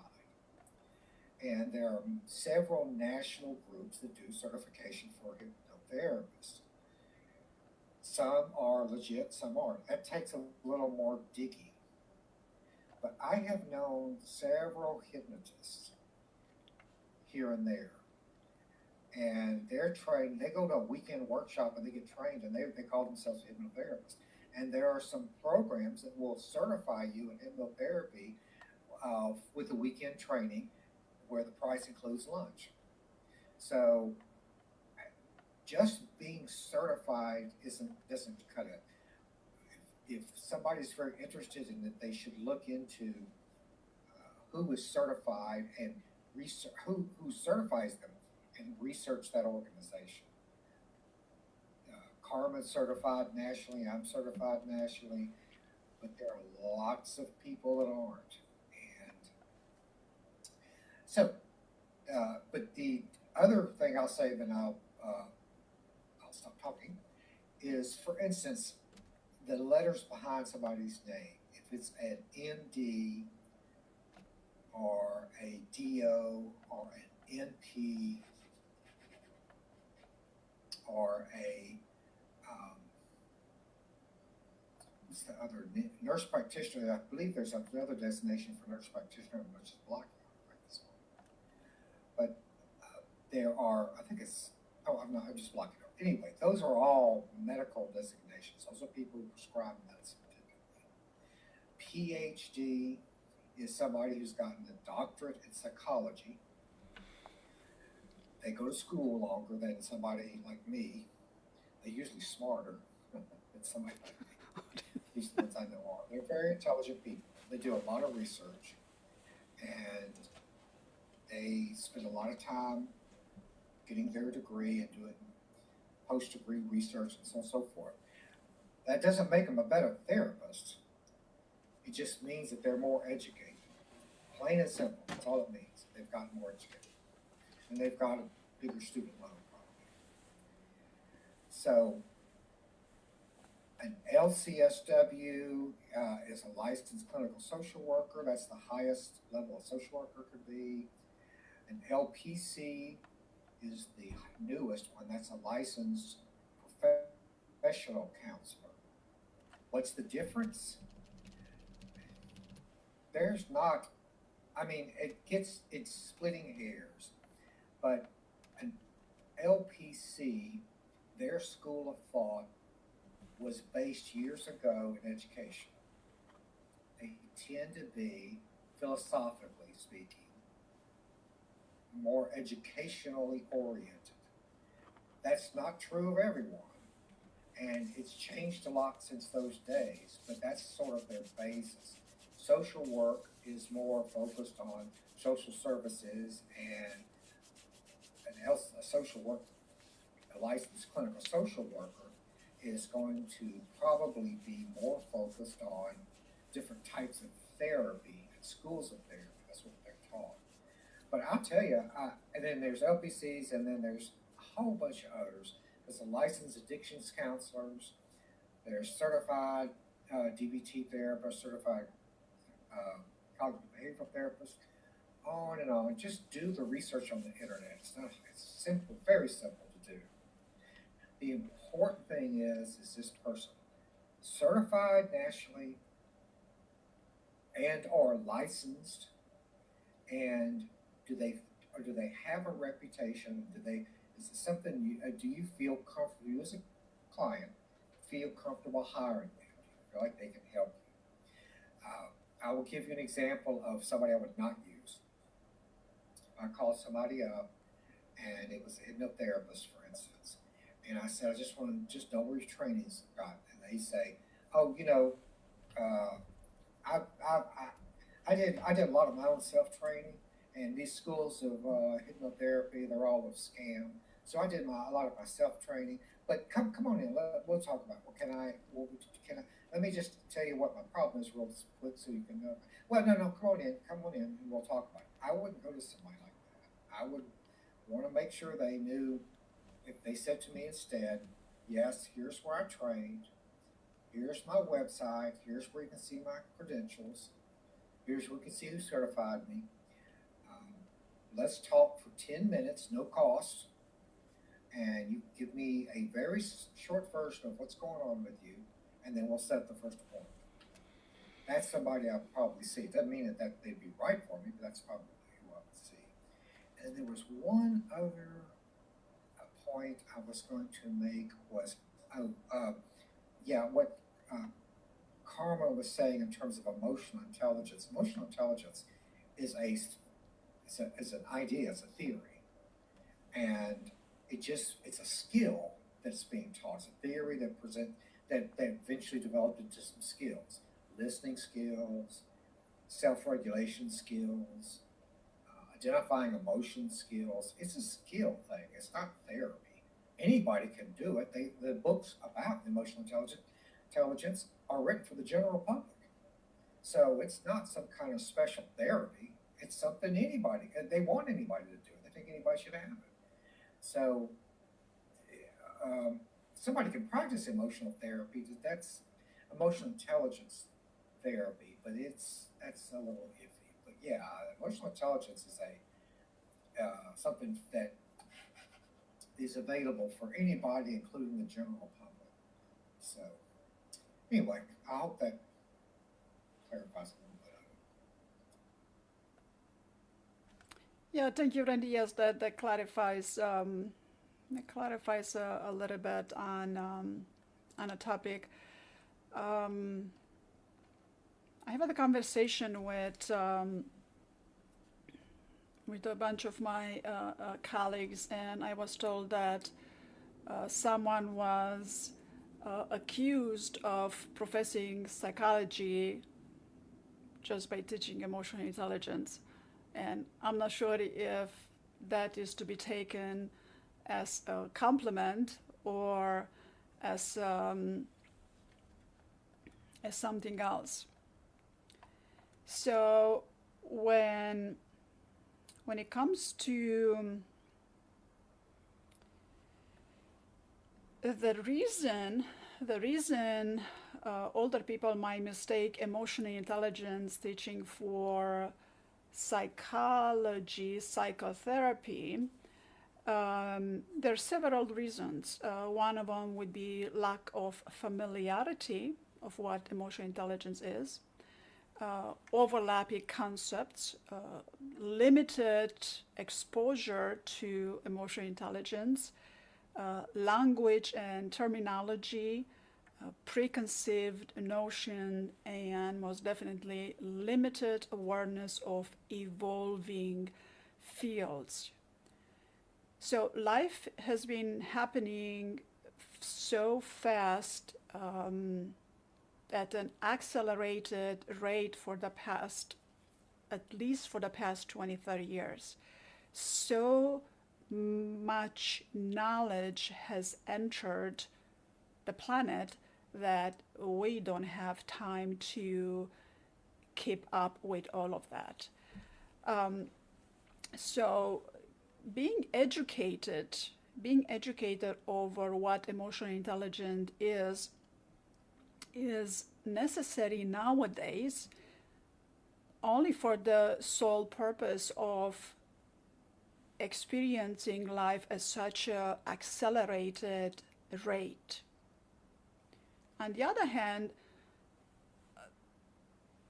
And there are several national groups that do certification for hypnotherapists. Some are legit, some aren't. That takes a little more digging. But I have known several hypnotists here and there. And they're trained, they go to a weekend workshop and they get trained and they call themselves hypnotherapists. And there are some programs that will certify you in hypnotherapy with the weekend training where the price includes lunch. So just being certified doesn't cut it. If somebody's very interested in it, they should look into who is certified and research who certifies them and research that organization. Karma's certified nationally, I'm certified nationally, but there are lots of people that aren't. And so, but the other thing I'll say, then I'll stop talking, is for instance, the letters behind somebody's name. If it's an MD or a DO or an NP or a what's the other nurse practitioner? I believe there's another designation for nurse practitioner, which is blocking right this moment. But there are, I think it's, I'm just blocking it. Anyway, those are all medical designations. Those are people who prescribe medicine typically. PhD is somebody who's gotten a doctorate in psychology. They go to school longer than somebody like me. They're usually smarter than somebody like me. These ones I know are. They're very intelligent people. They do a lot of research and they spend a lot of time getting their degree and doing post-degree research and so on and so forth. That doesn't make them a better therapist. It just means that they're more educated. Plain and simple. That's all it means. They've gotten more educated. And they've got a bigger student loan probably. So an LCSW is a licensed clinical social worker. That's the highest level a social worker could be. An LPC is the newest one. That's a licensed professional counselor. What's the difference? There's not, I mean, it's splitting hairs, but an LPC, their school of thought was based years ago in education. They tend to be, philosophically speaking, more educationally oriented. That's not true of everyone. And it's changed a lot since those days, but that's sort of their basis. Social work is more focused on social services, and a social work, a licensed clinical social worker is going to probably be more focused on different types of therapy and schools of therapy. That's what they're taught. But I'll tell you, and then there's LPCs, and then there's a whole bunch of others. There's a licensed addictions counselors. There's certified DBT therapists, certified cognitive behavioral therapists, on and on. Just do the research on the internet. It's simple, very simple to do. The important thing is this person certified nationally and or licensed, and do they have a reputation? Is it something do you feel comfortable, you as a client feel comfortable hiring them? Do you feel like they can help you? I will give you an example of somebody I would not use. I called somebody up, and it was a hypnotherapist, for instance, and I said, I just want to know where your training's got, and they say, oh, I did a lot of my own self training, And these schools of hypnotherapy, they're all a scam. So I did a lot of my self training. But come on in. We'll talk about can I? Let me just tell you what my problem is real quick, so you can know. Well, no, come on in, and we'll talk about it. I wouldn't go to somebody like that. I would want to make sure they knew if they said to me instead, yes, here's where I trained, here's my website, here's where you can see my credentials, here's where you can see who certified me. Um, let's talk for 10 minutes, no cost, and you give me a very short version of what's going on with you, and then we'll set the first appointment. That's somebody I'll probably see. It doesn't mean that they'd be right for me, but that's probably who I would see. And there was one other point I was going to make was, what Karma was saying in terms of emotional intelligence. Emotional intelligence is is an idea, it's a theory, and it's a skill that's being taught. It's a theory that eventually developed into some skills, listening skills, self-regulation skills, identifying emotion skills. It's a skill thing. It's not therapy. Anybody can do it. The books about emotional intelligence are written for the general public. So it's not some kind of special therapy. It's something they want anybody to do it. They think anybody should have it. So somebody can practice emotional therapy. That's emotional intelligence therapy, but that's a little iffy. But yeah, emotional intelligence is something that is available for anybody, including the general public. So anyway, I hope that clarifies a little bit of it. Yeah, thank you, Randy. Yes, that clarifies a little bit on a topic. I had a conversation with a bunch of my colleagues, and I was told that someone was accused of professing psychology just by teaching emotional intelligence. And I'm not sure if that is to be taken as a compliment or as something else. So when it comes to the reason older people might mistake emotional intelligence teaching for psychotherapy, there are several reasons. One of them would be lack of familiarity of what emotional intelligence is, overlapping concepts, limited exposure to emotional intelligence, language and terminology, preconceived notion, and most definitely limited awareness of evolving fields. So life has been happening so fast at an accelerated rate at least for the past 20, 30 years. So much knowledge has entered the planet that we don't have time to keep up with all of that. So being educated over what emotional intelligence is necessary nowadays only for the sole purpose of experiencing life at such an accelerated rate. On the other hand,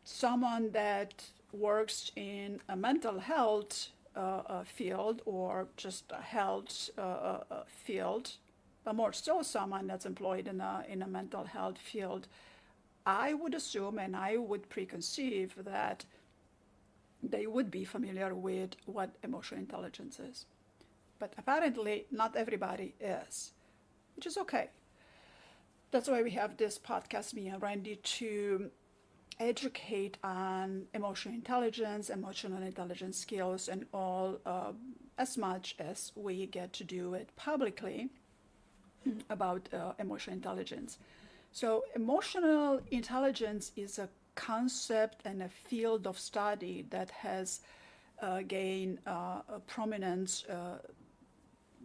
someone that works in a mental health field or just a health field, but more so someone that's employed in a mental health field, I would assume and I would preconceive that they would be familiar with what emotional intelligence is. But apparently not everybody is, which is okay. That's why we have this podcast, me and Randy, to educate on emotional intelligence skills, and all as much as we get to do it publicly about emotional intelligence. So emotional intelligence is a concept and a field of study that has gained prominence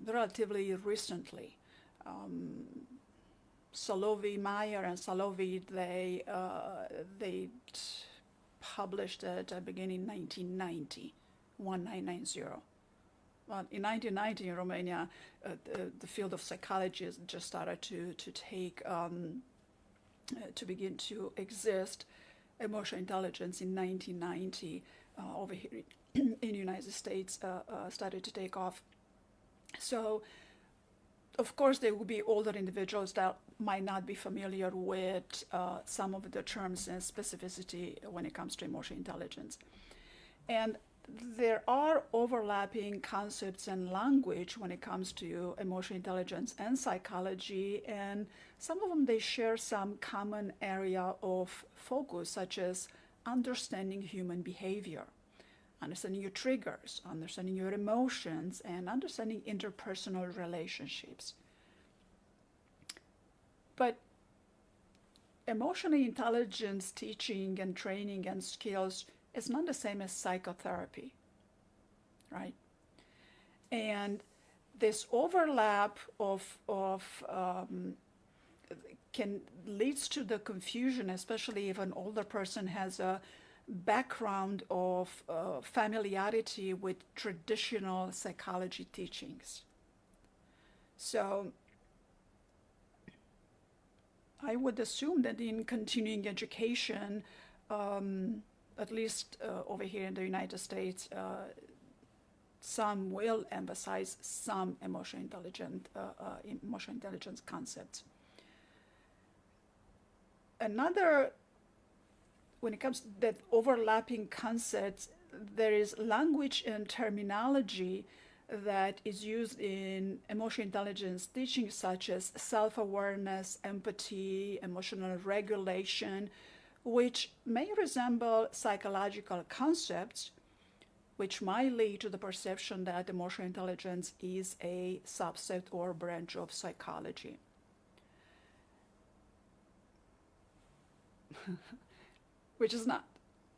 relatively recently. Meyer and Salovey, they published it at beginning 1990, 1990. Well, in 1990 in Romania, the field of psychology just started to take to begin to exist. Emotional intelligence in 1990 over here in the United States started to take off. So, of course, there will be older individuals that might not be familiar with some of the terms and specificity when it comes to emotional intelligence. And there are overlapping concepts and language when it comes to emotional intelligence and psychology, and some of them, they share some common area of focus, such as understanding human behavior, understanding your triggers, understanding your emotions, and understanding interpersonal relationships. But emotional intelligence teaching and training and skills is not the same as psychotherapy, right? And this overlap can leads to the confusion, especially if an older person has a background of familiarity with traditional psychology teachings. So I would assume that in continuing education, at least over here in the United States, some will emphasize some emotional intelligence concepts. Another, when it comes to that overlapping concepts, there is language and terminology that is used in emotional intelligence teaching, such as self-awareness, empathy, emotional regulation, which may resemble psychological concepts, which might lead to the perception that emotional intelligence is a subset or branch of psychology. Which is not,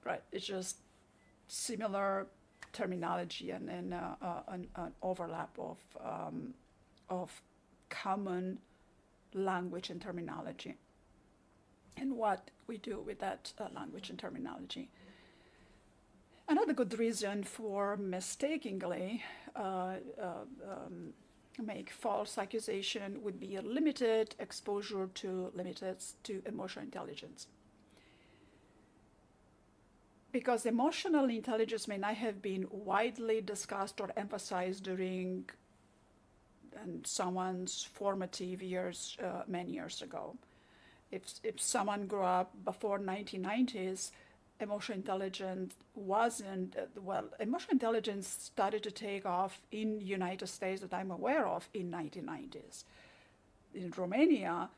right? It's just similar terminology and an overlap of common language and terminology, and what we do with that language and terminology. Another good reason for mistakenly make false accusation would be a limited exposure to emotional intelligence. Because emotional intelligence may not have been widely discussed or emphasized during someone's formative years many years ago. If someone grew up before 1990s, emotional intelligence wasn't, emotional intelligence started to take off in the United States that I'm aware of in 1990s. In Romania,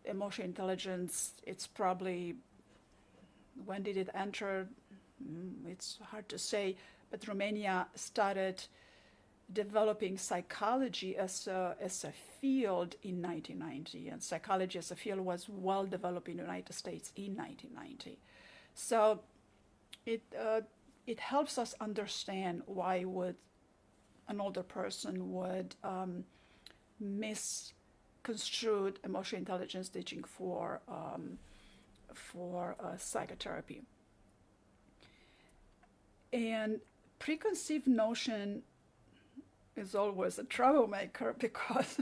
emotional intelligence, it's probably, when did it enter? It's hard to say, but Romania started developing psychology as a field in 1990, and psychology as a field was well developed in the United States in 1990. So it helps us understand why would an older person would misconstrue emotional intelligence teaching for psychotherapy. And preconceived notion is always a troublemaker, because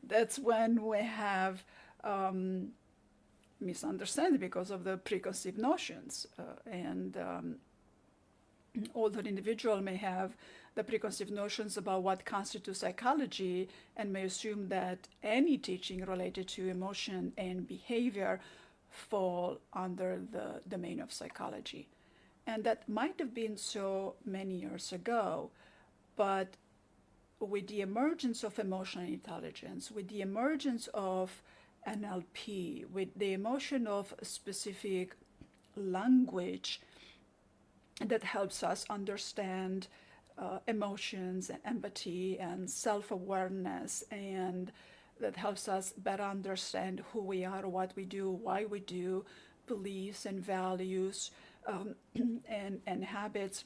that's when we have misunderstanding because of the preconceived notions. Older individual may have the preconceived notions about what constitutes psychology and may assume that any teaching related to emotion and behavior fall under the domain of psychology. And that might have been so many years ago, but with the emergence of emotional intelligence, with the emergence of NLP, with the emergence of specific language that helps us understand emotions and empathy and self-awareness, and that helps us better understand who we are, what we do, why we do, beliefs and values, and habits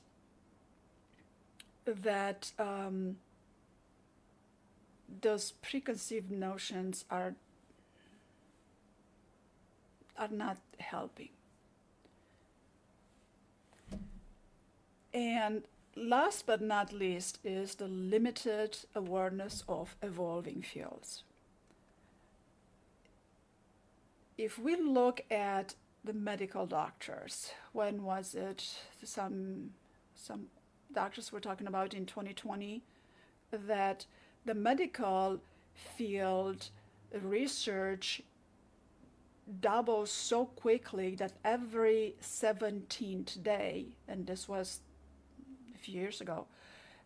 that those preconceived notions are not helping. And last but not least is the limited awareness of evolving fields. If we look at the medical doctors, when was it? Some doctors were talking about in 2020 that the medical field research doubles so quickly that every 17th day, and this was a few years ago,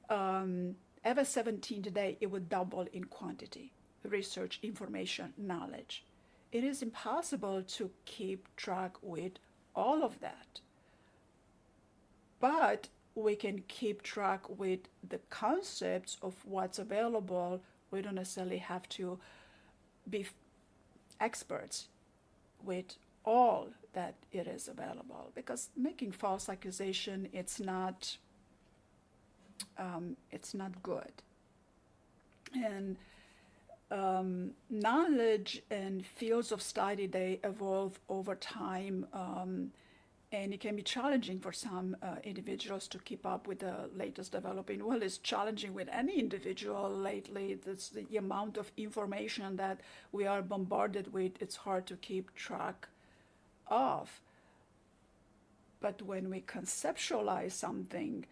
every 17th day it would double in quantity, research, information, knowledge. It is impossible to keep track with all of that. But we can keep track with the concepts of what's available. We don't necessarily have to be experts with all that it is available, because making false accusation, it's not good. And knowledge and fields of study, they evolve over time, and it can be challenging for some individuals to keep up with the latest developing. Well, it's challenging with any individual lately. That's the amount of information that we are bombarded with. It's hard to keep track of. But when we conceptualize something,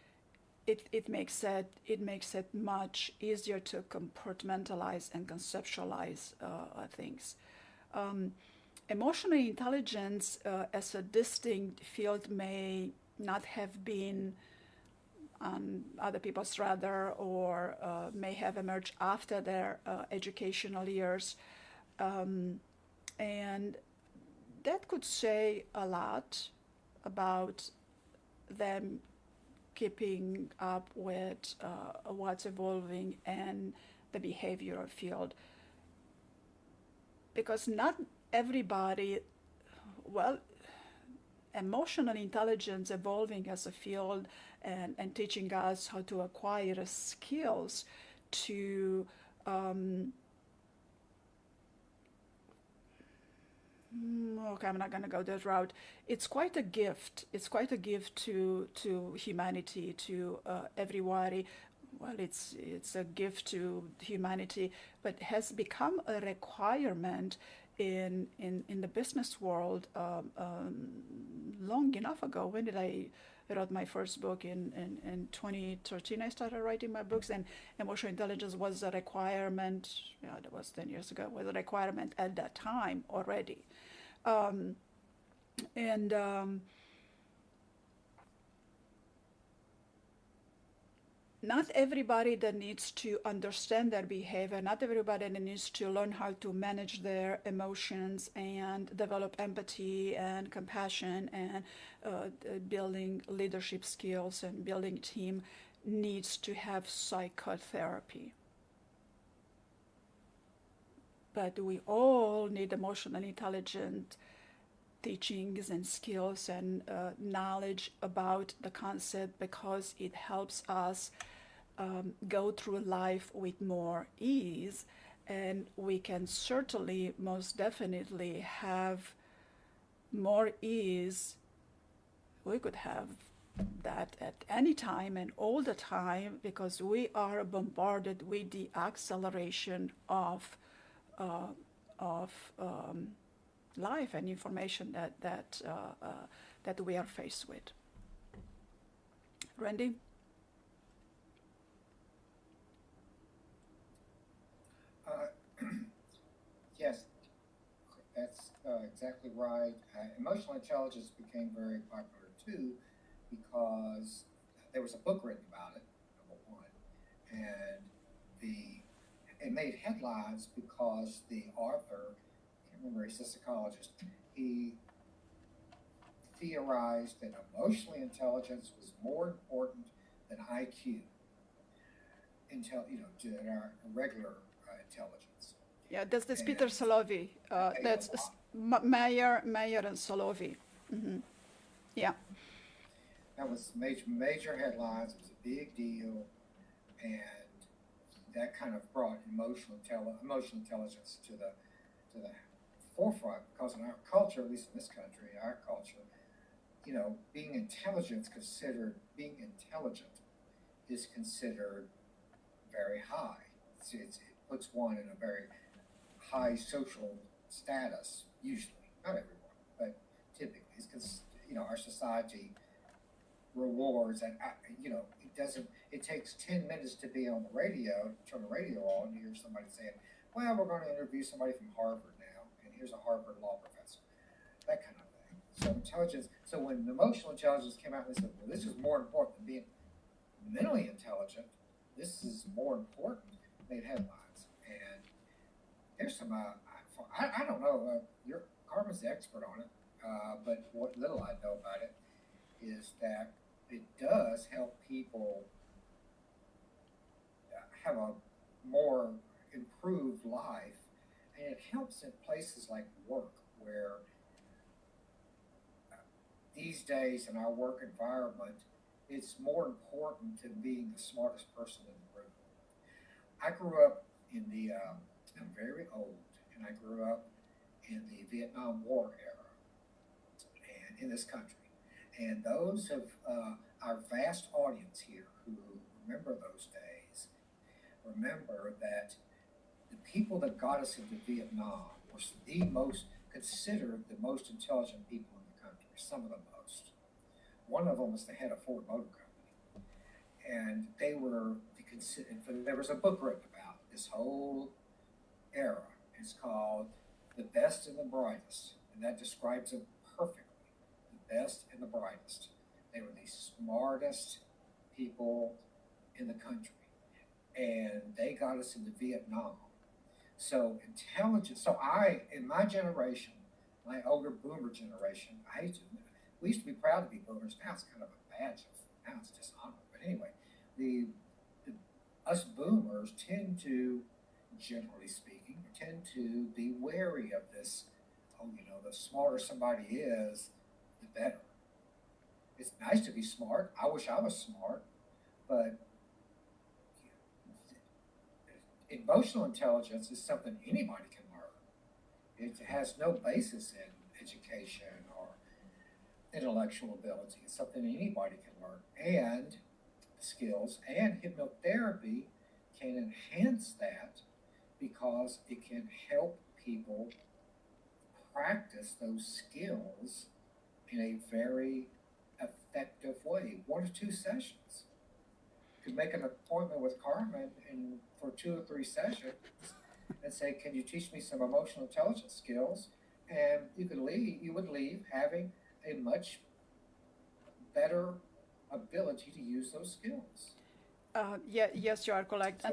it makes it much easier to compartmentalize and conceptualize things. Emotional intelligence as a distinct field may not have been on other people's radar, or may have emerged after their educational years. And that could say a lot about them keeping up with what's evolving and the behavioral field. Because not everybody, well, emotional intelligence evolving as a field and teaching us how to acquire skills to okay, I'm not going to go that route. It's quite a gift. It's quite a gift to humanity, to everybody. Well, it's a gift to humanity, but has become a requirement in the business world long enough ago. When did I wrote my first book? In 2013 I started writing my books, and emotional intelligence was a requirement. Yeah, that was 10 years ago. Was a requirement at that time already. Not everybody that needs to understand their behavior, not everybody that needs to learn how to manage their emotions and develop empathy and compassion and building leadership skills and building team needs to have psychotherapy. But we all need emotionally intelligent teachings and skills and knowledge about the concept, because it helps us go through life with more ease, and we can certainly, most definitely, have more ease. We could have that at any time and all the time, because we are bombarded with the acceleration of life and information that we are faced with. Randy? Yes, that's exactly right. Emotional intelligence became very popular too because there was a book written about it, number one, and it made headlines because the author, I can't remember, he's a psychologist, he theorized that emotional intelligence was more important than IQ, than our regular intelligence. Yeah, that's this And Peter Salovey. that made a That's lot. Mayer and Salovey. Yeah. That was major headlines. It was a big deal, and that kind of brought emotional intelligence to the forefront, because in our culture, at least in this country, our culture, being intelligent is considered very high. It puts one in a very high social status, usually, not everyone, but typically, it's because our society rewards, and it takes 10 minutes to be on the radio, turn the radio on, and hear somebody saying, well, we're going to interview somebody from Harvard now, and here's a Harvard law professor, that kind of thing. So when emotional intelligence came out, they said, well, this is more important than being mentally intelligent. This is more important. Made headlines. And there's some, I don't know, Carmen's the expert on it, but what little I know about it is that it does help people have a more improved life, and it helps in places like work, where these days in our work environment, it's more important than being the smartest person in the room. I grew up I'm very old, and I grew up in the Vietnam War era, and in this country. And those of our vast audience here who remember those days, remember that the people that got us into Vietnam were considered the most intelligent people in the country, some of the most. One of them was the head of Ford Motor Company. And there was a book written about this whole era. It's called The Best and the Brightest, and that describes it perfectly. The best and the brightest. They were the smartest people in the country, and they got us into Vietnam. So intelligence. In my generation, my older boomer generation, we used to be proud to be boomers. Now it's kind of a badge now it's dishonor. But anyway, us boomers tend to, generally speaking, be wary of this. The smarter somebody is, the better. It's nice to be smart. I wish I was smart, but emotional intelligence is something anybody can learn. It has no basis in education or intellectual ability. It's something anybody can learn. And skills and hypnotherapy can enhance that, because it can help people practice those skills in a very effective way. 1 or 2 sessions. You could make an appointment with Carmen for 2 or 3 sessions and say, can you teach me some emotional intelligence skills? And you would leave having a much better ability to use those skills. Yes, you are correct.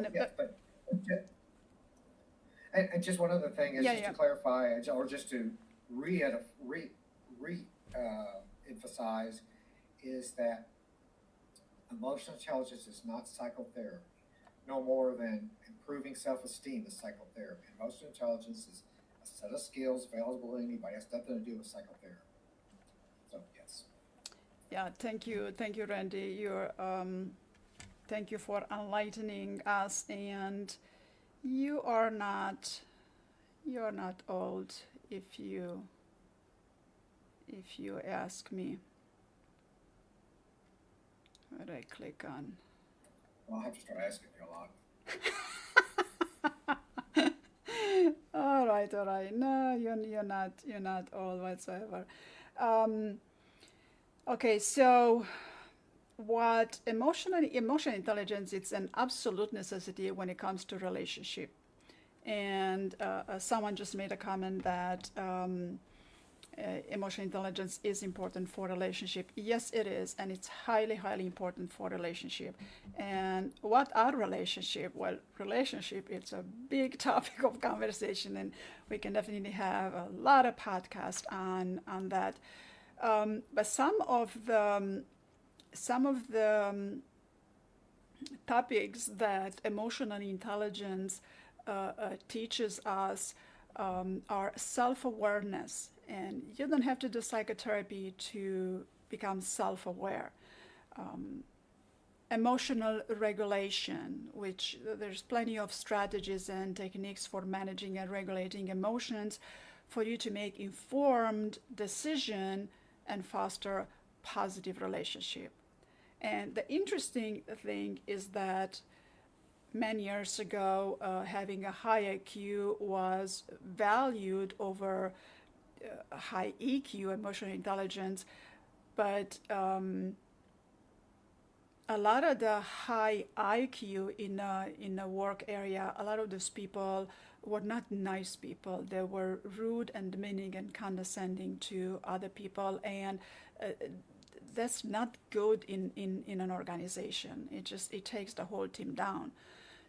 And just one other thing is to clarify, or just to emphasize, is that emotional intelligence is not psychotherapy, no more than improving self-esteem is psychotherapy. Emotional intelligence is a set of skills available to anybody. It has nothing to do with psychotherapy. So yes. Yeah, thank you, Randy. Thank you for enlightening us. And you are not old, if you ask me. What do I click on? Well, I'll have to start asking you a lot. All right. No, you're not old whatsoever. Okay, so what emotional intelligence, it's an absolute necessity when it comes to relationship. And someone just made a comment that emotional intelligence is important for relationship. Yes, it is, and it's highly, highly important for relationship. And what are relationship? Well, relationship, it's a big topic of conversation, and we can definitely have a lot of podcasts on that. But some of the topics that emotional intelligence teaches us are self-awareness, and you don't have to do psychotherapy to become self-aware. Emotional regulation, which there's plenty of strategies and techniques for managing and regulating emotions for you to make informed decision and foster positive relationship. And the interesting thing is that many years ago, having a high IQ was valued over high EQ, emotional intelligence, but a lot of the high IQ in a work area, a lot of those people were not nice people. They were rude and demeaning and condescending to other people, and that's not good in an organization. It takes the whole team down.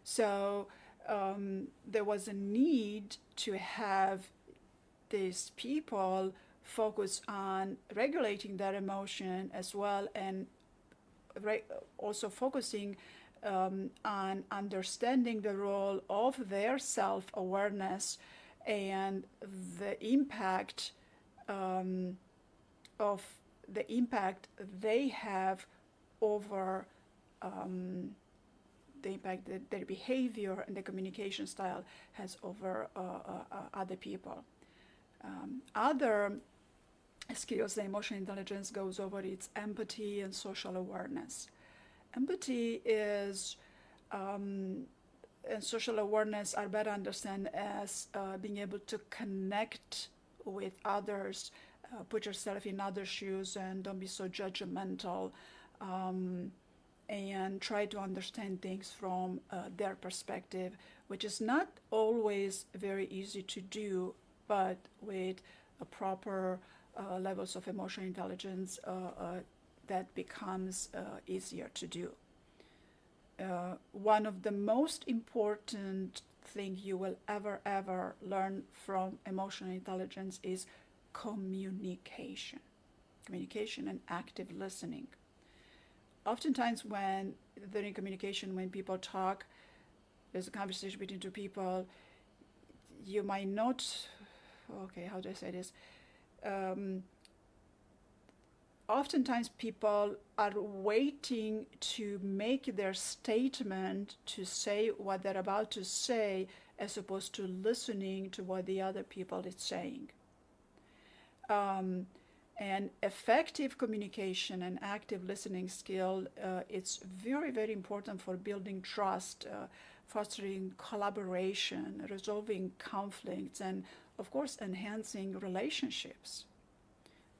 So there was a need to have these people focus on regulating their emotion as well, and also focusing on understanding the role of their self-awareness and the impact of the impact they have over the impact that their behavior and the communication style has over other people. Other skills that emotional intelligence goes over, it's empathy and social awareness. Empathy is and social awareness are better understood as being able to connect with others, put yourself in other shoes, and don't be so judgmental, and try to understand things from their perspective, which is not always very easy to do, but with a proper levels of emotional intelligence that becomes easier to do. One of the most important thing you will ever learn from emotional intelligence is communication and active listening. Oftentimes during communication, when people talk, there's a conversation between two people, you might not, okay, how do I say this? Oftentimes people are waiting to make their statement to say what they're about to say, as opposed to listening to what the other people is saying. And effective communication and active listening skill, it's very important for building trust, fostering collaboration, resolving conflicts, and of course enhancing relationships.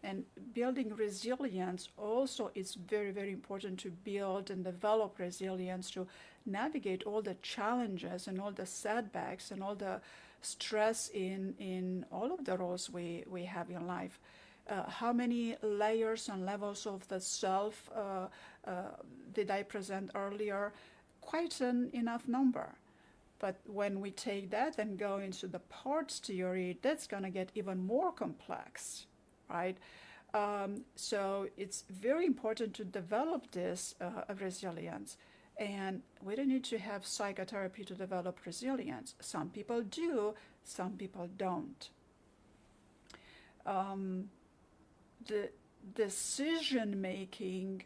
And building resilience also is very important, to build and develop resilience to navigate all the challenges and all the setbacks and all the stress in all of the roles we have in life. How many layers and levels of the self did I present earlier? Quite an enough number. But when we take that and go into the parts theory, that's going to get even more complex. Right? So it's very important to develop this resilience. And we don't need to have psychotherapy to develop resilience. Some people do, some people don't. The decision making,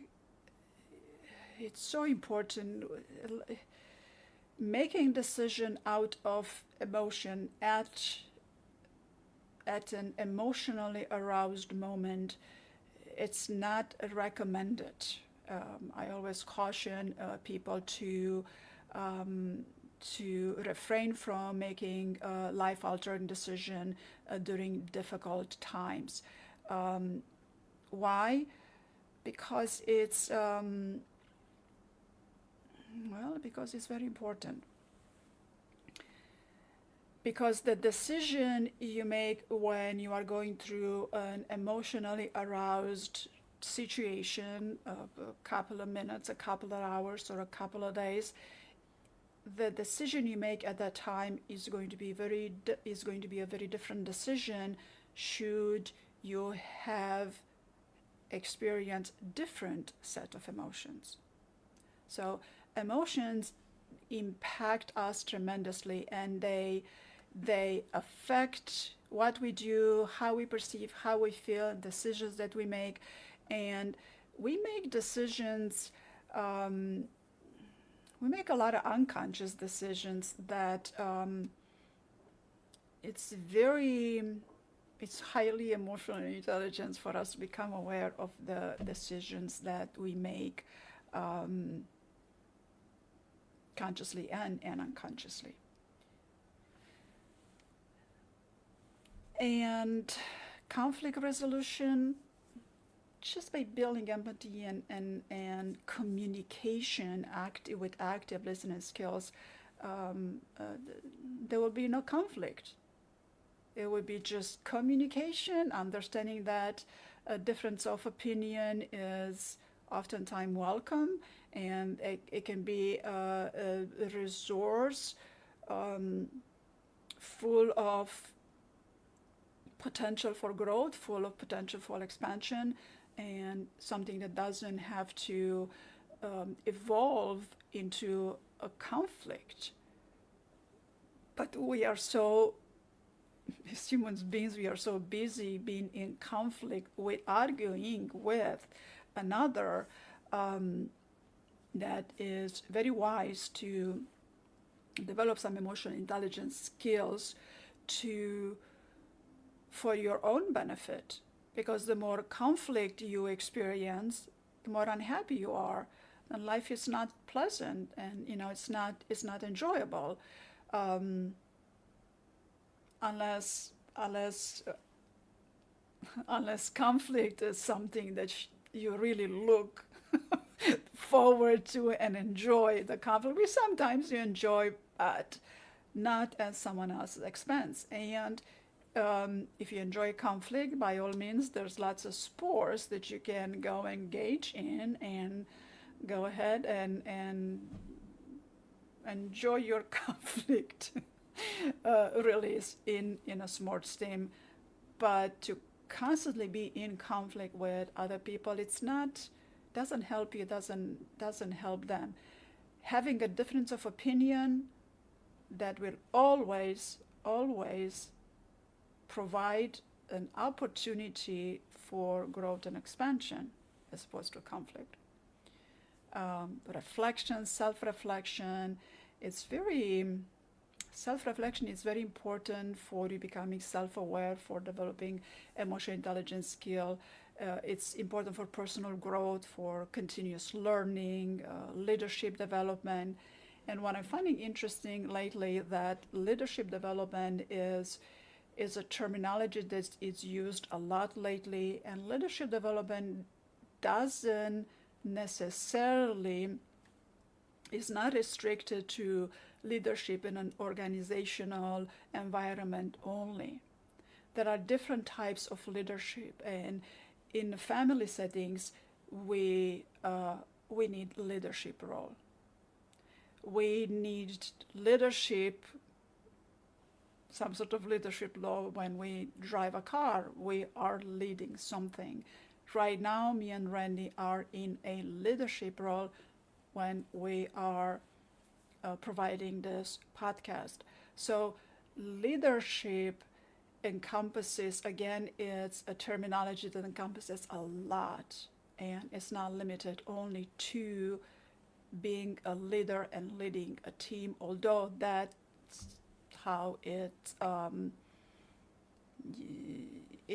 it's so important. Making decision out of emotion at an emotionally aroused moment, it's not recommended. I always caution people to refrain from making a life-altering decision during difficult times. Why? Because it's because it's very important. Because the decision you make when you are going through an emotionally aroused situation, a couple of minutes, a couple of hours, or a couple of days, the decision you make at that time is going to be a very different decision should you have experience different set of emotions. So emotions impact us tremendously, and they affect what we do, how we perceive, how we feel, decisions that we make. And we make decisions, we make a lot of unconscious decisions that it's highly emotional intelligence for us to become aware of the decisions that we make, consciously and unconsciously. And conflict resolution, just by building empathy and communication with active listening skills, there will be no conflict. It would be just communication, understanding that a difference of opinion is oftentimes welcome, and it can be a resource full of potential for growth, full of potential for expansion, and something that doesn't have to evolve into a conflict. But we are so, as human beings, we are so busy being in conflict with arguing with another, that is very wise to develop some emotional intelligence skills for your own benefit, because the more conflict you experience, the more unhappy you are, and life is not pleasant, and it's not enjoyable, unless conflict is something that you really look forward to and enjoy the conflict. We sometimes you enjoy it, not at someone else's expense. And if you enjoy conflict, by all means, there's lots of sports that you can go engage in, and go ahead and enjoy your conflict release in a sports team. But to constantly be in conflict with other people, doesn't help you, doesn't help them. Having a difference of opinion, that will always provide an opportunity for growth and expansion as opposed to conflict. Reflection, self-reflection, self-reflection is very important for you becoming self-aware, for developing emotional intelligence skill. It's important for personal growth, for continuous learning, leadership development. And what I'm finding interesting lately, that leadership development is a terminology that is used a lot lately, and leadership development doesn't necessarily, is not restricted to leadership in an organizational environment only. There are different types of leadership, and in family settings, we need leadership role. We need leadership, some sort of leadership role when we drive a car. We are leading something. Right now, me and Randy are in a leadership role when we are providing this podcast. So leadership encompasses, again, it's a terminology that encompasses a lot, and it's not limited only to being a leader and leading a team, although that's how it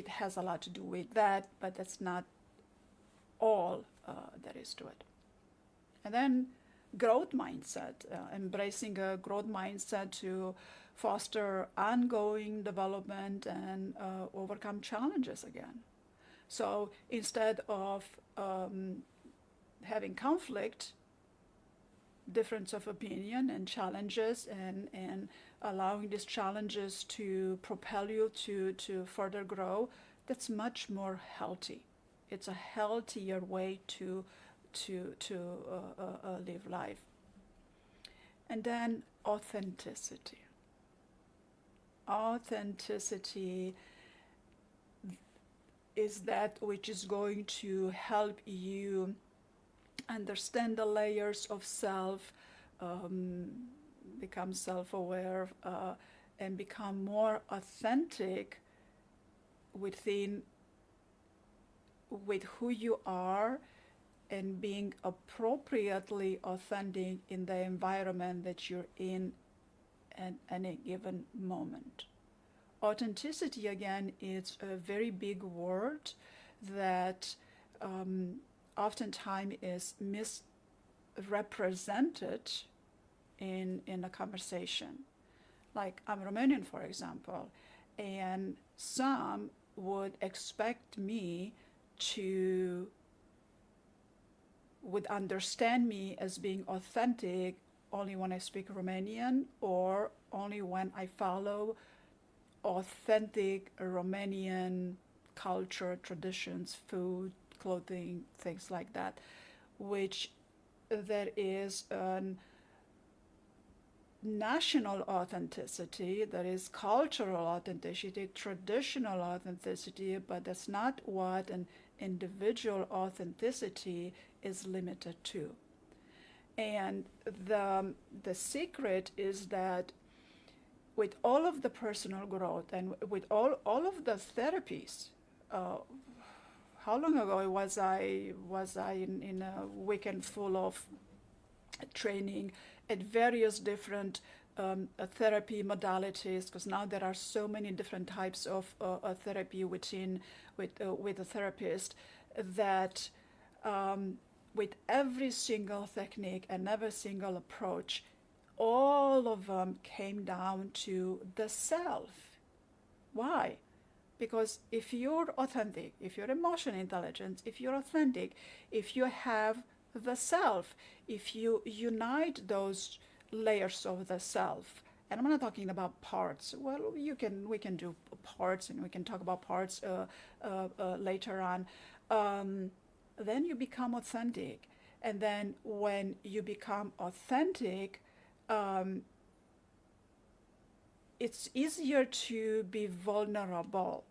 has a lot to do with that, but that's not all there is to it. And then growth mindset, embracing a growth mindset to foster ongoing development and overcome challenges again. So instead of having conflict, difference of opinion and challenges, and allowing these challenges to propel you to further grow, that's much more healthy. It's a healthier way to live life. And then authenticity. is that which is going to help you understand the layers of self, become self-aware, and become more authentic with who you are, and being appropriately authentic in the environment that you're in at any given moment. Authenticity, again, is a very big word that oftentimes is misrepresented in a conversation. Like, I'm Romanian, for example, and some would expect me to would understand me as being authentic only when I speak Romanian, or only when I follow authentic Romanian culture, traditions, food, clothing, things like that, which there is a national authenticity, there is cultural authenticity, traditional authenticity, but that's not what an individual authenticity is limited to. And the secret is that with all of the personal growth and with all of the therapies, how long ago was I in a weekend full of training at various different therapy modalities, because now there are so many different types of therapy with a therapist, that with every single technique and every single approach, all of them came down to the self. Why? Because if you're authentic, if you're emotional intelligence, if you're authentic, if you have the self, if you unite those layers of the self, and I'm not talking about parts. Well, we can do parts, and we can talk about parts later on. Then you become authentic, and then when you become authentic, it's easier to be vulnerable,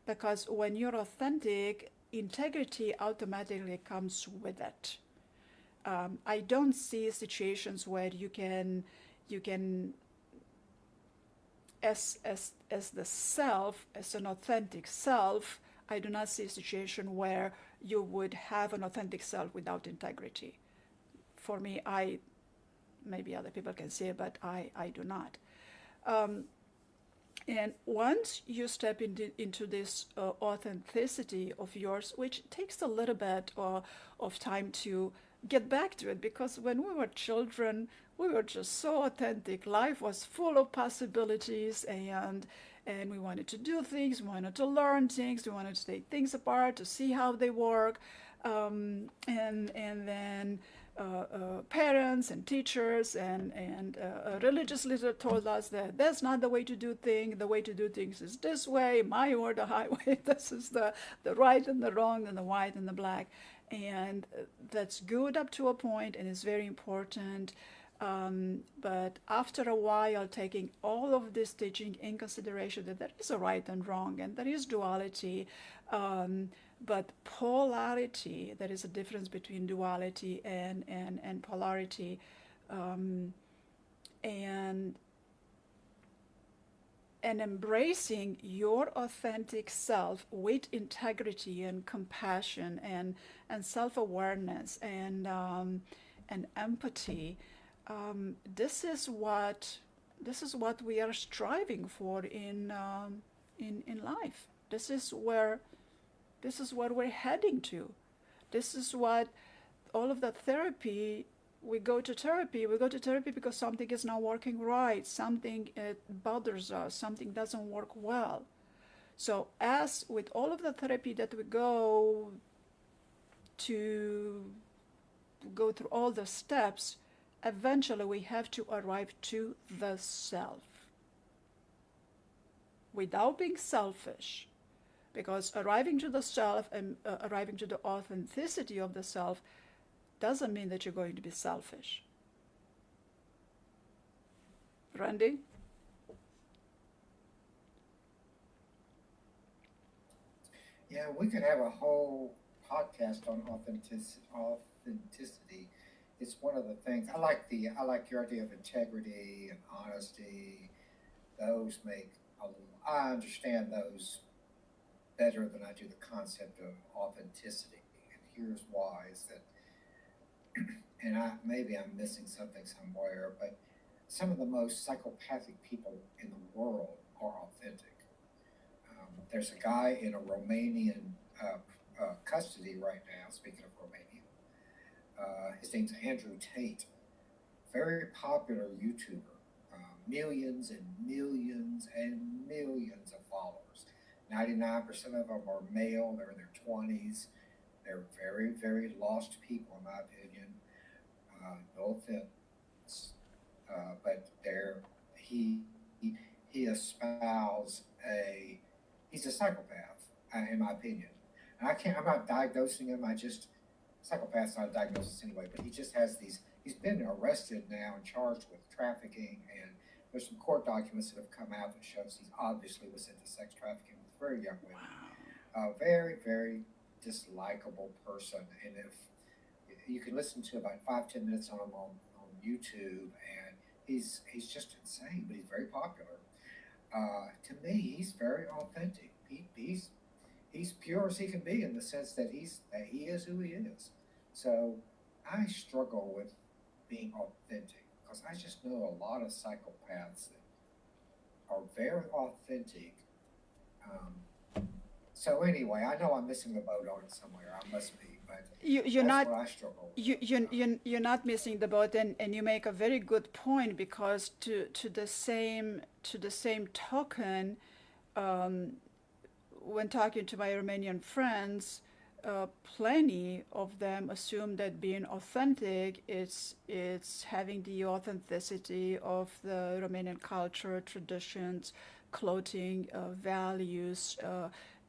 because when you're authentic, integrity automatically comes with it. I don't see situations where you can as the self, as an authentic self, I do not see a situation where you would have an authentic self without integrity. For me, maybe other people can say, but I do not. And once you step into this authenticity of yours, which takes a little bit of time to get back to it, because when we were children, we were just so authentic. Life was full of possibilities, and we wanted to do things, we wanted to learn things, we wanted to take things apart to see how they work, and then parents and teachers and a religious leader told us that that's not the way to do things. The way to do things is this way, my or the highway. This is the right and the wrong and the white and the black. And that's good up to a point, and it's very important. But after a while, taking all of this teaching in consideration, that there is a right and wrong, and there is duality, but polarity, there is a difference between duality and polarity, and embracing your authentic self with integrity and compassion and self-awareness and empathy. This is what we are striving for in life. This is where we're heading to. This is what all of that therapy. We go to therapy because something is not working right, something bothers us, something doesn't work well. So as with all of the therapy that we go through all the steps, eventually we have to arrive to the self without being selfish, because arriving to the self and arriving to the authenticity of the self doesn't mean that you're going to be selfish. Randy? Yeah, we could have a whole podcast on authenticity. It's one of the things I like your idea of integrity and honesty. Those make a little. I understand those better than I do the concept of authenticity. And here's why: is that, and maybe I'm missing something somewhere, but some of the most psychopathic people in the world are authentic. There's a guy in a Romanian custody right now. Speaking of Romania, his name's Andrew Tate. Very popular YouTuber. Millions and millions and millions of followers. 99% of them are male. They're in their 20s. They're very, very lost people, in my opinion. No offense, but he he he espouse a he's a psychopath, in my opinion. And I'm not diagnosing him. I just psychopath's not a diagnosis anyway. But he just has these. He's been arrested now and charged with trafficking, and there's some court documents that have come out that shows he obviously was into sex trafficking with very young women. A very, very dislikable person, and if you can listen to about 5-10 minutes on him on YouTube, and he's just insane, but he's very popular. To me, he's very authentic. He's pure as he can be in the sense that he is who he is. So I struggle with being authentic because I just know a lot of psychopaths that are very authentic. So anyway, I know I'm missing the boat on it somewhere. I must be, but You're that's not what I struggle with. you're not missing the boat, and you make a very good point, because to the same token, when talking to my Romanian friends, plenty of them assume that being authentic is it's having the authenticity of the Romanian culture, traditions, clothing, values,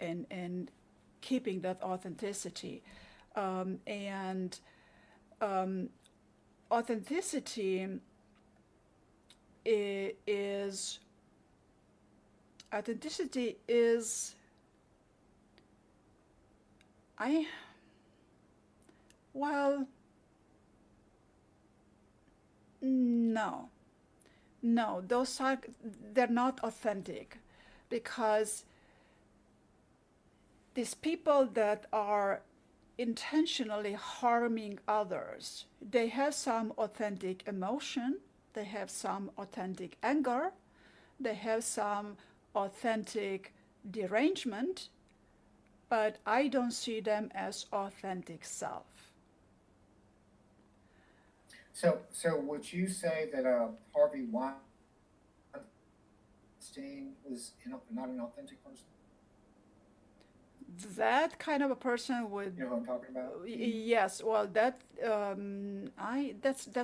and keeping that authenticity. And authenticity is authenticity is I well no, no, they're not authentic, because these people that are intentionally harming others, they have some authentic emotion, they have some authentic anger, they have some authentic derangement, but I don't see them as authentic self. So would you say that Harvey Weinstein was not an authentic person? That kind of a person would, You know who I'm talking about? yes, well, that's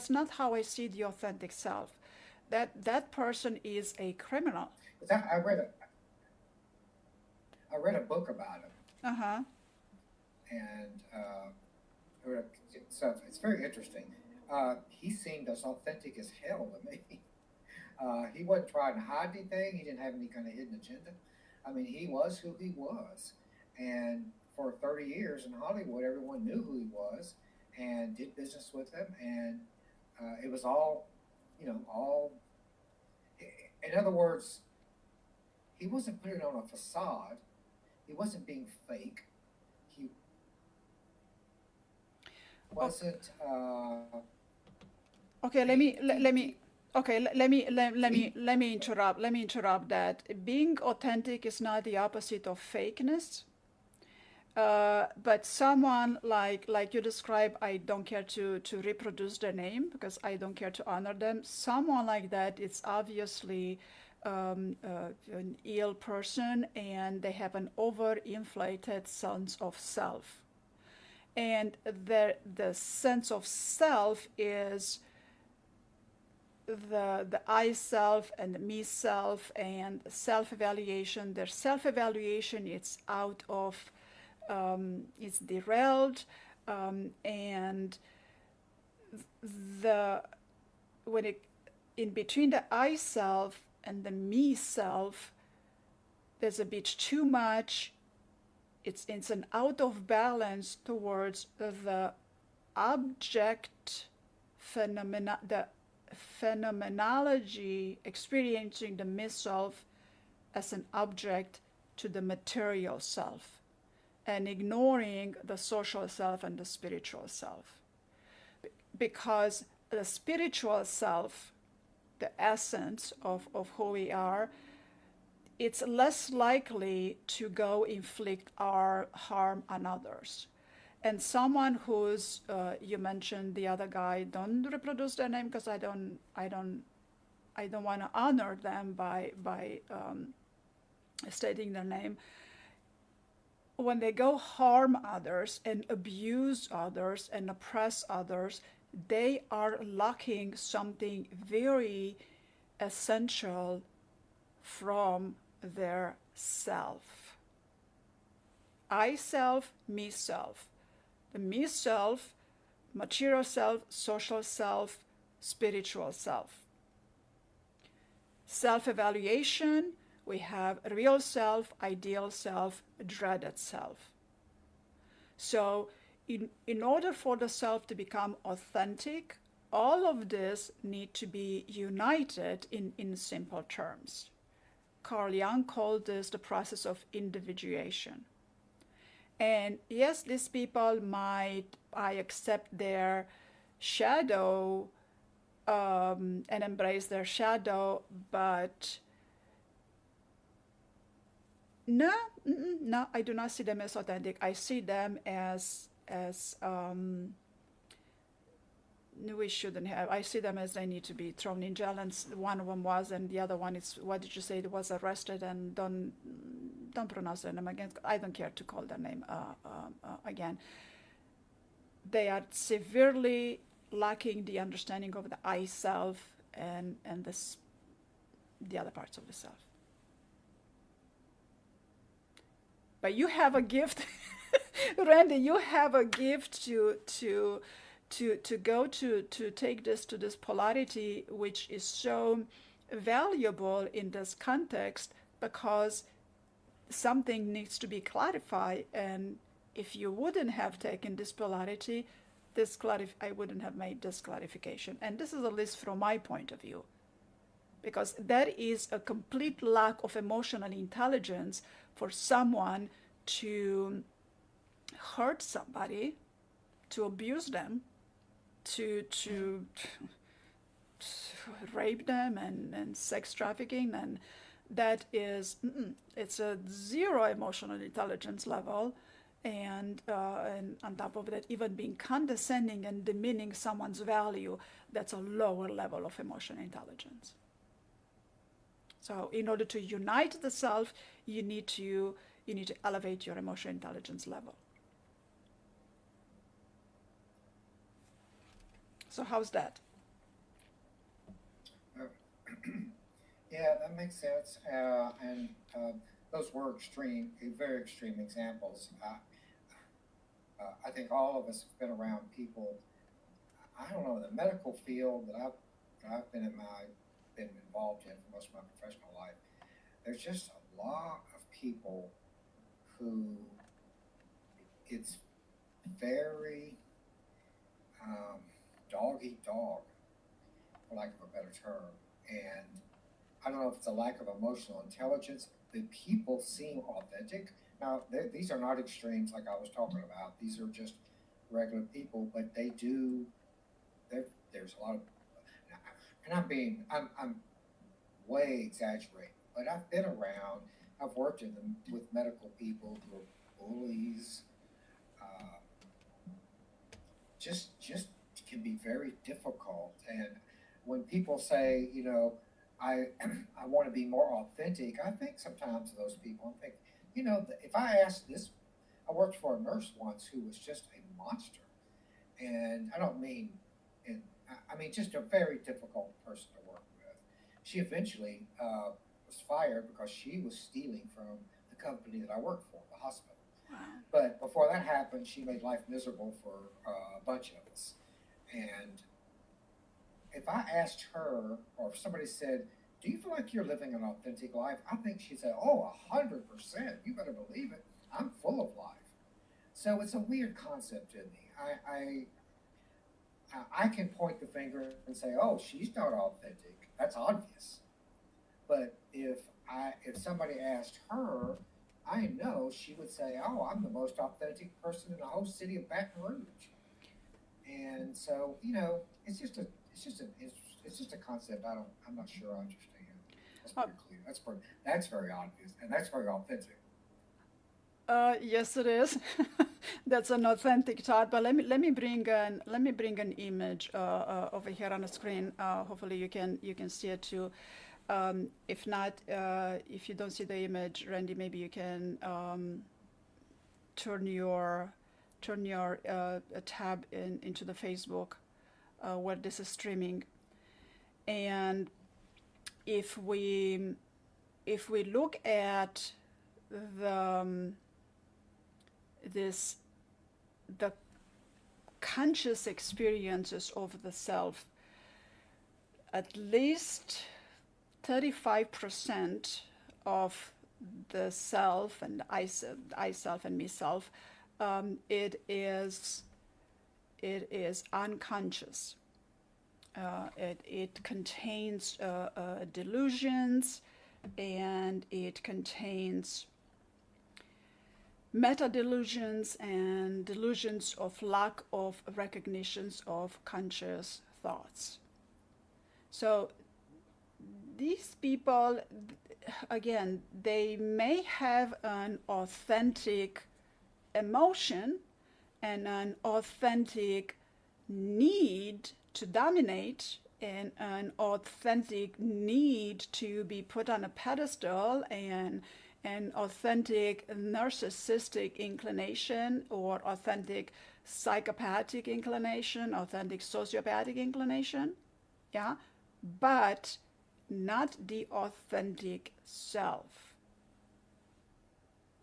not how I see the authentic self. That person is a criminal. 'Cause I read a book about him, Uh-huh. and so it's very interesting. He seemed as authentic as hell to me. He wasn't trying to hide anything. He didn't have any kind of hidden agenda. I mean, he was who he was, and for 30 years in Hollywood, everyone knew who he was and did business with him, and it was all, all. In other words, he wasn't putting on a facade. He wasn't being fake. He wasn't. Okay, He okay, let me interrupt that. Being authentic is not the opposite of fakeness. But someone like you describe, I don't care to reproduce their name because I don't care to honor them. Someone like that is obviously an ill person, and they have an overinflated sense of self. And the sense of self is the I self and the me self and self evaluation. Their self evaluation is out of it's derailed, and the when it in between the I self and the me self, there's a bit too much it's an out of balance towards the object the phenomenology, experiencing the myself as an object to the material self, and ignoring the social self and the spiritual self. Because the spiritual self, the essence of who we are, it's less likely to go inflict our harm on others. And someone who's, you mentioned the other guy, don't reproduce their name because I don't want to honor them by stating their name. When they go harm others and abuse others and oppress others, they are lacking something very essential from their self. I self, me self. The me self, material self, social self, spiritual self. Self-evaluation, we have real self, ideal self, dreaded self. So in order for the self to become authentic, all of this need to be united in simple terms. Carl Jung called this the process of individuation. And yes, these people might, I accept their shadow and embrace their shadow, but no, I do not see them as authentic. I see them as we shouldn't have. I see them as they need to be thrown in jail, and one of them was, and the other one is, what did you say? It was arrested, and don't pronounce their name again. I don't care to call their name again. They are severely lacking the understanding of the I self and the other parts of the self. But you have a gift, Randy. You have a gift to go to take this to this polarity, which is so valuable in this context, because something needs to be clarified. And if you wouldn't have taken this polarity, I wouldn't have made this clarification. And this is at least from my point of view, because that is a complete lack of emotional intelligence for someone to hurt somebody, to abuse them, to rape them and sex trafficking, and that is it's a zero emotional intelligence level, and on top of that, even being condescending and demeaning someone's value, that's a lower level of emotional intelligence. So in order to unite the self, you need to elevate your emotional intelligence level. So how's that? Yeah, that makes sense. And those were very extreme examples. I think all of us have been around people. I don't know, the medical field that I've been involved in for most of my professional life. There's just a lot of people who it's very dog eat dog, for lack of a better term. And I don't know if it's a lack of emotional intelligence. The people seem authentic. Now, these are not extremes like I was talking about. These are just regular people, but they do. There's a lot of, and I'm way exaggerating, but I've been around. I've worked with medical people who are bullies. Uh, just can be very difficult. And when people say, I I want to be more authentic, I think sometimes of those people. I think, if I asked this, I worked for a nurse once who was just a monster, and I don't mean, I mean just a very difficult person to work with. She eventually was fired because she was stealing from the company that I worked for, the hospital. Wow. But before that happened, she made life miserable for a bunch of us. And if I asked her, or if somebody said, "Do you feel like you're living an authentic life?" I think she'd say, "Oh, 100%. You better believe it. I'm full of So it's a weird concept to me. I can point the finger and say, "Oh, she's not authentic." That's obvious. But if somebody asked her, I know she would say, "Oh, I'm the most authentic person in the whole city of Baton Rouge." And so, it's just a concept I'm not sure I understand. That's pretty clear. That's very obvious, and that's very authentic. Yes, it is. That's an authentic thought. But let me bring an image over here on the screen. Hopefully you can see it too. If not, if you don't see the image, Randy, maybe you can turn your tab into the Facebook where this is streaming. And if we look at the the conscious experiences of the self, at least 35% of the self and I self and me self, it is unconscious. It contains delusions, and it contains meta delusions and delusions of lack of recognitions of conscious thoughts. So these people, again, they may have an authentic emotion and an authentic need to dominate and an authentic need to be put on a pedestal and an authentic narcissistic inclination or authentic psychopathic inclination, authentic sociopathic inclination, yeah, but not the authentic self.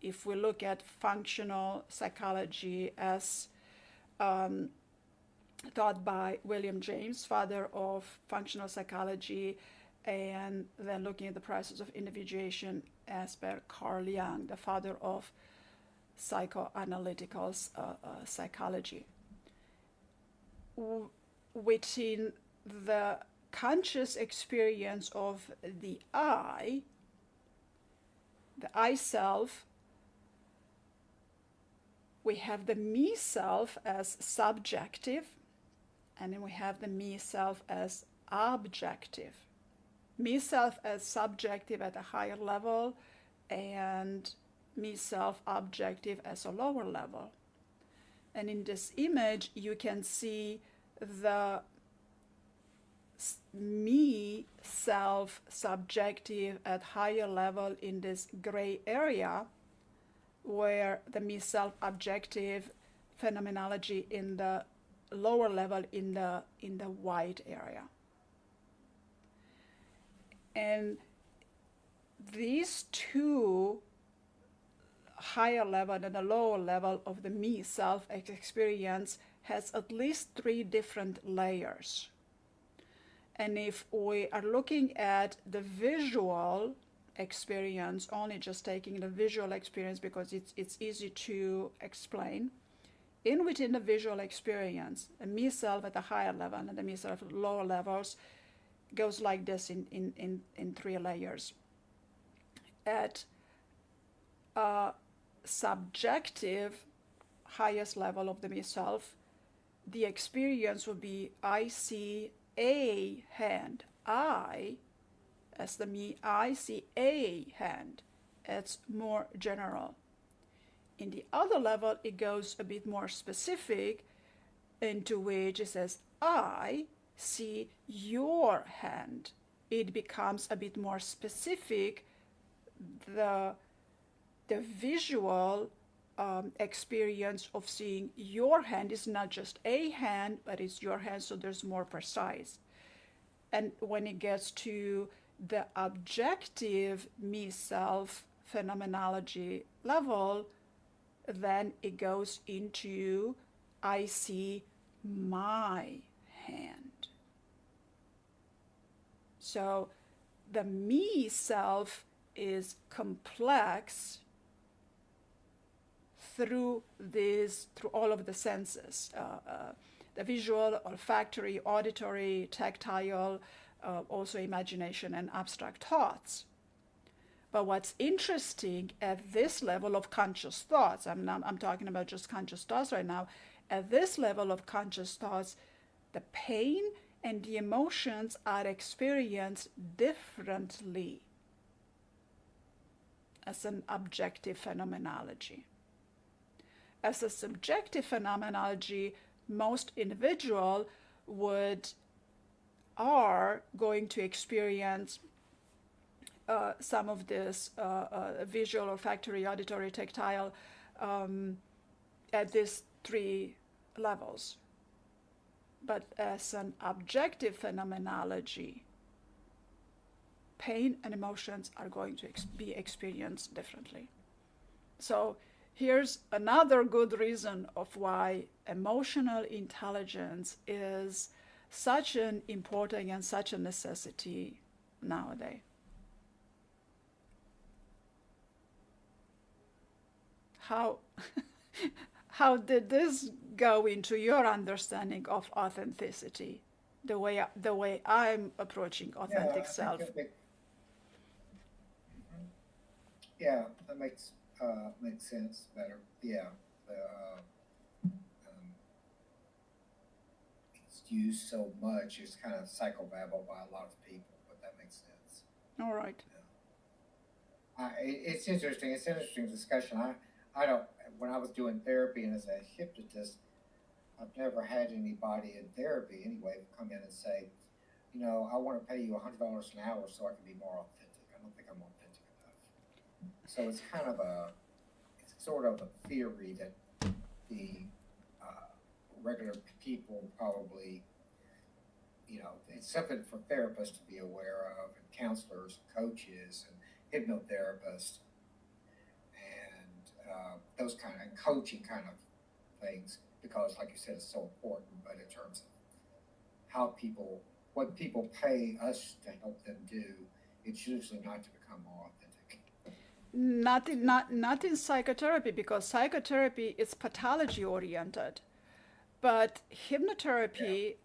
If we look at functional psychology as taught by William James, father of functional psychology, and then looking at the process of individuation as per Carl Jung, the father of psychoanalytical psychology. Within the conscious experience of the I self, we have the me self as subjective, and then we have the me self as objective. Me self as subjective at a higher level, and me self objective as a lower level. And in this image, you can see the me self subjective at higher level in this gray area, where the me self objective phenomenology in the lower level in the white area. And these two higher level and the lower level of the me self experience has at least 3 different layers. And if we are looking at the visual experience, only just taking the visual experience because it's easy to explain, within the visual experience, a me self at the higher level and the me self at lower levels goes like this in 3 layers. At subjective highest level of the me self, the experience will be I see a hand. I, as the me, I see a hand. It's more general. In the other level, it goes a bit more specific, into which it says I see your hand. It becomes a bit more specific. The visual experience of seeing your hand is not just a hand, but it's your hand, so there's more precise. And when it gets to the objective me self phenomenology level, then it goes into I see my hand. So the me self is complex through all of the senses, the visual, olfactory, auditory, tactile, also imagination and abstract thoughts. But what's interesting at this level of conscious thoughts, I'm talking about just conscious thoughts right now, at this level of conscious thoughts, the pain and the emotions are experienced differently as an objective phenomenology. As a subjective phenomenology, most individuals are going to experience some of this visual, olfactory, auditory, tactile at these three levels. But as an objective phenomenology, pain and emotions are going to be experienced differently. So here's another good reason of why emotional intelligence is such an important and such a necessity nowadays. How how did this go into your understanding of authenticity, the way I'm approaching authentic self? Yeah, that makes sense better. Yeah, um, it's used so much; it's kind of psychobabble by a lot of people, but that makes sense. All right. Yeah. It's interesting. It's an interesting discussion. I don't. When I was doing therapy and as a hypnotist, I've never had anybody in therapy anyway come in and say, I want to pay you $100 an hour so I can be more authentic. I don't think I'm authentic enough. So it's sort of a theory that the regular people probably, it's something for therapists to be aware of, and counselors, coaches, and hypnotherapists, and those kind of coaching kind of things, because, like you said, it's so important. But in terms of what people pay us to help them do, it's usually not to become more authentic. Not in psychotherapy, because psychotherapy is pathology oriented. But hypnotherapy,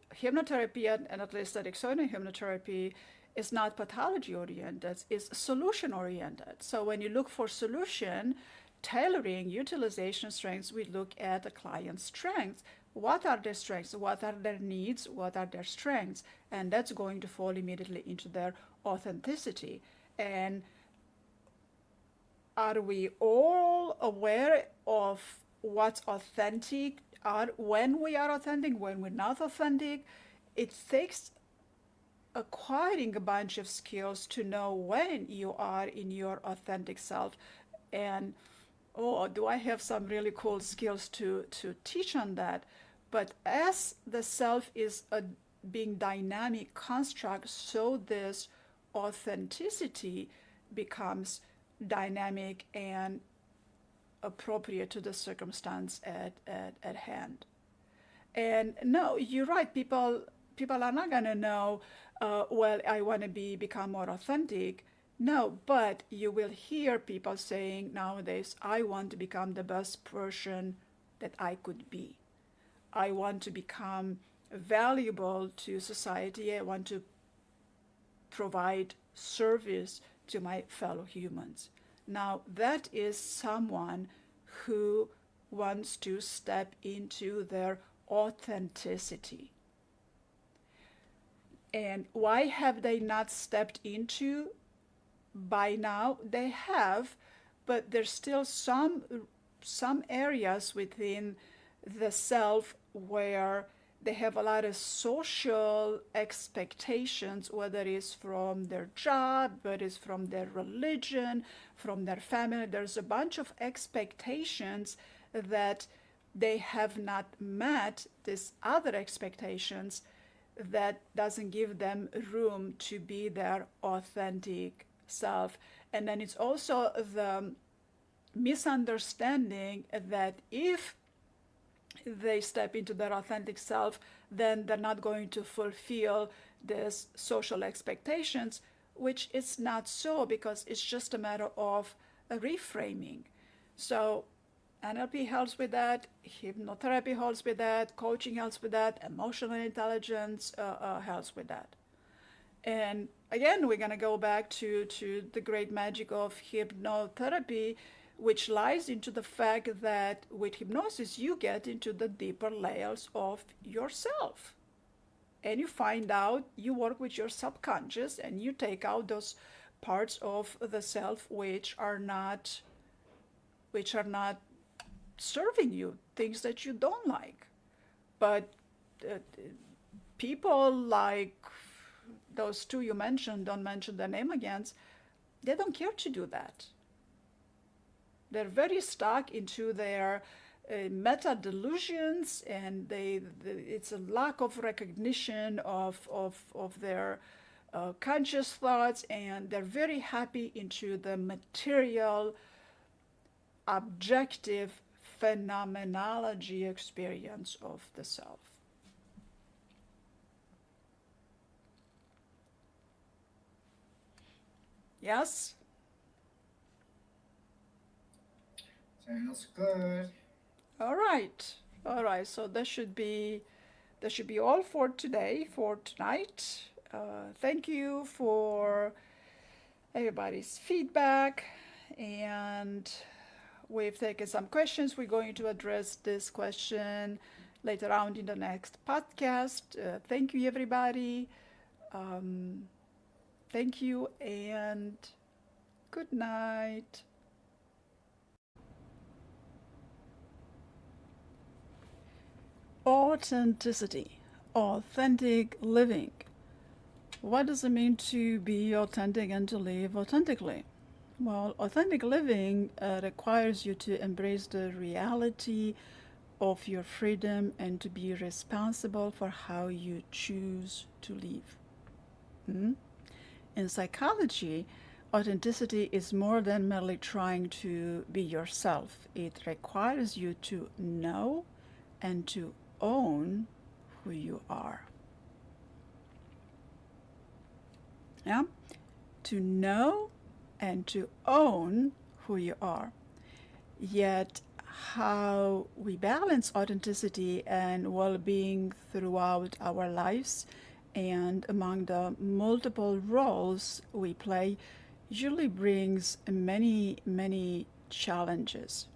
and at least external hypnotherapy, is not pathology oriented, it's solution oriented. So when you look for solution, tailoring, utilization strengths, we look at the client's strengths. What are their strengths? What are their needs? What are their strengths? And that's going to fall immediately into their authenticity. And are we all aware of what's authentic? When we are authentic, when we're not authentic? It takes acquiring a bunch of skills to know when you are in your authentic self. And do I have some really cool skills to teach on that? But as the self is a being dynamic construct, so this authenticity becomes dynamic and appropriate to the circumstance at hand. And no, you're right. People are not gonna know. Well, I want to become more authentic. No, but you will hear people saying nowadays, I want to become the best version that I could be. I want to become valuable to society. I want to provide service to my fellow humans. Now, that is someone who wants to step into their authenticity. And why have they not stepped into? By now they have, but there's still some areas within the self where they have a lot of social expectations, whether it's from their job, whether it's from their religion, from their family. There's a bunch of expectations that they have not met, these other expectations that doesn't give them room to be their authentic self. And then it's also the misunderstanding that if they step into their authentic self, then they're not going to fulfill these social expectations, which is not so, because it's just a matter of a reframing. So NLP helps with that, hypnotherapy helps with that, coaching helps with that, emotional intelligence helps with that. And again, we're going to go back to the great magic of hypnotherapy, which lies into the fact that with hypnosis, you get into the deeper layers of yourself. And you find out, you work with your subconscious and you take out those parts of the self which are not serving you, things that you don't like. But uh, people like those two you mentioned, don't mention their name again, they don't care to do that. They're very stuck into their meta delusions, and it's a lack of recognition of their conscious thoughts, and they're very happy into the material, objective phenomenology experience of the self. Yes? Sounds good. All right. All right. So that should be all for today, for tonight. Thank you for everybody's feedback, and we've taken some questions. We're going to address this question later on in the next podcast. Thank you, everybody. Thank you, and good night. Authenticity, authentic living. What does it mean to be authentic and to live authentically? Well, authentic living requires you to embrace the reality of your freedom and to be responsible for how you choose to live. In psychology, authenticity is more than merely trying to be yourself. It requires you to know and to own who you are. Yeah? To know and to own who you are. Yet, how we balance authenticity and well-being throughout our lives and among the multiple roles we play usually brings many challenges.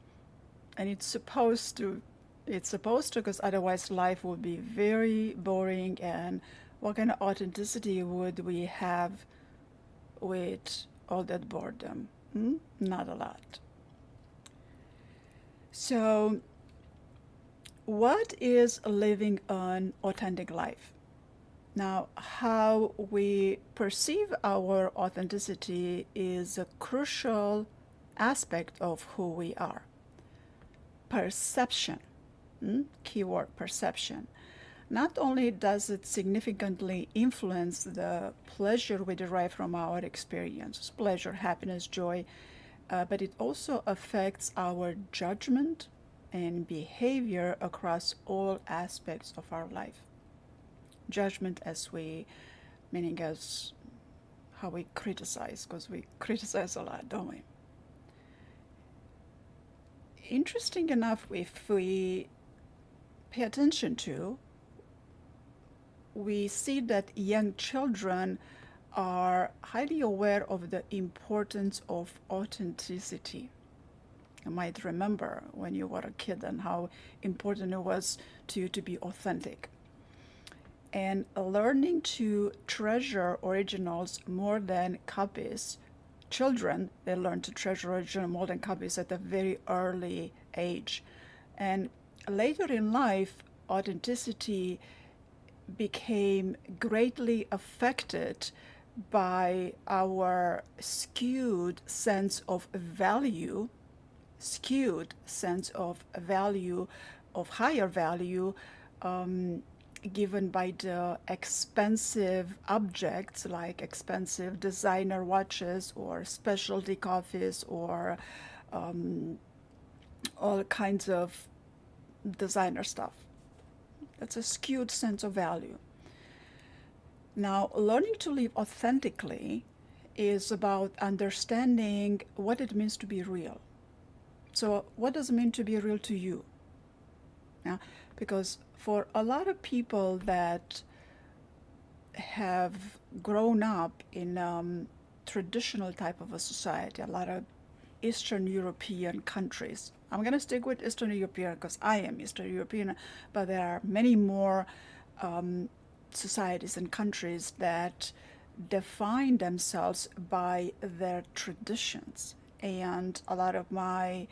And it's supposed to, because otherwise life would be very boring, and what kind of authenticity would we have with all that boredom? Not a lot. So, what is living an authentic life? Now, how we perceive our authenticity is a crucial aspect of who we are. Perception, keyword perception. Not only does it significantly influence the pleasure we derive from our experiences, pleasure, happiness, joy, but it also affects our judgment and behavior across all aspects of our life. Judgment meaning as how we criticize, because we criticize a lot, don't we? Interesting enough, if we pay attention to, we see that young children are highly aware of the importance of authenticity. You might remember when you were a kid and how important it was to you to be authentic. And learning to treasure originals more than copies. Children, they learn to treasure original more than copies at a very early age. And later in life, authenticity became greatly affected by our skewed sense of value, of higher value, given by the expensive objects like expensive designer watches or specialty coffees or all kinds of designer stuff. That's a skewed sense of value. Now, learning to live authentically is about understanding what it means to be real. So what does it mean to be real to you? Yeah? Because for a lot of people that have grown up in traditional type of a society, a lot of Eastern European countries. I'm going to stick with Eastern European because I am Eastern European, but there are many more societies and countries that define themselves by their traditions. And a lot of my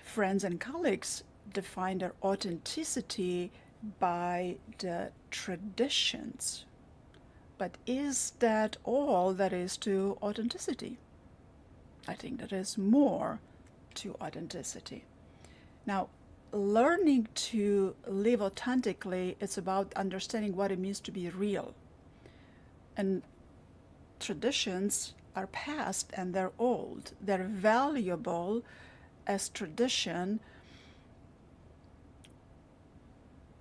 friends and colleagues define their authenticity by the traditions. But is that all that is to authenticity? I think there is more to authenticity. Now, learning to live authentically is about understanding what it means to be real. And traditions are past and they're old. They're valuable as tradition.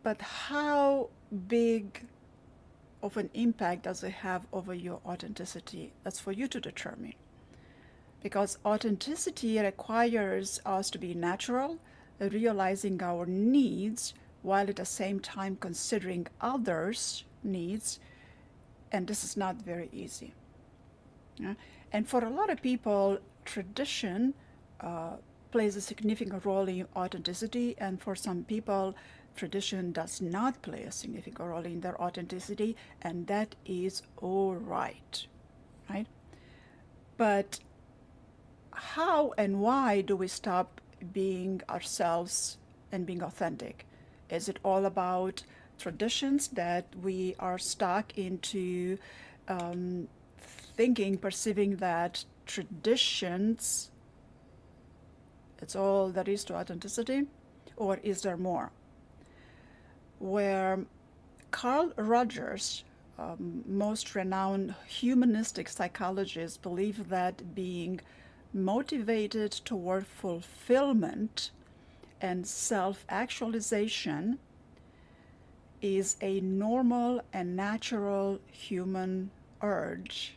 But how big of an impact does it have over your authenticity? That's for you to determine. Because authenticity requires us to be natural, realizing our needs while at the same time considering others' needs. And this is not very easy. And for a lot of people, tradition plays a significant role in authenticity, and for some people, tradition does not play a significant role in their authenticity, and that is all right, right? But how and why do we stop being ourselves and being authentic? Is it all about traditions that we are stuck into thinking, perceiving that traditions, it's all there is to authenticity? Or is there more? Where Carl Rogers, most renowned humanistic psychologist, believe that being motivated toward fulfillment and self-actualization is a normal and natural human urge,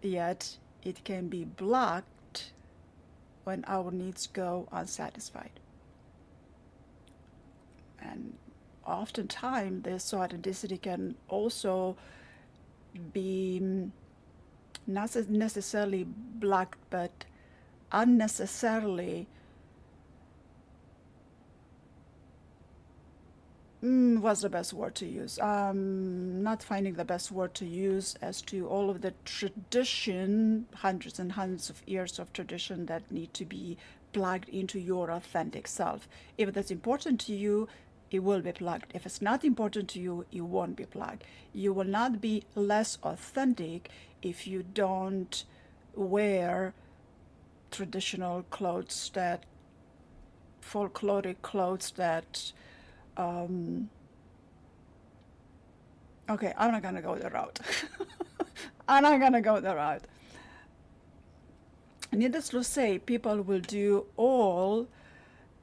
yet it can be blocked when our needs go unsatisfied. And oftentimes this authenticity can also be not necessarily blocked, but unnecessarily what's the best word to use? Not finding the best word to use as to all of the tradition, hundreds and hundreds of years of tradition that need to be plugged into your authentic self. If that's important to you, it will be plugged. If it's not important to you, it won't be plugged. You will not be less authentic if you don't wear traditional clothes, that folkloric clothes that okay, I'm not gonna go the route. I'm not gonna go the route. Needless to say, people will do all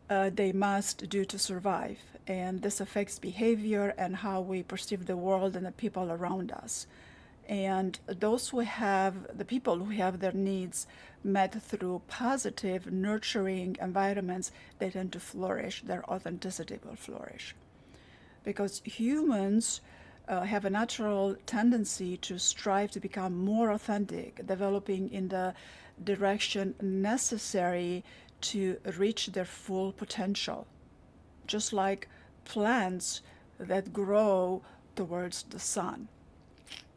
they must do to survive, and this affects behavior and how we perceive the world and the people around us. And the people who have their needs met through positive, nurturing environments, they tend to flourish. Their authenticity will flourish. Because humans have a natural tendency to strive to become more authentic, developing in the direction necessary to reach their full potential. Just like plants that grow towards the sun.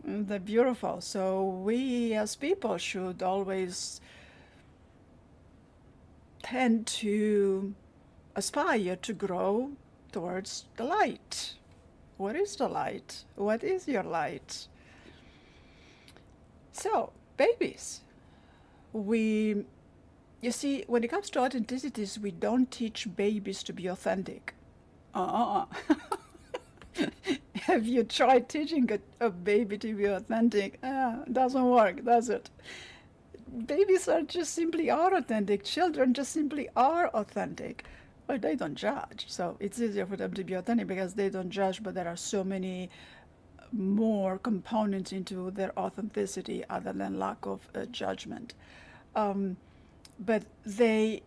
They're beautiful. So we as people should always tend to aspire to grow towards the light. What is the light? What is your light? So, babies. You see, when it comes to authenticities, we don't teach babies to be authentic. Have you tried teaching a baby to be authentic? Doesn't work, does it? Babies are just simply are authentic. Children just simply are authentic. But they don't judge. So it's easier for them to be authentic because they don't judge, but there are so many more components into their authenticity other than lack of judgment. But they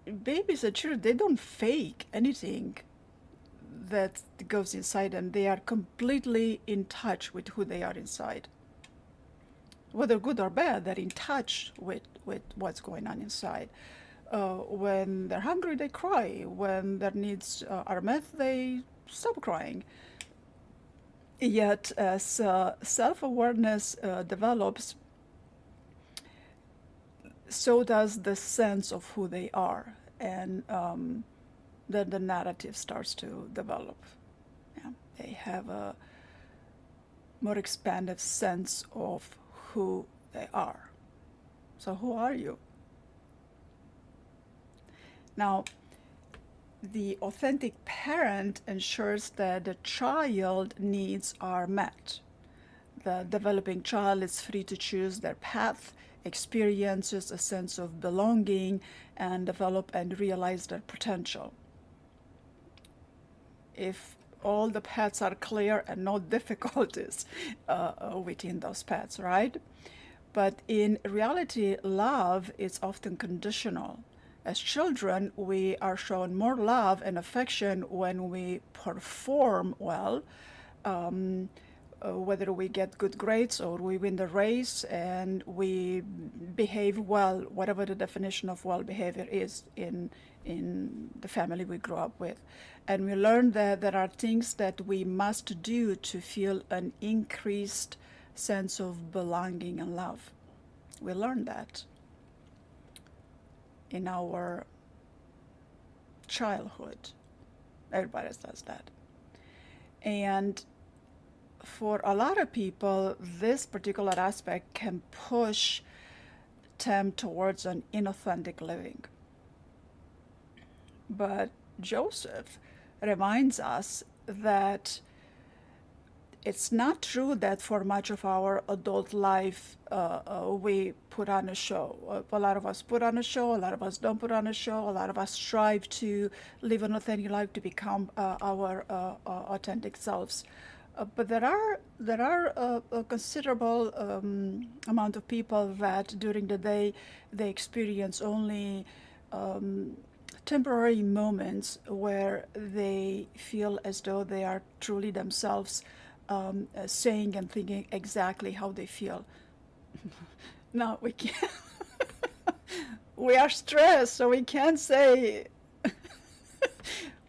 babies and children, they don't fake anything that goes inside them. They are completely in touch with who they are inside. Whether good or bad, they're in touch with what's going on inside. When they're hungry, they cry. When their needs are met, they stop crying. Yet, as self-awareness develops, so does the sense of who they are, and then the narrative starts to develop. Yeah. They have a more expanded sense of who they are. So who are you? Now, the authentic parent ensures that the child needs are met. The developing child is free to choose their path, experiences a sense of belonging, and develop and realize their potential. If all the paths are clear and no difficulties within those paths, right? But in reality, love is often conditional. As children, we are shown more love and affection when we perform well, whether we get good grades or we win the race and we behave well, whatever the definition of well behavior is in the family we grew up with. And we learn that there are things that we must do to feel an increased sense of belonging and love. We learn that in our childhood. Everybody does that. And for a lot of people, this particular aspect can push them towards an inauthentic living. But Joseph reminds us that it's not true that for much of our adult life we put on a show. A lot of us put on a show, a lot of us don't put on a show, a lot of us strive to live an authentic life, to become our authentic selves. But there are a considerable amount of people that during the day they experience only temporary moments where they feel as though they are truly themselves, saying and thinking exactly how they feel. No, we can't. We are stressed, so we can't say.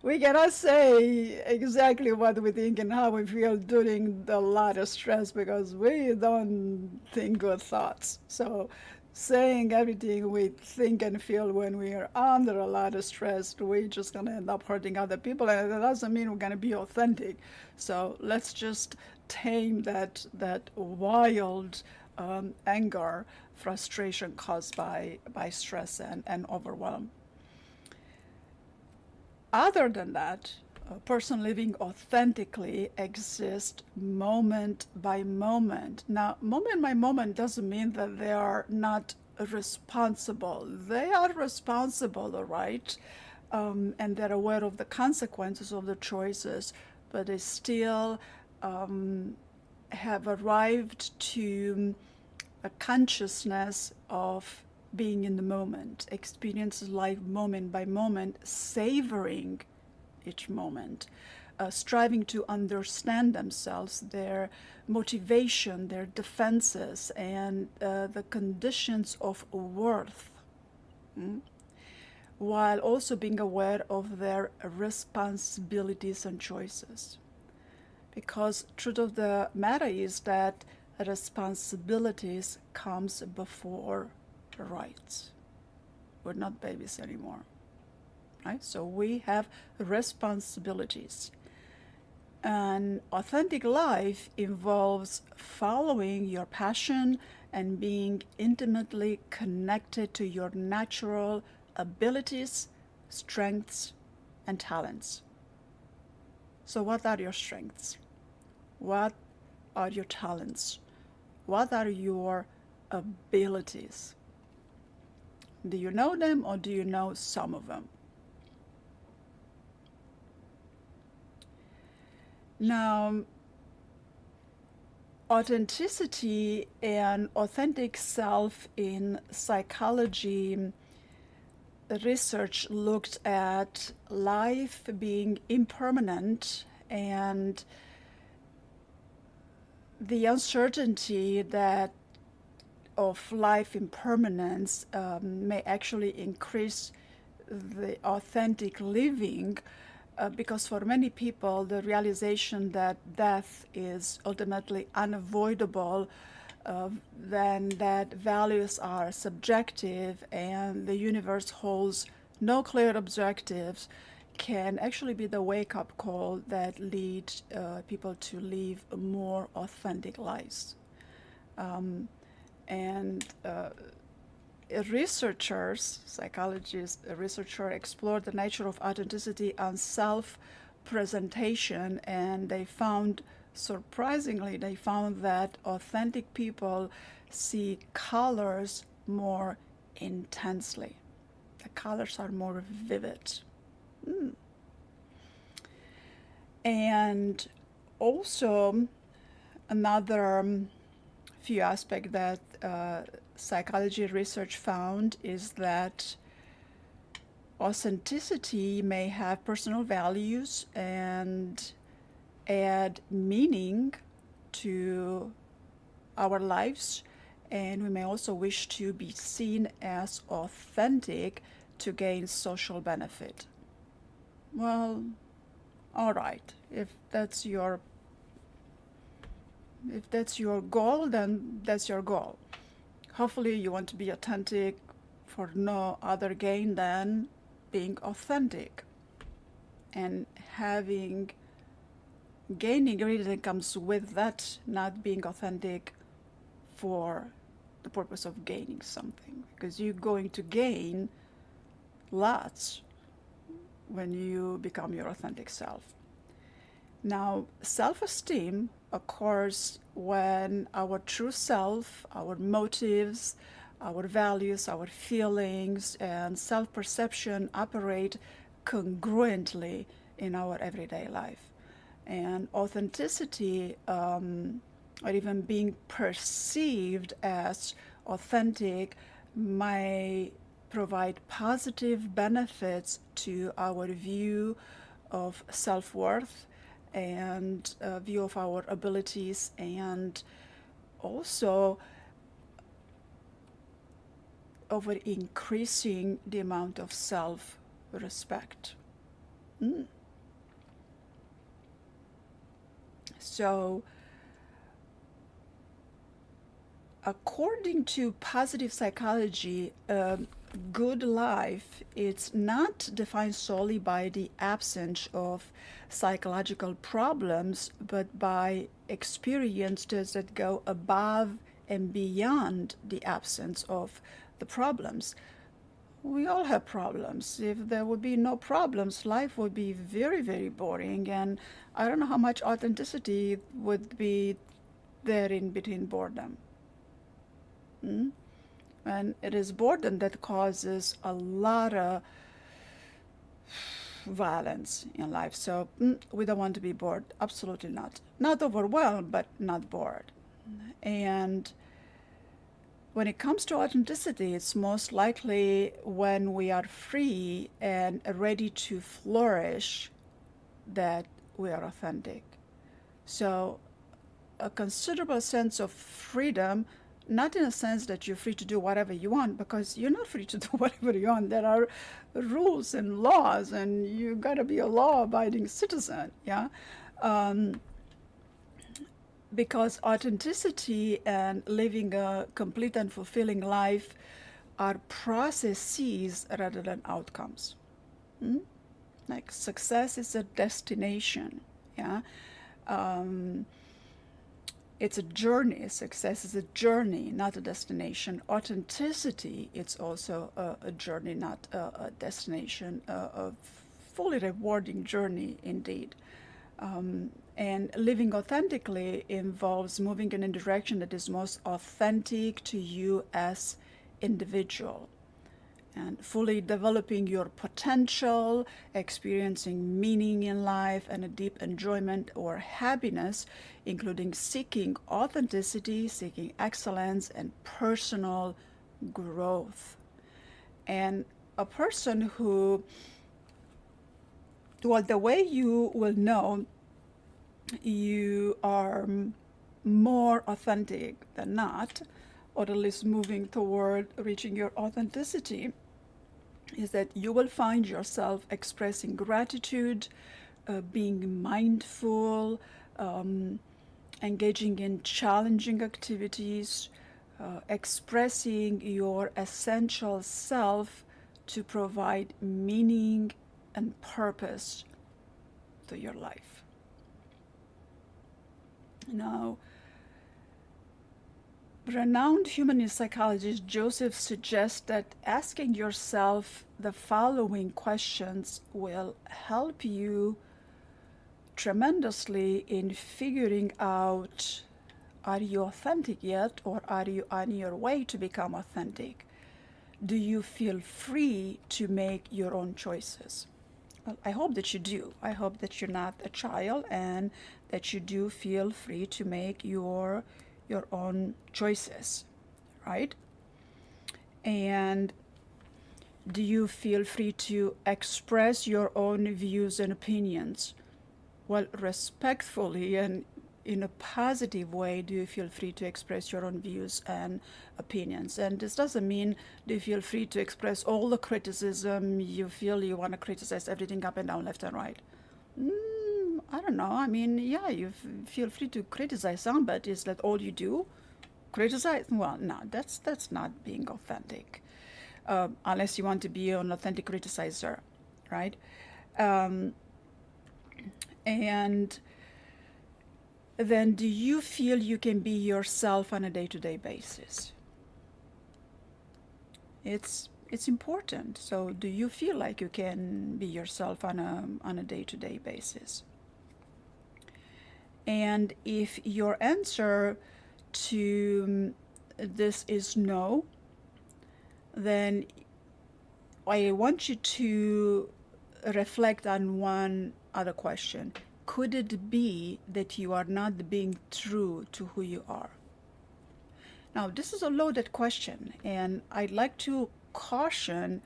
We cannot say exactly what we think and how we feel during the lot of stress because we don't think good thoughts. So saying everything we think and feel when we are under a lot of stress, we're just going to end up hurting other people, and that doesn't mean we're going to be authentic. So let's just tame that wild anger, frustration caused by stress and overwhelm. Other than that, a person living authentically exists moment by moment. Now, moment by moment doesn't mean that they are not responsible. They are responsible, all right, and they're aware of the consequences of the choices, but they still have arrived to a consciousness of being in the moment, experiences life moment by moment, savoring each moment, striving to understand themselves, their motivation, their defenses, and the conditions of worth, while also being aware of their responsibilities and choices. Because truth of the matter is that responsibilities comes before rights. We're not babies anymore, right? So we have responsibilities. An authentic life involves following your passion and being intimately connected to your natural abilities, strengths, and talents. So what are your strengths? What are your talents? What are your abilities? Do you know them, or do you know some of them? Now, authenticity and authentic self in psychology research looked at life being impermanent and the uncertainty that of life impermanence may actually increase the authentic living, because for many people the realization that death is ultimately unavoidable, then that values are subjective and the universe holds no clear objectives, can actually be the wake-up call that leads people to live more authentic lives. And researchers, psychologists, researchers explore the nature of authenticity and self-presentation, and surprisingly, they found that authentic people see colors more intensely. The colors are more vivid. And also, another few aspects that psychology research found is that authenticity may have personal values and add meaning to our lives, and we may also wish to be seen as authentic to gain social benefit. Well, all right, if that's your goal, then that's your goal. Hopefully you want to be authentic for no other gain than being authentic. And gaining really comes with that, not being authentic for the purpose of gaining something. Because you're going to gain lots when you become your authentic self. Now, self-esteem occurs when our true self, our motives, our values, our feelings, and self-perception operate congruently in our everyday life. And authenticity, or even being perceived as authentic, may provide positive benefits to our view of self-worth and view of our abilities, and also over increasing the amount of self-respect. So, according to positive psychology, good life is not defined solely by the absence of psychological problems, but by experiences that go above and beyond the absence of the problems. We all have problems. If there would be no problems, life would be very, very boring, and I don't know how much authenticity would be there in between boredom. And it is boredom that causes a lot of violence in life. So we don't want to be bored. Absolutely not. Not overwhelmed, but not bored. And when it comes to authenticity, it's most likely when we are free and ready to flourish that we are authentic. So a considerable sense of freedom, not in a sense that you're free to do whatever you want, because you're not free to do whatever you want. There are rules and laws, and you got to be a law-abiding citizen, yeah? Because authenticity and living a complete and fulfilling life are processes rather than outcomes. Like success is a destination, yeah? It's a journey. Success is a journey, not a destination. Authenticity, it's also a journey, not a destination, a fully rewarding journey indeed. And living authentically involves moving in a direction that is most authentic to you as individual, and fully developing your potential, experiencing meaning in life and a deep enjoyment or happiness, including seeking authenticity, seeking excellence, and personal growth. And a person who, well, the way you will know you are more authentic than not, or at least moving toward reaching your authenticity, is that you will find yourself expressing gratitude, being mindful, engaging in challenging activities, expressing your essential self to provide meaning and purpose to your life. Now, renowned humanist psychologist Joseph suggests that asking yourself the following questions will help you tremendously in figuring out, are you authentic yet, or are you on your way to become authentic? Do you feel free to make your own choices? Well, I hope that you do. I hope that you're not a child and that you do feel free to make your own choices, right? And do you feel free to express your own views and opinions? Well, respectfully and in a positive way, do you feel free to express your own views and opinions? And this doesn't mean do you feel free to express all the criticism you feel you want to criticize everything up and down, left and right. I don't know. I mean, yeah, you feel free to criticize some, but is that all you do? Criticize? Well, no, that's not being authentic. Unless you want to be an authentic criticizer, right? And then do you feel you can be yourself on a day-to-day basis? It's important. So do you feel like you can be yourself on a day-to-day basis? And if your answer to this is no, then I want you to reflect on one other question. Could it be that you are not being true to who you are? Now, this is a loaded question, and I'd like to caution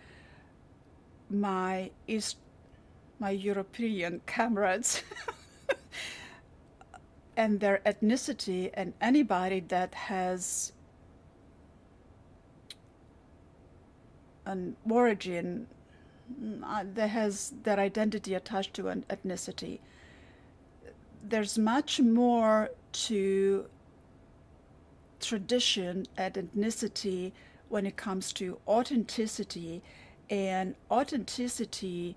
my European comrades and their ethnicity, and anybody that has an origin that has their identity attached to an ethnicity. There's much more to tradition and ethnicity when it comes to authenticity, and authenticity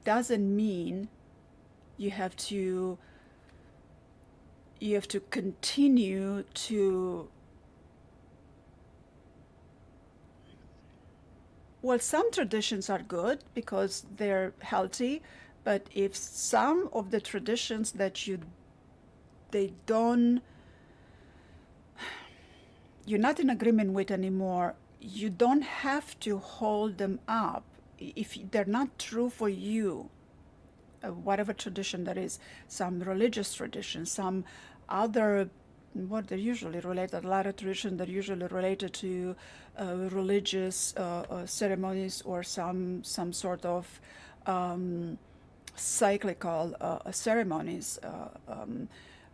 doesn't mean you have to continue to, well, some traditions are good because they're healthy, but if some of the traditions that you're not in agreement with anymore, you don't have to hold them up if they're not true for you. Whatever tradition that is, some religious tradition, some other, what they're usually related, a lot of traditions that are usually related to religious ceremonies or some sort of cyclical ceremonies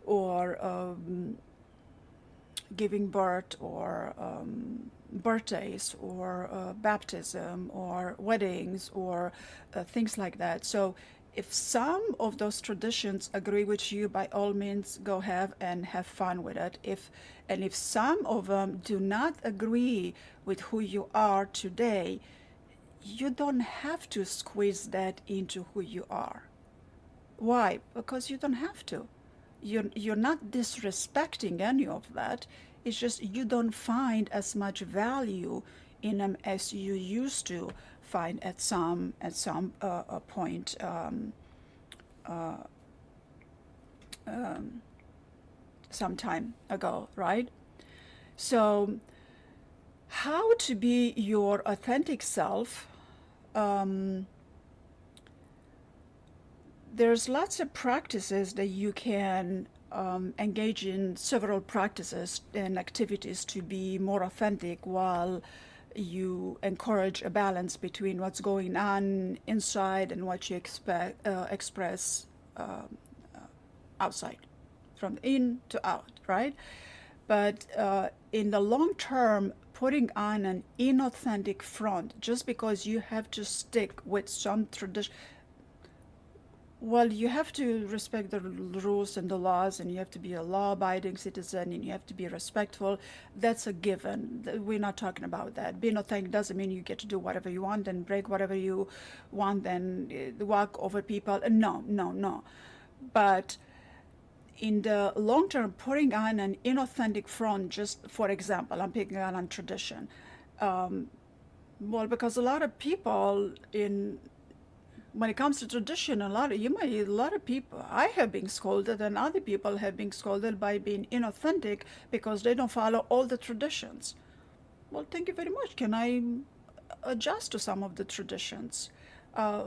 or giving birth or birthdays or baptism or weddings or things like that. So if some of those traditions agree with you, by all means, go ahead and have fun with it. If some of them do not agree with who you are today, you don't have to squeeze that into who you are. Why? Because you don't have to. You're not disrespecting any of that. It's just you don't find as much value in them as you used to find at some point some time ago, right? So how to be your authentic self? There's lots of practices that you can engage in, several practices and activities to be more authentic while you encourage a balance between what's going on inside and what you express outside, from in to out, right? But in the long term, putting on an inauthentic front just because you have to stick with some tradition, well, you have to respect the rules and the laws, and you have to be a law-abiding citizen, and you have to be respectful. That's a given. We're not talking about that. Being authentic doesn't mean you get to do whatever you want and break whatever you want and walk over people. No, no, no. But in the long term, putting on an inauthentic front, just for example, I'm picking on tradition. Well, because a lot of people when it comes to tradition, a lot of people, I have been scolded, and other people have been scolded by being inauthentic because they don't follow all the traditions. Well, thank you very much. Can I adjust to some of the traditions?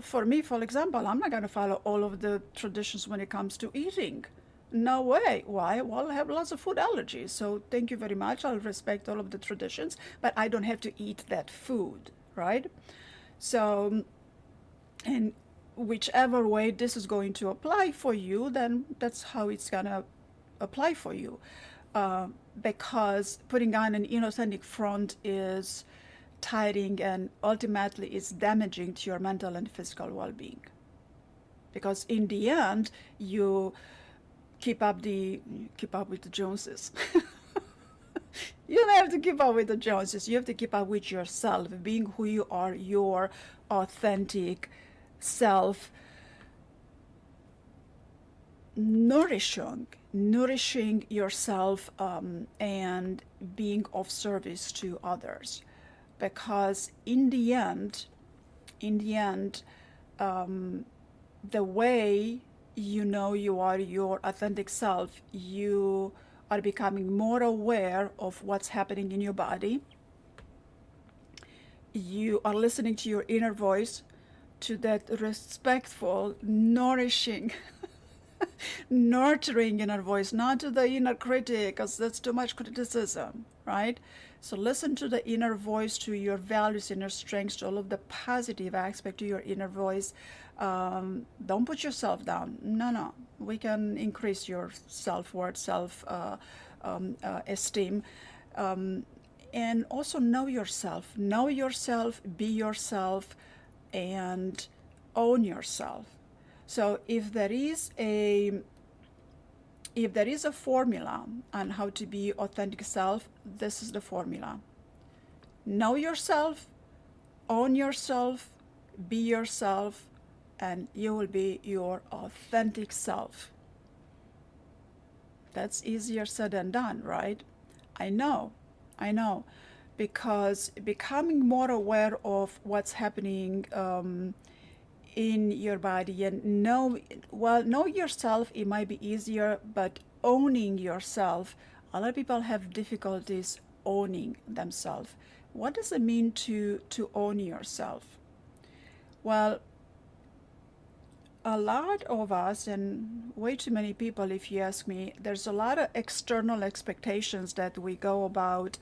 For me, for example, I'm not going to follow all of the traditions when it comes to eating. No way. Why? Well, I have lots of food allergies. So thank you very much. I'll respect all of the traditions, but I don't have to eat that food, right? So, and whichever way this is going to apply for you, then that's how it's going to apply for you. Because putting on an inauthentic front is tiring and ultimately is damaging to your mental and physical well-being. Because in the end, you keep up with the Joneses. You don't have to keep up with the Joneses. You have to keep up with yourself, being who you are, your authentic self, nourishing yourself, and being of service to others. Because in the end, the way you know you are your authentic self, you are becoming more aware of what's happening in your body. You are listening to your inner voice, to that respectful, nourishing, nurturing inner voice, not to the inner critic, because that's too much criticism, right? So listen to the inner voice, to your values, inner strengths, to all of the positive aspect to your inner voice. Don't put yourself down. No. We can increase your self-worth, self-esteem. And also know yourself. Know yourself, be yourself, and own yourself. So if there is a formula on how to be authentic self, this is the formula. Know yourself, own yourself, be yourself, and you will be your authentic self. That's easier said than done, right? I know. Because becoming more aware of what's happening in your body, and know yourself, it might be easier, but owning yourself, a lot of people have difficulties owning themselves. What does it mean to own yourself? Well, a lot of us, and way too many people, if you ask me, there's a lot of external expectations that we go about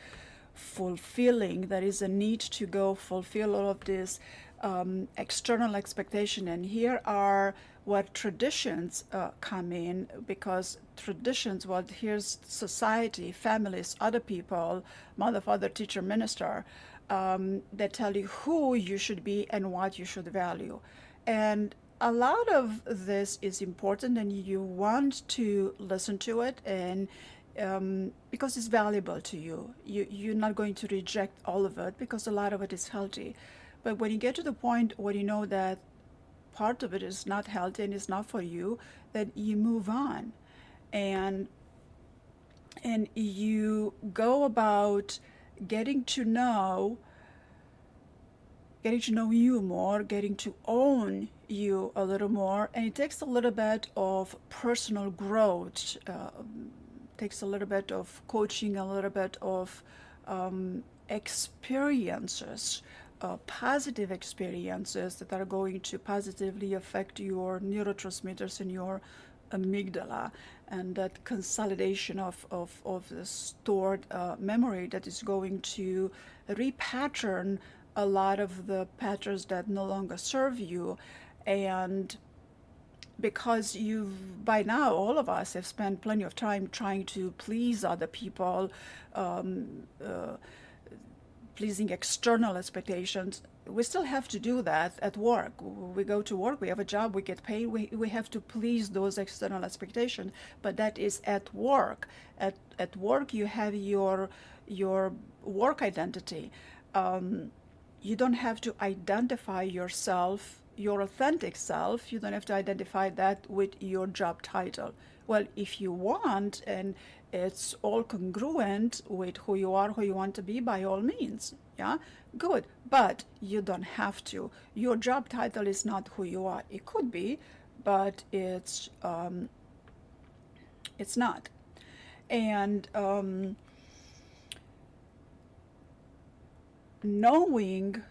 fulfilling. There is a need to go fulfill all of this external expectation, and here are what traditions come in, because traditions, well, here's society, families, other people, mother, father, teacher, minister, that tell you who you should be and what you should value. And a lot of this is important, and you want to listen to it, and because it's valuable to you. You're not going to reject all of it, because a lot of it is healthy. But when you get to the point where you know that part of it is not healthy and is not for you, then you move on, and you go about getting to know you more, getting to own you a little more. And it takes a little bit of personal growth, takes a little bit of coaching, a little bit of experiences, positive experiences that are going to positively affect your neurotransmitters and your amygdala, and that consolidation of the stored memory that is going to repattern a lot of the patterns that no longer serve you. And because you've, by now, all of us have spent plenty of time trying to please other people, pleasing external expectations. We still have to do that at work. We go to work, we have a job, we get paid, we have to please those external expectations, but that is at work. At work, you have your work identity. You don't have to identify yourself, your authentic self. You don't have to identify that with your job title. Well, if you want, and it's all congruent with who you are, who you want to be, by all means, yeah, good. But you don't have to. Your job title is not who you are. It could be, but it's not. And knowing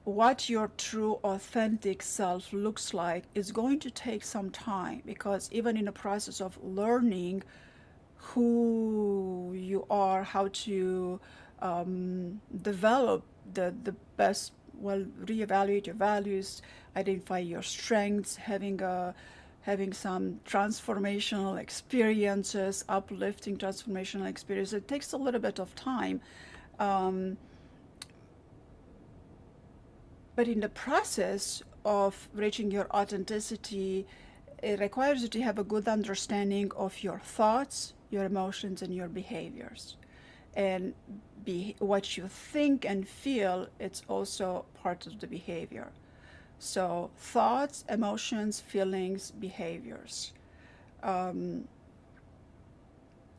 what your true authentic self looks like is going to take some time, because even in the process of learning who you are, how to develop the best, well, reevaluate your values, identify your strengths, having some transformational experiences, uplifting transformational experiences, it takes a little bit of time. But in the process of reaching your authenticity, it requires you to have a good understanding of your thoughts, your emotions, and your behaviors. And what you think and feel, it's also part of the behavior. So thoughts, emotions, feelings, behaviors. And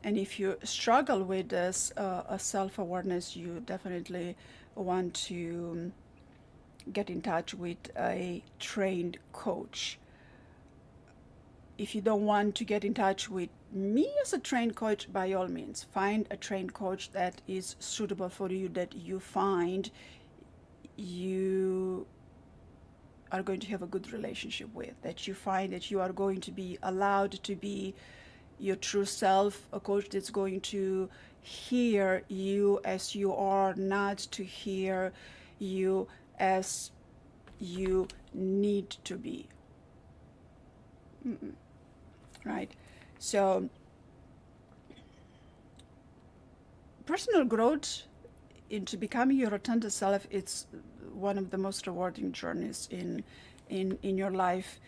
if you struggle with this self-awareness, you definitely want to get in touch with a trained coach. If you don't want to get in touch with me as a trained coach, by all means, find a trained coach that is suitable for you, that you find you are going to have a good relationship with, that you find that you are going to be allowed to be your true self, a coach that's going to hear you as you are, not to hear you as you need to be. Right? So personal growth into becoming your authentic self, it's one of the most rewarding journeys in your life.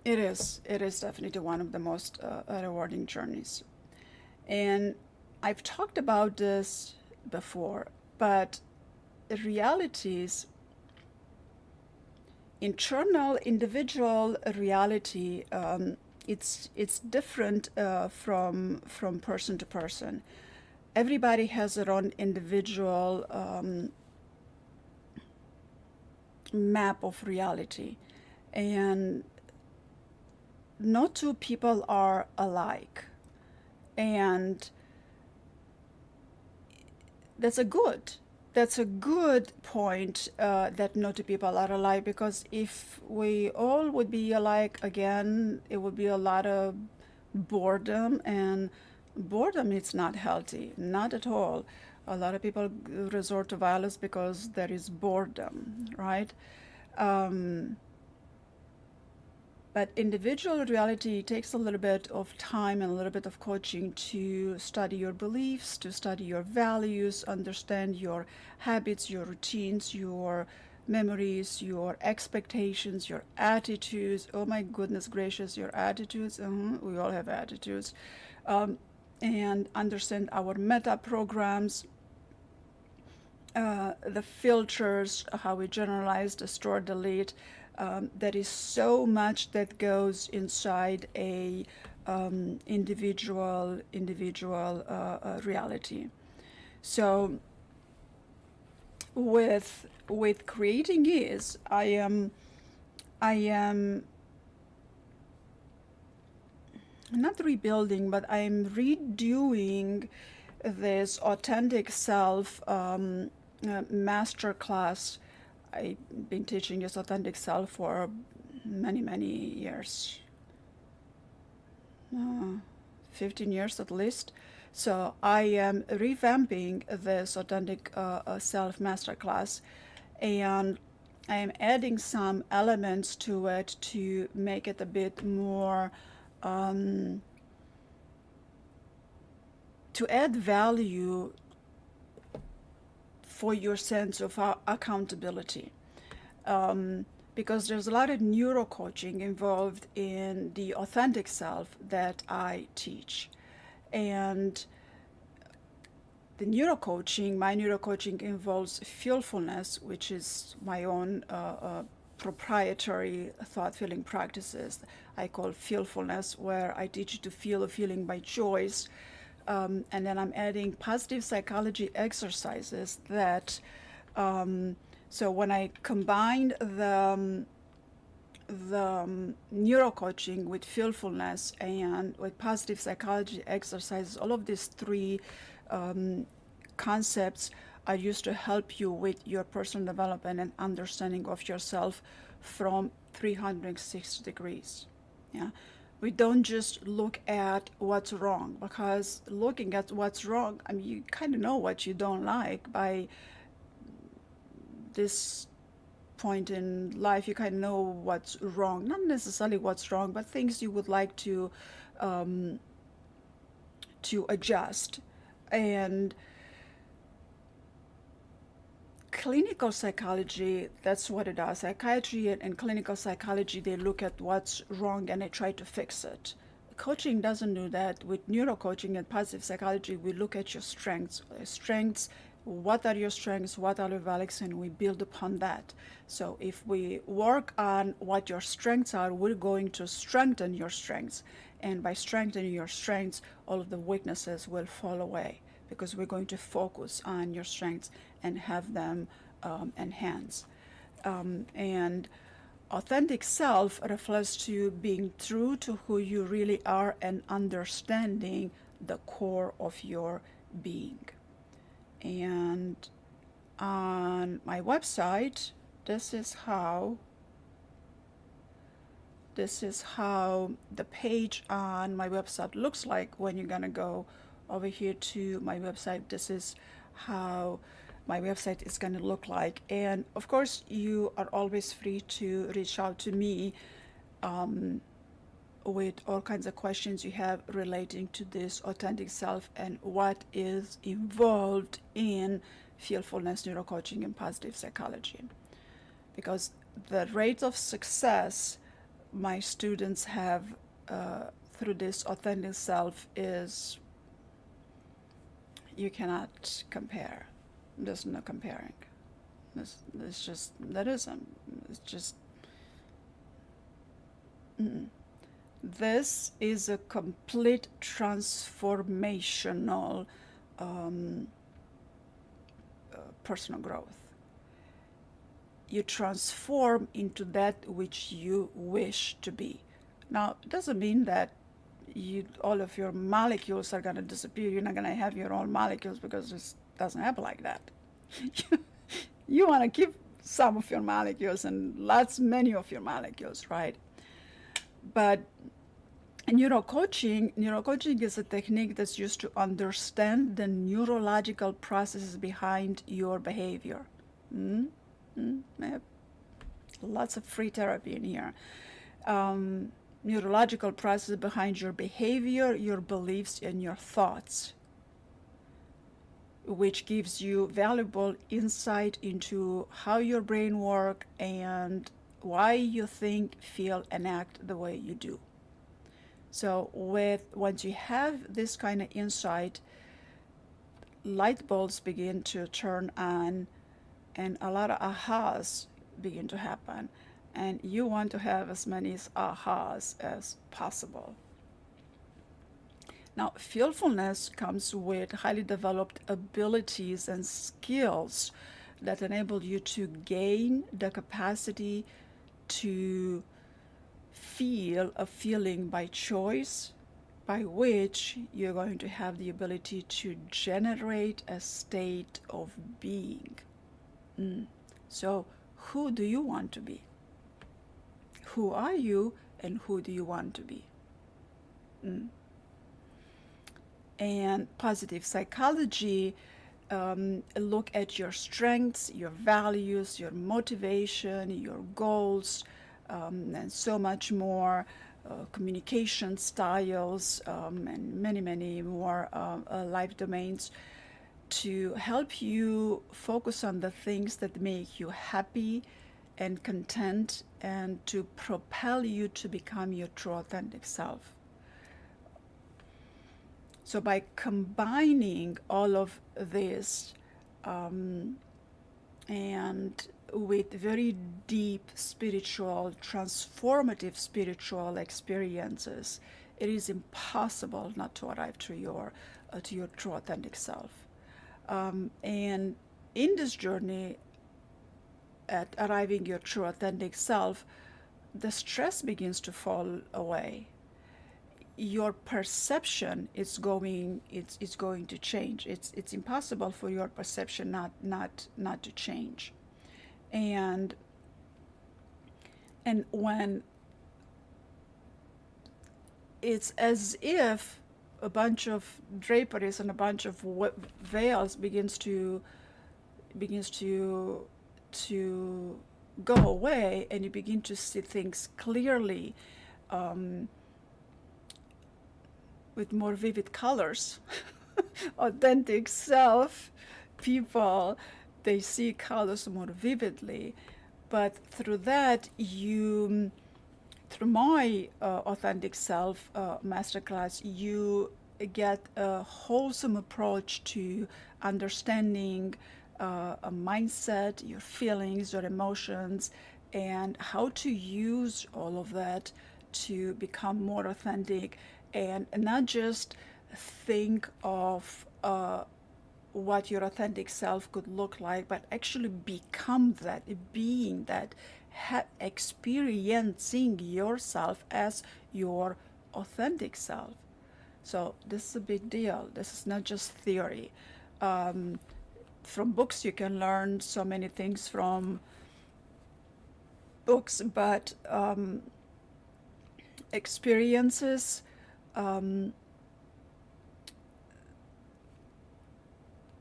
It is definitely one of the most rewarding journeys. And I've talked about this before, but the realities, internal individual reality, it's different from person to person. Everybody has their own individual map of reality, and no two people are alike. And that's a good point, that no two people are alike, because if we all would be alike, again, it would be a lot of boredom, and boredom is not healthy, not at all. A lot of people resort to violence because there is boredom, right? But individual reality takes a little bit of time and a little bit of coaching to study your beliefs, to study your values, understand your habits, your routines, your memories, your expectations, your attitudes. Oh my goodness gracious, your attitudes. We all have attitudes. And understand our meta programs, the filters, how we generalize, store, delete. There is so much that goes inside a individual reality. So with creating ease, I am not rebuilding, but I'm redoing this authentic self master class. I've been teaching this authentic self for many years, 15 years at least. So I am revamping this authentic self masterclass, and I am adding some elements to it to make it a bit more, to add value for your sense of accountability. Because there's a lot of neurocoaching involved in the authentic self that I teach. And my neurocoaching involves feelfulness, which is my own proprietary thought feeling practices I call feelfulness, where I teach you to feel a feeling by choice. And then I'm adding positive psychology exercises that, so when I combine the neurocoaching with feelfulness and with positive psychology exercises, all of these three concepts are used to help you with your personal development and understanding of yourself from 360 degrees. Yeah. We don't just look at what's wrong, because looking at what's wrong, I mean, you kind of know what you don't like by this point in life. You kind of know what's wrong, not necessarily what's wrong, but things you would like to adjust. And clinical psychology, that's what it does. Psychiatry and clinical psychology, they look at what's wrong and they try to fix it. Coaching doesn't do that. With neurocoaching and positive psychology, we look at your strengths. What are your strengths, what are your values, and we build upon that. So if we work on what your strengths are, we're going to strengthen your strengths. And by strengthening your strengths, all of the weaknesses will fall away, because we're going to focus on your strengths and have them enhance. And authentic self refers to being true to who you really are and understanding the core of your being. And on my website, this is how the page on my website looks like. When you're gonna go over here to my website, this is how my website is going to look like. And of course, you are always free to reach out to me with all kinds of questions you have relating to this authentic self and what is involved in fearfulness, neurocoaching, and positive psychology. Because the rate of success my students have through this authentic self is, you cannot compare. There's no comparing. It's just, that isn't. It's just, this is a complete transformational personal growth. You transform into that which you wish to be. Now, it doesn't mean that all of your molecules are going to disappear. You're not going to have your own molecules, because it doesn't happen like that. You want to keep some of your molecules and many of your molecules, right? But neurocoaching is a technique that's used to understand the neurological processes behind your behavior. Lots of free therapy in here. Neurological process behind your behavior, your beliefs, and your thoughts, which gives you valuable insight into how your brain works and why you think, feel, and act the way you do. So once you have this kind of insight, light bulbs begin to turn on, and a lot of ahas begin to happen. And you want to have as many ahas as possible. Now, fearfulness comes with highly developed abilities and skills that enable you to gain the capacity to feel a feeling by choice, by which you're going to have the ability to generate a state of being. So who do you want to be? Who are you, and who do you want to be? And positive psychology look at your strengths, your values, your motivation, your goals, and so much more, communication styles, and many, many more life domains, to help you focus on the things that make you happy and content, and to propel you to become your true authentic self. So by combining all of this, and with very deep spiritual, transformative spiritual experiences, it is impossible not to arrive to your true authentic self. And in this journey at arriving your true authentic self, the stress begins to fall away. Your perception is going to change. It's impossible for your perception not to change. And when it's as if a bunch of draperies and a bunch of veils begins to go away, and you begin to see things clearly, with more vivid colors. Authentic self people, they see colors more vividly, but through that, through my authentic self masterclass, you get a wholesome approach to understanding a mindset, your feelings, your emotions, and how to use all of that to become more authentic, and not just think of what your authentic self could look like, but actually become that, being that, experiencing yourself as your authentic self. So this is a big deal. This is not just theory. From books you can learn so many things from books, but experiences,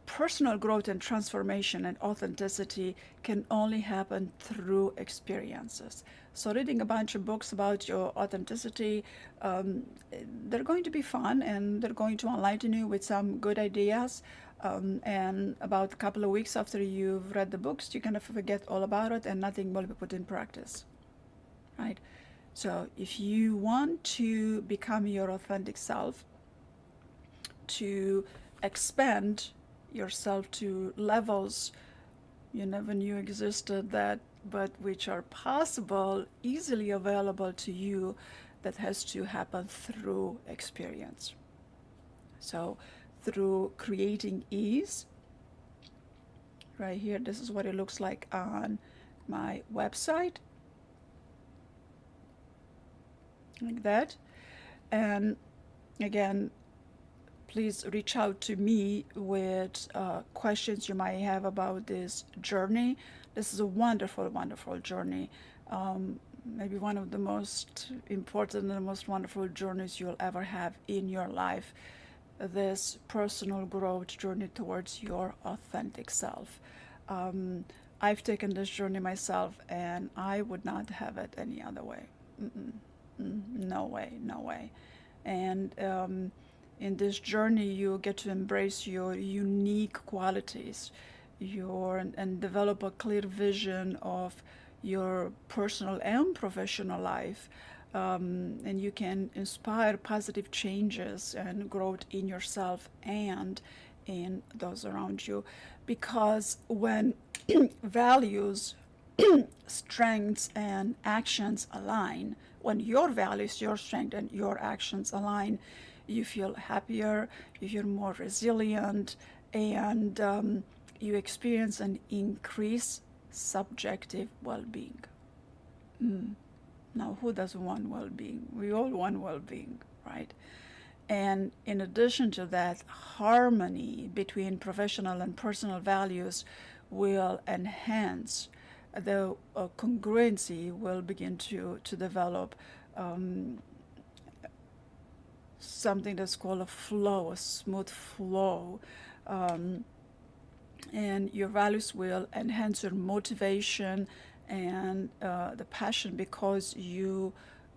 personal growth and transformation and authenticity can only happen through experiences. So reading a bunch of books about your authenticity, they're going to be fun, and they're going to enlighten you with some good ideas. And about a couple of weeks after you've read the books, you're going to forget all about it, and nothing will be put in practice. Right? So if you want to become your authentic self, to expand yourself to levels you never knew existed, that but which are possible, easily available to you, that has to happen through experience. So through creating ease. Right here, this is what it looks like on my website, like that. And again, please reach out to me with questions you might have about this journey. This is a wonderful, wonderful journey. Maybe one of the most important and the most wonderful journeys you'll ever have in your life. This personal growth journey towards your authentic self. I've taken this journey myself, and I would not have it any other way. No way, no way. And in this journey, you get to embrace your unique qualities, and develop a clear vision of your personal and professional life. And you can inspire positive changes and growth in yourself and in those around you. Because when values, strengths, and actions align, when your values, your strength, and your actions align, you feel happier, you feel more resilient, and you experience an increased subjective well-being. Now, who doesn't want well-being? We all want well-being, right? And in addition to that, harmony between professional and personal values will enhance. The congruency will begin to develop, something that's called a flow, a smooth flow. Um, and your values will enhance your motivation and the passion, because you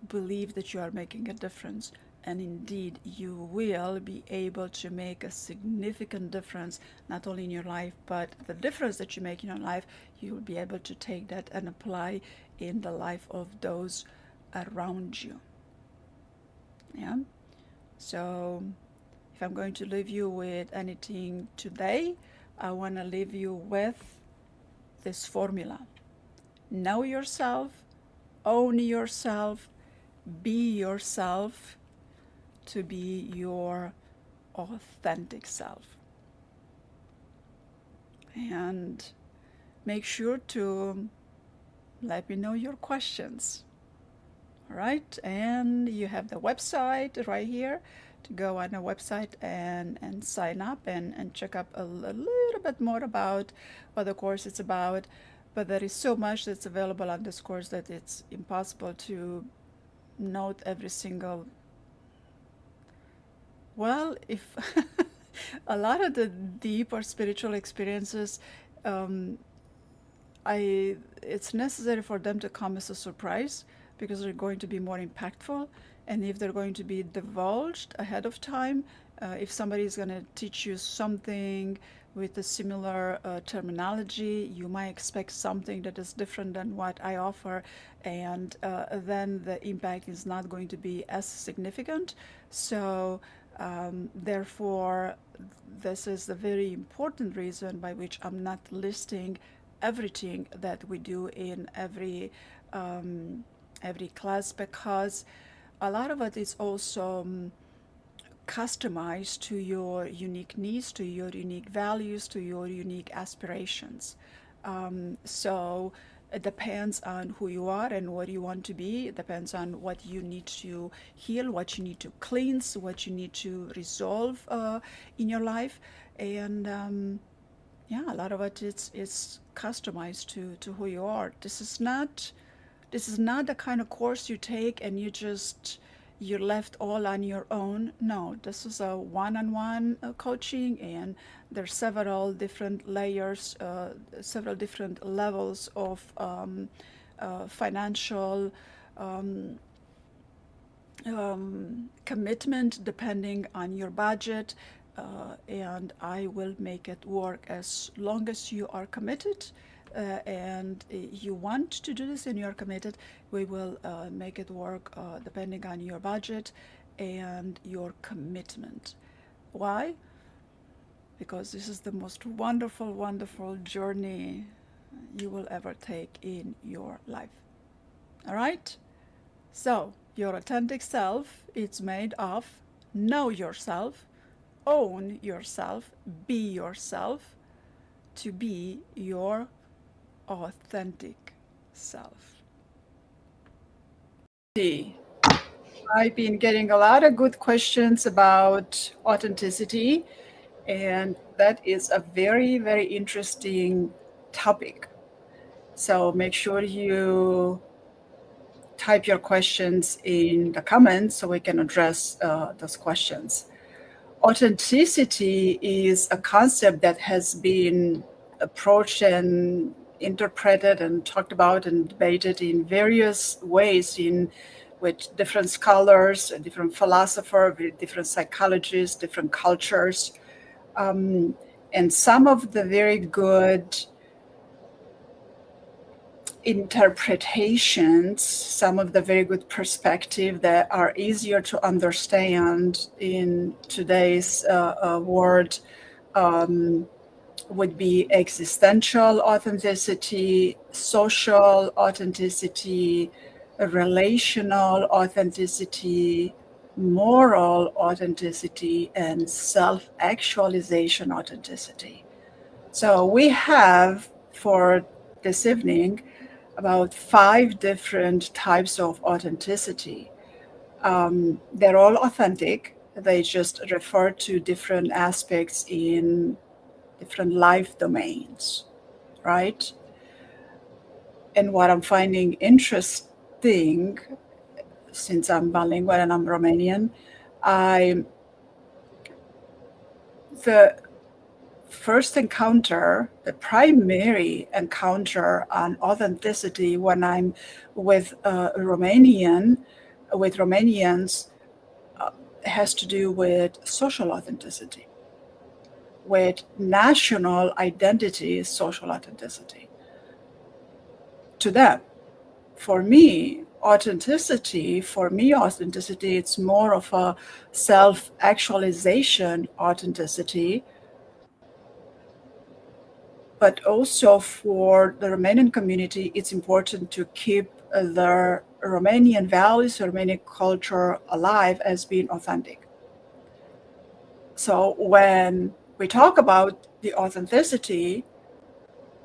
believe that you are making a difference. And indeed, you will be able to make a significant difference, not only in your life, but the difference that you make in your life, you will be able to take that and apply in the life of those around you. Yeah. So if I'm going to leave you with anything today, I want to leave you with this formula: know yourself, own yourself, be yourself, to be your authentic self. And make sure to let me know your questions. All right, and you have the website right here to go on the website and sign up and check up a little bit more about what the course is about. But there is so much that's available on this course that it's impossible to note every single. Well, if a lot of the deep or spiritual experiences, um, it's necessary for them to come as a surprise, because they're going to be more impactful. And if they're going to be divulged ahead of time, if somebody is going to teach you something with a similar terminology, you might expect something that is different than what I offer, and then the impact is not going to be as significant. So, therefore, this is the very important reason by which I'm not listing everything that we do in every class, because a lot of it is also customized to your unique needs, to your unique values, to your unique aspirations. So it depends on who you are and what you want to be. It depends on what you need to heal, what you need to cleanse, what you need to resolve in your life. And yeah, a lot of it is customized to who you are. This is not the kind of course you take and you're left all on your own. No, this is a one-on-one coaching, and there's several different layers, several different levels of financial commitment depending on your budget, and I will make it work as long as you are committed, and you want to do this and you are committed. We will make it work depending on your budget and your commitment. Why? Because this is the most wonderful, wonderful journey you will ever take in your life. All right? So, your authentic self is made of know yourself, own yourself, be yourself, to be your authentic self. I've been getting a lot of good questions about authenticity, and that is a very, very interesting topic. So make sure you type your questions in the comments so we can address those questions. Authenticity is a concept that has been approached and interpreted and talked about and debated in various ways in with different scholars, different philosophers, different psychologists, different cultures. And some of the very good interpretations, some of the very good perspective that are easier to understand in today's world, would be existential authenticity, social authenticity, relational authenticity, moral authenticity, and self-actualization authenticity. So we have, for this evening, about 5 different types of authenticity. They're all authentic. They just refer to different aspects in different life domains. right? And what I'm finding interesting, since I'm bilingual and I'm Romanian, I the first encounter, the primary encounter on authenticity when I'm with with Romanians, has to do with social authenticity, with national identity, social authenticity to them. For me, authenticity, it's more of a self-actualization authenticity, but also for the Romanian community, it's important to keep the Romanian values, Romanian culture alive as being authentic. So when we talk about the authenticity,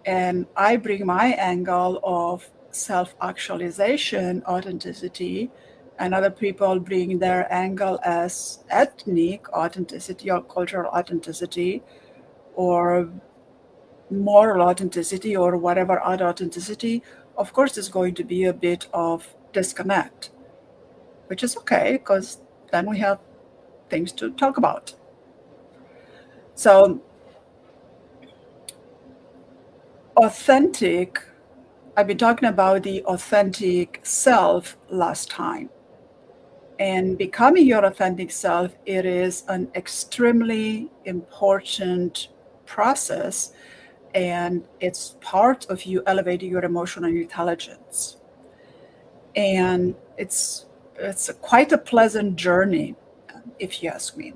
and I bring my angle of self-actualization authenticity, and other people bring their angle as ethnic authenticity or cultural authenticity or moral authenticity or whatever other authenticity, of course there's going to be a bit of disconnect, which is okay because then we have things to talk about. So authentic, I've been talking about the authentic self last time. And becoming your authentic self, it is an extremely important process, and it's part of you elevating your emotional intelligence. And it's quite a pleasant journey, if you ask me.